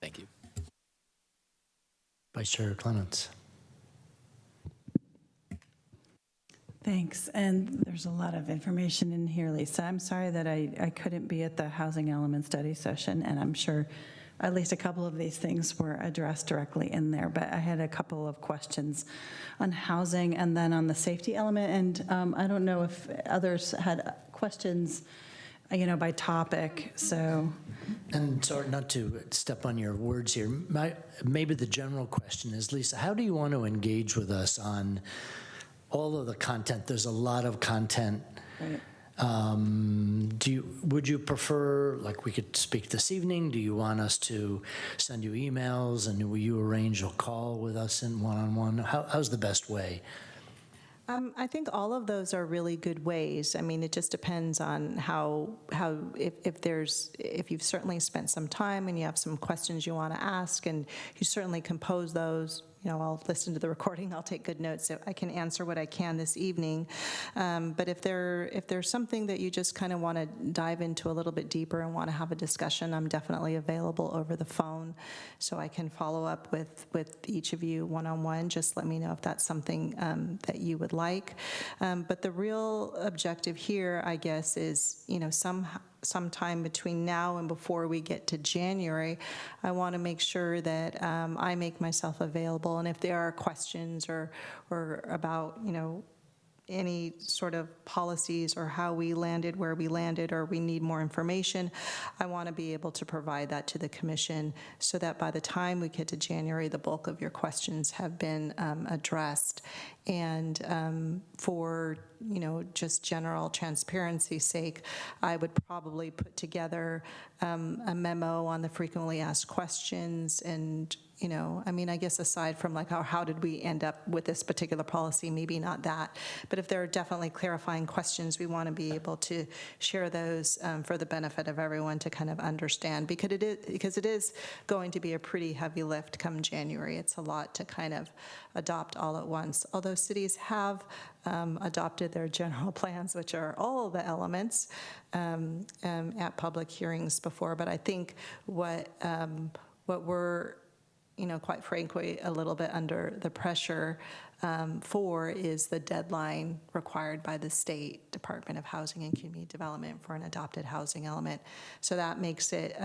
Thank you. Vice Chair Clements. Thanks. And there's a lot of information in here, Lisa. I'm sorry that I couldn't be at the housing element study session, and I'm sure at least a couple of these things were addressed directly in there. But I had a couple of questions on housing and then on the safety element. And I don't know if others had questions, you know, by topic. So. And sorry, not to step on your words here, maybe the general question is, Lisa, how do you want to engage with us on all of the content? There's a lot of content. Right. Would you prefer, like, we could speak this evening? Do you want us to send you emails, and will you arrange a call with us in one-on-one? How's the best way? I think all of those are really good ways. I mean, it just depends on if you've certainly spent some time and you have some questions you want to ask, and you certainly compose those. You know, I'll listen to the recording. I'll take good notes so I can answer what I can this evening. But if there's something that you just kind of want to dive into a little bit deeper and want to have a discussion, I'm definitely available over the phone, so I can follow up with each of you one-on-one. Just let me know if that's something that you would like. But the real objective here, I guess, is, you know, sometime between now and before we get to January, I want to make sure that I make myself available. And if there are questions or about, you know, any sort of policies or how we landed where we landed, or we need more information, I want to be able to provide that to the commission so that by the time we get to January, the bulk of your questions have been addressed. And for, you know, just general transparency's sake, I would probably put together a memo on the frequently asked questions. And, you know, I mean, I guess aside from like how did we end up with this particular policy, maybe not that. But if there are definitely clarifying questions, we want to be able to share those for the benefit of everyone to kind of understand, because it is going to be a pretty heavy lift come January. It's a lot to kind of adopt all at once. Although cities have adopted their general plans, which are all the elements, at public hearings before. But I think what we're, you know, quite frankly, a little bit under the pressure for is the deadline required by the State Department of Housing and Community Development for an adopted housing element. So that makes it,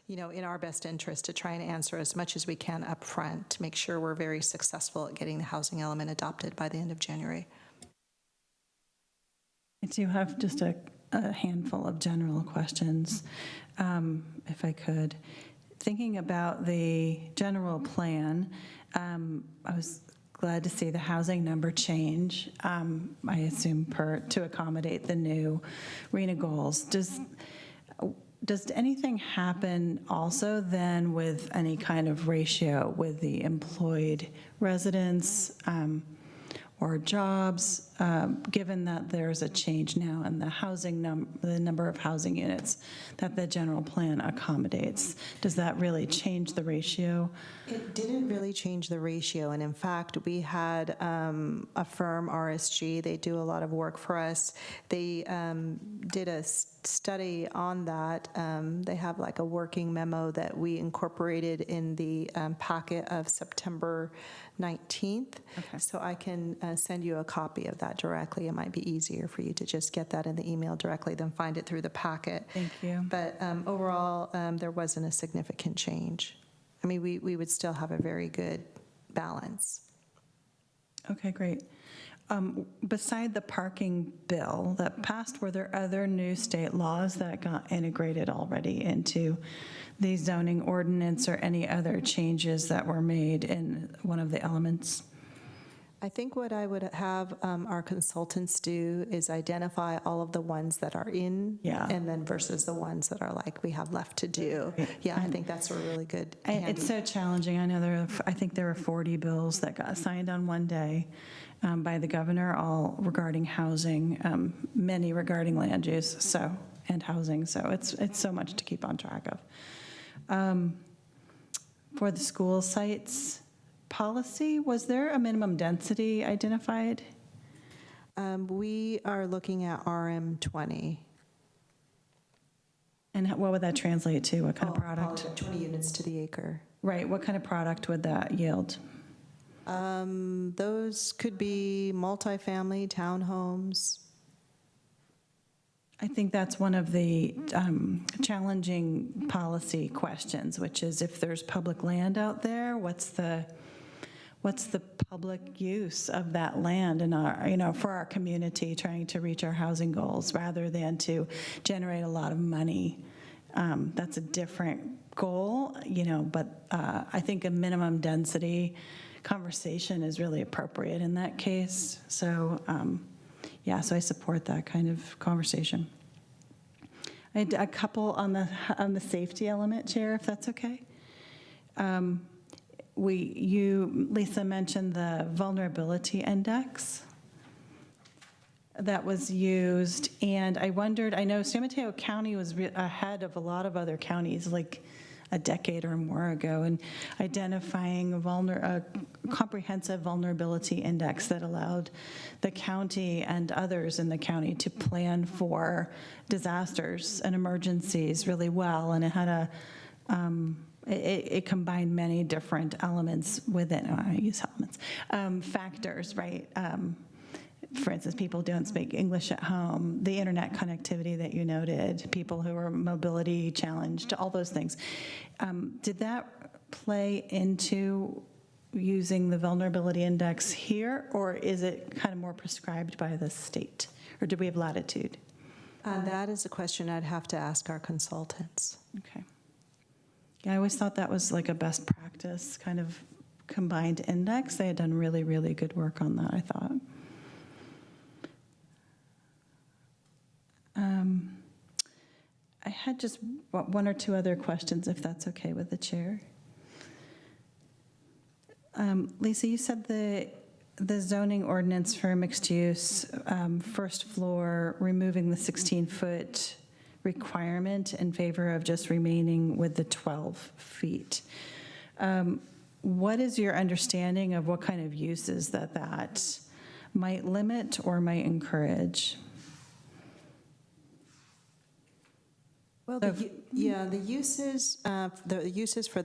you know, in our best interest to try and answer as much as we can up front to make sure we're very successful at getting the housing element adopted by the end of January. I do have just a handful of general questions, if I could. Thinking about the general plan, I was glad to see the housing number change, I assume to accommodate the new RHNA goals. Does anything happen also then with any kind of ratio with the employed residents or jobs, given that there's a change now in the the number of housing units that the general plan accommodates? Does that really change the ratio? It didn't really change the ratio, and in fact, we had a firm, RSG, they do a lot of work for us. They did a study on that. They have like a working memo that we incorporated in the packet of September 19th. Okay. So I can send you a copy of that directly. It might be easier for you to just get that in the email directly than find it through the packet. Thank you. But overall, there wasn't a significant change. I mean, we would still have a very good balance. Okay, great. Beside the parking bill that passed, were there other new state laws that got integrated already into the zoning ordinance or any other changes that were made in one of the elements? I think what I would have our consultants do is identify all of the ones that are in, Yeah. and then versus the ones that are like we have left to do. Yeah, I think that's a really good. It's so challenging. I know I think there were 40 bills that got signed on one day by the governor, all regarding housing, many regarding land use, and housing. So it's so much to keep on track of. For the school sites policy, was there a minimum density identified? We are looking at RM20. And what would that translate to? What kind of product? 20 units to the acre. Right. What kind of product would that yield? Those could be multifamily townhomes. I think that's one of the challenging policy questions, which is if there's public land out there, what's the public use of that land in our, for our community trying to reach our housing goals rather than to generate a lot of money. That's a different goal, but I think a minimum density conversation is really appropriate in that case. So, so I support that kind of conversation. I had a couple on the safety element, Chair, if that's okay. Lisa mentioned the vulnerability index that was used, and I wondered, I know San Mateo County was ahead of a lot of other counties, like a decade or more ago, in identifying a comprehensive vulnerability index that allowed the county and others in the county to plan for disasters and emergencies really well, and it had it combined many different elements within, I use elements, factors, right? For instance, people don't speak English at home, the internet connectivity that you noted, people who are mobility challenged, all those things. Did that play into using the vulnerability index here, or is it kind of more prescribed by the state? Or do we have latitude? That is a question I'd have to ask our consultants. Okay. Yeah, I always thought that was like a best practice kind of combined index. They had done really, really good work on that, I thought. I had just one or two other questions, if that's okay with the chair. Lisa, you said the zoning ordinance for mixed use, first floor, removing the 16-foot requirement in favor of just remaining with the 12 feet. What is your understanding of what kind of uses that might limit or might encourage? Well, the uses for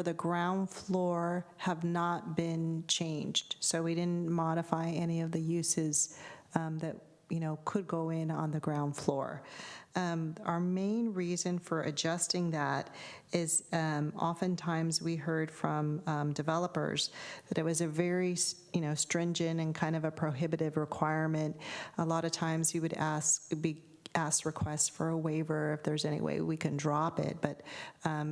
the ground floor have not been changed. So we didn't modify any of the uses that could go in on the ground floor. Our main reason for adjusting that is oftentimes we heard from developers that it was a very stringent and kind of a prohibitive requirement. A lot of times you would asked requests for a waiver if there's any way we can drop it, but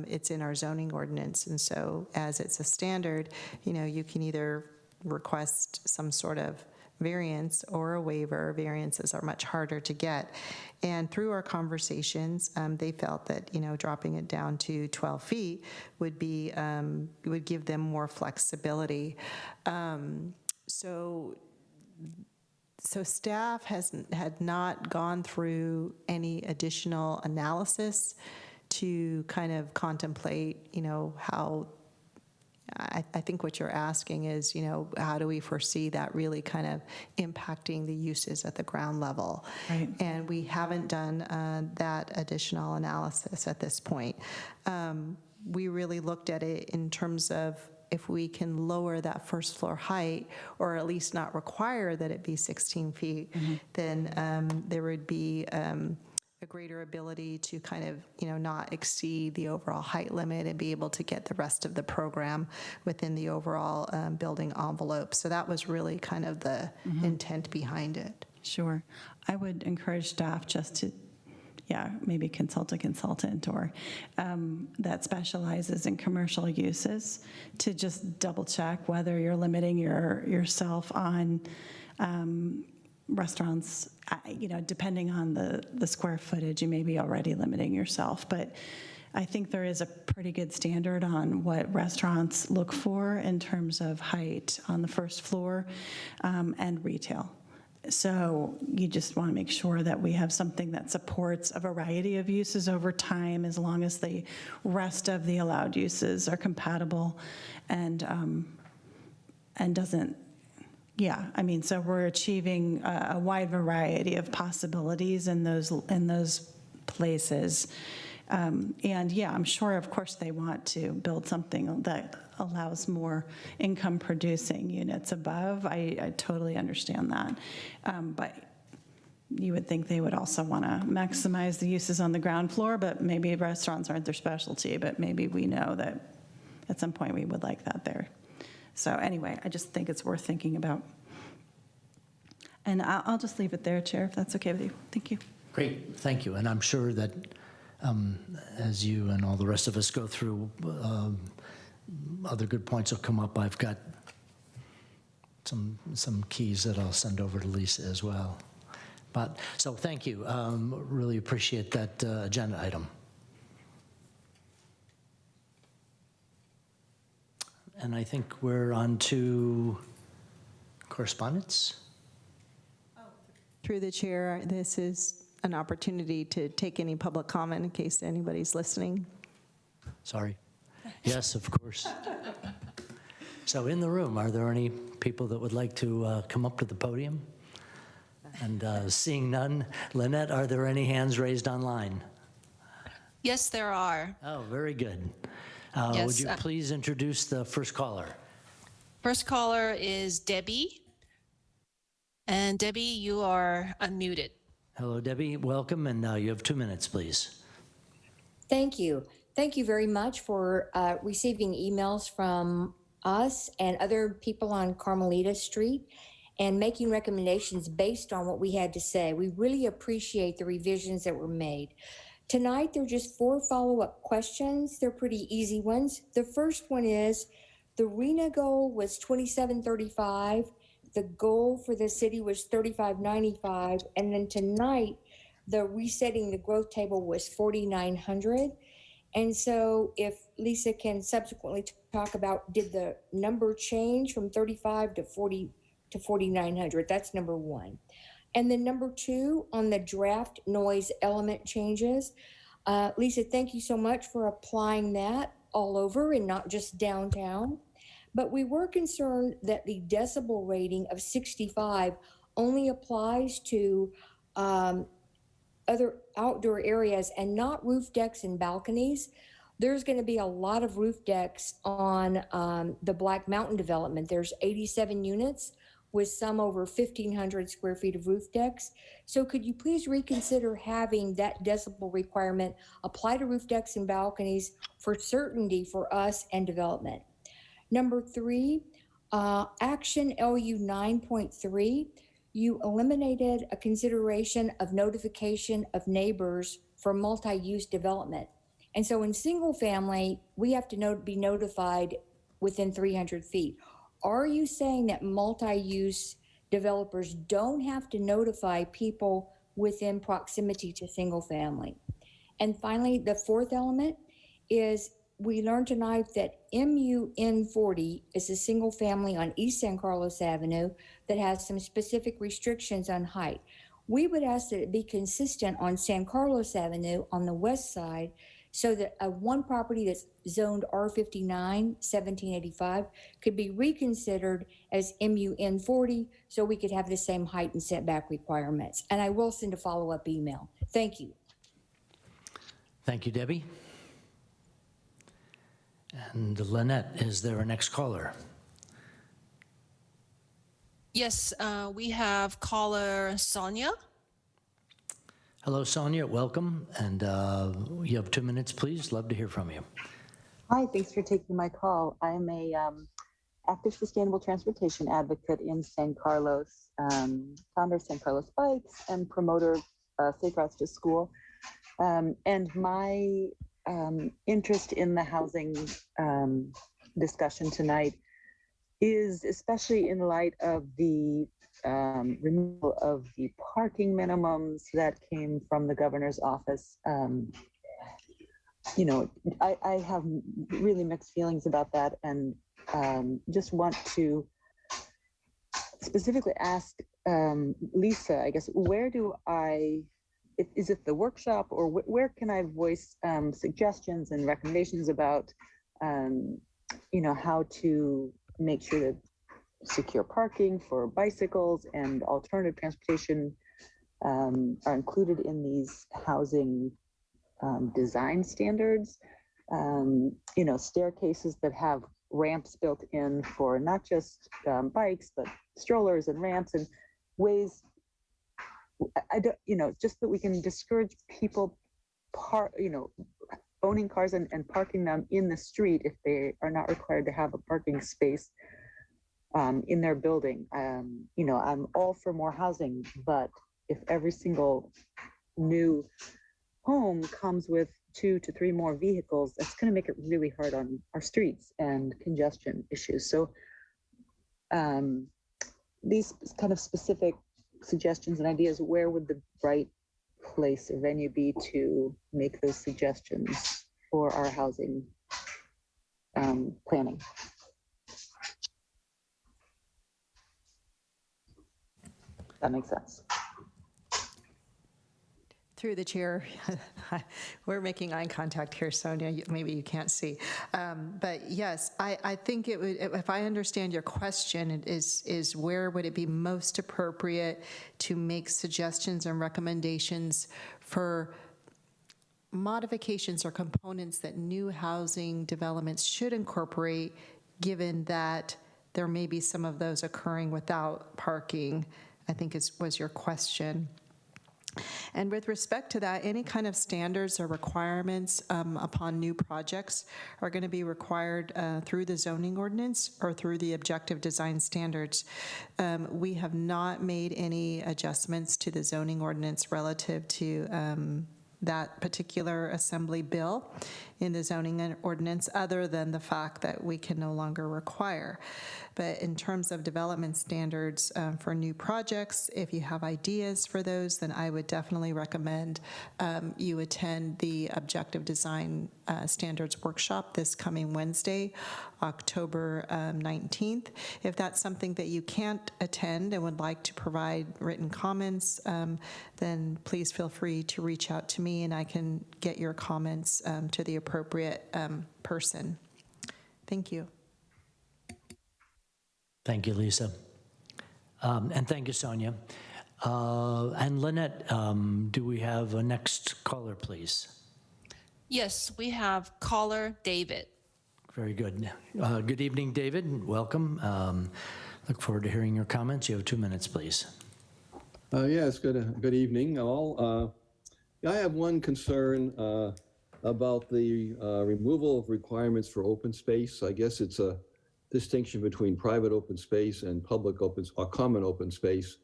it's in our zoning ordinance. And so as it's a standard, you can either request some sort of variance or a waiver. Variances are much harder to get. And through our conversations, they felt that, dropping it down to 12 feet would give them more flexibility. So staff had not gone through any additional analysis to kind of contemplate, how, I think what you're asking is, how do we foresee that really kind of impacting the uses at the ground level? Right. And we haven't done that additional analysis at this point. We really looked at it in terms of if we can lower that first floor height, or at least not require that it be 16 feet, then there would be a greater ability to kind of, not exceed the overall height limit and be able to get the rest of the program within the overall building envelope. So that was really kind of the intent behind it. Sure. I would encourage staff just to, maybe consult a consultant or that specializes in commercial uses to just double check whether you're limiting yourself on restaurants, depending on the square footage, you may be already limiting yourself. But I think there is a pretty good standard on what restaurants look for in terms of height on the first floor and retail. So you just want to make sure that we have something that supports a variety of uses over time, as long as the rest of the allowed uses are compatible and doesn't. So we're achieving a wide variety of possibilities in those places. I'm sure, of course, they want to build something that allows more income-producing units above. I totally understand that. But you would think they would also want to maximize the uses on the ground floor, but maybe restaurants aren't their specialty, but maybe we know that at some point we would like that there. So anyway, I just think it's worth thinking about. And I'll just leave it there, Chair, if that's okay with you. Thank you. Great, thank you. And I'm sure that as you and all the rest of us go through, other good points will come up. I've got some keys that I'll send over to Lisa as well. So thank you. Really appreciate that agenda item. And I think we're on to correspondence. Through the chair, this is an opportunity to take any public comment in case anybody's listening. Sorry. Yes, of course. So in the room, are there any people that would like to come up to the podium? And seeing none, Lynette, are there any hands raised online? Yes, there are. Oh, very good. Yes, would you please introduce the first caller? First caller is Debbie. And Debbie, you are unmuted. Hello, Debbie. Welcome, and you have 2 minutes, please. Thank you. Thank you very much for receiving emails from us and other people on Carmelita Street and making recommendations based on what we had to say. We really appreciate the revisions that were made. Tonight, there are just 4 follow-up questions. They're pretty easy ones. The first one is, the RENA goal was 2735. The goal for the city was 3595. And then tonight, the resetting the growth table was 4900. And so if Lisa can subsequently talk about, did the number change from 35 to 40 to 4900? That's number 1. And then number 2, on the draft noise element changes, Lisa, thank you so much for applying that all over and not just downtown. But we were concerned that the decibel rating of 65 only applies to other outdoor areas and not roof decks and balconies. There's going to be a lot of roof decks on the Black Mountain development. There's 87 units with some over 1,500 square feet of roof decks. So could you please reconsider having that decibel requirement apply to roof decks and balconies for certainty for us and development? Number 3, Action LU 9.3 you eliminated a consideration of notification of neighbors for multi-use development. And so in single family, we have to be notified within 300 feet. Are you saying that multi-use developers don't have to notify people within proximity to single family? And finally, the fourth element is we learned tonight that MUN 40 is a single family on East San Carlos Avenue that has some specific restrictions on height. We would ask that it be consistent on San Carlos Avenue on the west side, so that one property that's zoned R59, 1785, could be reconsidered as MUN 40, so we could have the same height and setback requirements. And I will send a follow-up email. Thank you. Thank you, Debbie. And Lynette, is there a next caller? Yes, we have caller Sonia. Hello, Sonia, welcome. And you have 2 minutes, please. Love to hear from you. Hi, thanks for taking my call. I'm a active sustainable transportation advocate in San Carlos, founder of San Carlos Bikes and promoter of Safe Routes to School. And my interest in the housing discussion tonight is especially in light of the removal of the parking minimums that came from the governor's office. You know, I have really mixed feelings about that, and just want to specifically ask Lisa, I guess, where do is it the workshop, or where can I voice suggestions and recommendations about, you know, how to make sure that secure parking for bicycles and alternative transportation are included in these housing design standards? You know, staircases that have ramps built in for not just bikes, but strollers and ramps, and ways, I don't, you know, just that we can discourage people owning cars and parking them in the street if they are not required to have a parking space in their building. You know, I'm all for more housing, but if every single new home comes with 2 to 3 more vehicles, that's going to make it really hard on our streets and congestion issues. So these kind of specific suggestions and ideas, where would the right place or venue be to make those suggestions for our housing planning? That makes sense. Through the chair, we're making eye contact here, Sonia. Maybe you can't see. But yes, I think it would, if I understand your question, it is where would it be most appropriate to make suggestions and recommendations for modifications or components that new housing developments should incorporate, given that there may be some of those occurring without parking, I think was your question. And with respect to that, any kind of standards or requirements upon new projects are going to be required through the zoning ordinance or through the objective design standards. We have not made any adjustments to the zoning ordinance relative to that particular assembly bill in the zoning ordinance, other than the fact that we can no longer require. But in terms of development standards for new projects, if you have ideas for those, then I would definitely recommend you attend the Objective Design Standards Workshop this coming Wednesday, October 19th. If that's something that you can't attend and would like to provide written comments, then please feel free to reach out to me and I can get your comments to the appropriate person. Thank you. Thank you, Lisa. And thank you, Sonia. And Lynette, do we have a next caller, please? Yes, we have caller David. Very good. Good evening, David. Welcome. Look forward to hearing your comments. You have 2 minutes, please. Yes, good evening, all. I have one concern about the removal of requirements for open space. I guess it's a distinction between private open space and public open or common open space.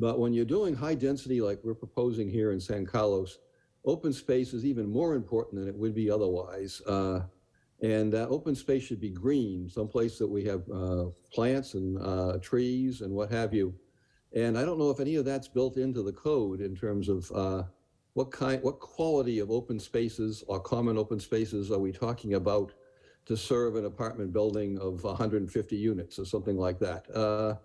But when you're doing high density like we're proposing here in San Carlos, open space is even more important than it would be otherwise. And that open space should be green, someplace that we have plants and trees and what have you. And I don't know if any of that's built into the code in terms of what quality of open spaces or common open spaces are we talking about to serve an apartment building of 150 units or something like that.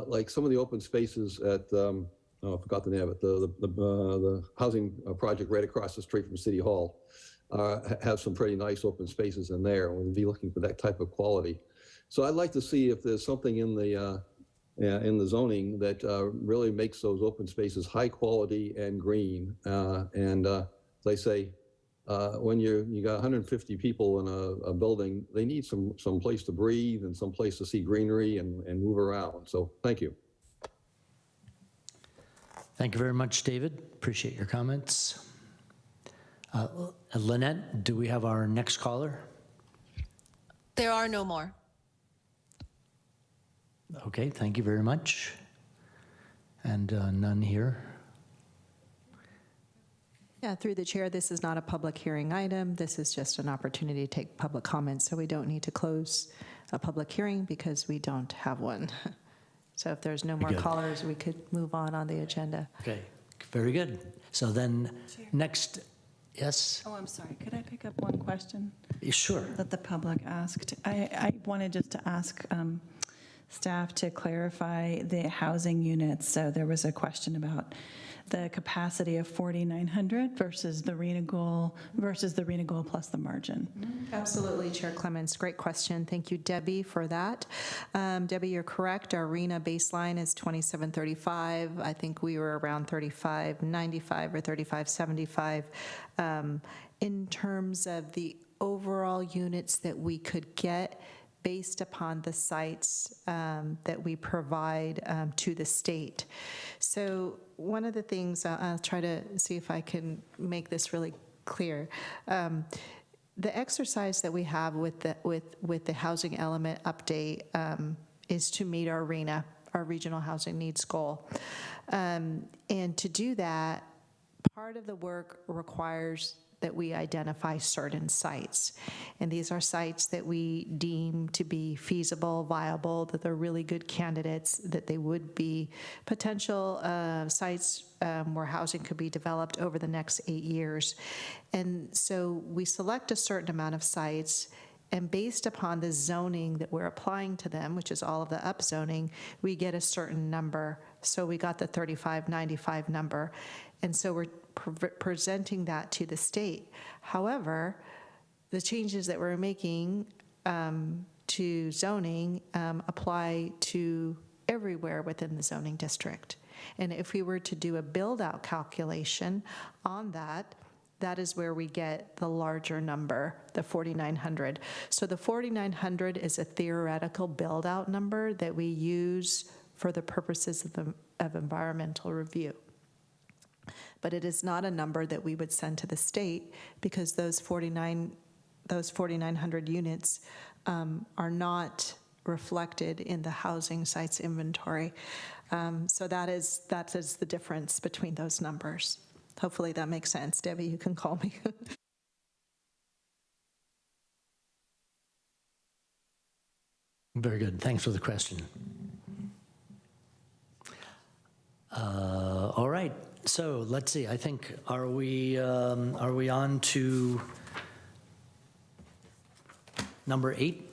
Like some of the open spaces at, oh, I forgot the name of it, the housing project right across the street from City Hall have some pretty nice open spaces in there. We'll be looking for that type of quality. So I'd like to see if there's something in the zoning that really makes those open spaces high quality and green. As I say, when you got 150 people in a building, they need some place to breathe and some place to see greenery and move around. So thank you. Thank you very much, David. Appreciate your comments. Lynette, do we have our next caller? There are no more. Okay, thank you very much. And none here. Yeah, through the chair, this is not a public hearing item. This is just an opportunity to take public comments, so we don't need to close a public hearing because we don't have one. So if there's no more Good. callers, we could move on the agenda. Okay, very good. So then next, yes? Oh, I'm sorry. Could I pick up one question Sure. that the public asked? I wanted just to ask staff to clarify the housing units. So there was a question about the capacity of 4,900 versus the RHNA goal plus the margin. Absolutely, Chair Clements. Great question. Thank you, Debbie, for that. Debbie, you're correct. Our RHNA baseline is 2735. I think we were around 3595 or 3575. In terms of the overall units that we could get based upon the sites that we provide to the state. So one of the things, I'll try to see if I can make this really clear. The exercise that we have with the housing element update is to meet our RHNA, our regional housing needs goal. And to do that, part of the work requires that we identify certain sites. And these are sites that we deem to be feasible, viable, that they're really good candidates, that they would be potential sites where housing could be developed over the next 8 years. And so we select a certain amount of sites, and based upon the zoning that we're applying to them, which is all of the upzoning, we get a certain number. So we got the 3595 number. And so we're presenting that to the state. However, the changes that we're making to zoning apply to everywhere within the zoning district. And if we were to do a build-out calculation on that, that is where we get the larger number, the 4,900. So the 4,900 is a theoretical build-out number that we use for the purposes of environmental review. But it is not a number that we would send to the state because those 4,900 units are not reflected in the housing sites inventory. So that is the difference between those numbers. Hopefully that makes sense. Debbie, you can call me. Very good. Thanks for the question. All right. So let's see. I think are we on to number 8,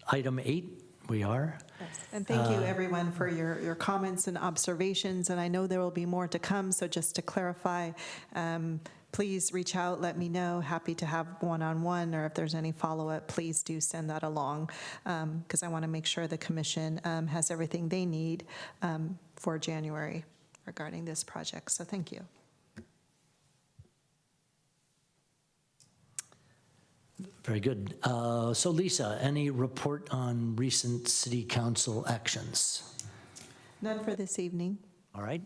item 8? We are. Yes. And thank you, everyone, for your comments and observations. And I know there will be more to come. So just to clarify, please reach out. Let me know. Happy to have one-on-one, or if there's any follow-up, please do send that along because I want to make sure the commission has everything they need for January regarding this project. So thank you. Very good. So Lisa, any report on recent city council actions? None for this evening. All right.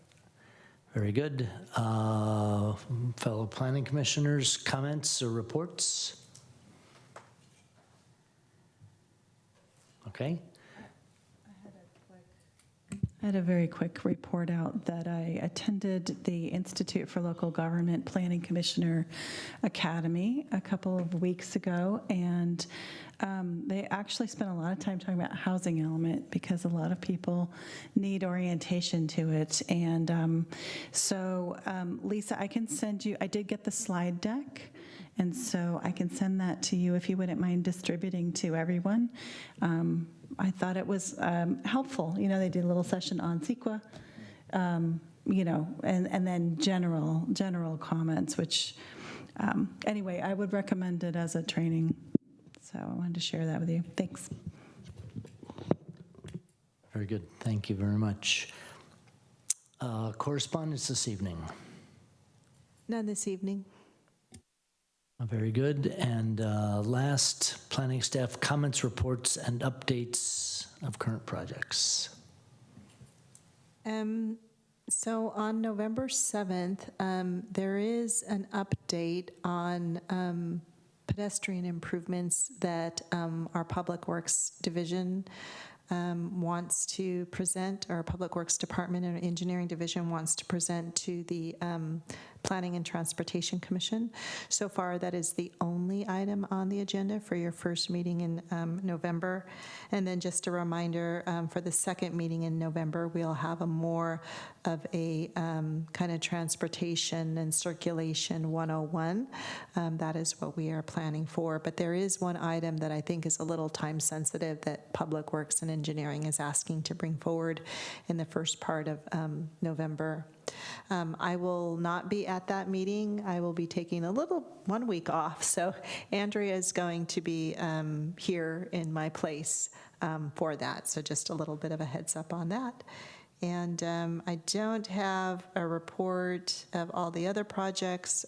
Very good. Fellow planning commissioners, comments or reports? I Okay. I had a very quick report out that I attended the Institute for Local Government Planning Commissioner Academy a couple of weeks ago, and they actually spent a lot of time talking about housing element because a lot of people need orientation to it. And Lisa, I can send you, I did get the slide deck, and so I can send that to you if you wouldn't mind distributing to everyone. I thought it was helpful. You know, they did a little session on CEQA, you know, and then general comments, which, anyway, I would recommend it as a training. So I wanted to share that with you. Thanks. Very good. Thank you very much. Correspondence this evening. None this evening. Very good. And last, planning staff comments, reports, and updates of current projects. So on November 7th, there is an update on pedestrian improvements that our Public Works Division wants to present, our Public Works Department and Engineering Division wants to present to the Planning and Transportation Commission. So far, that is the only item on the agenda for your first meeting in November. And then just a reminder, for the second meeting in November, we'll have a more of a kind of transportation and circulation 101. That is what we are planning for. But there is one item that I think is a little time sensitive that Public Works and Engineering is asking to bring forward in the first part of November. I will not be at that meeting. I will be taking 1 week off. So Andrea is going to be here in my place for that. So just a little bit of a heads up on that. And I don't have a report of all the other projects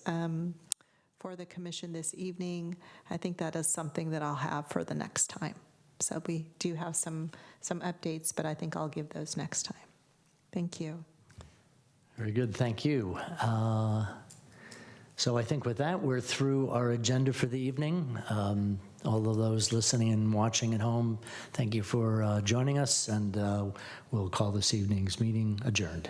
for the commission this evening. I think that is something that I'll have for the next time. So we do have some updates, but I think I'll give those next time. Thank you. Very good, thank you. So I think with that, we're through our agenda for the evening. All of those listening and watching at home, thank you for joining us, and we'll call this evening's meeting adjourned.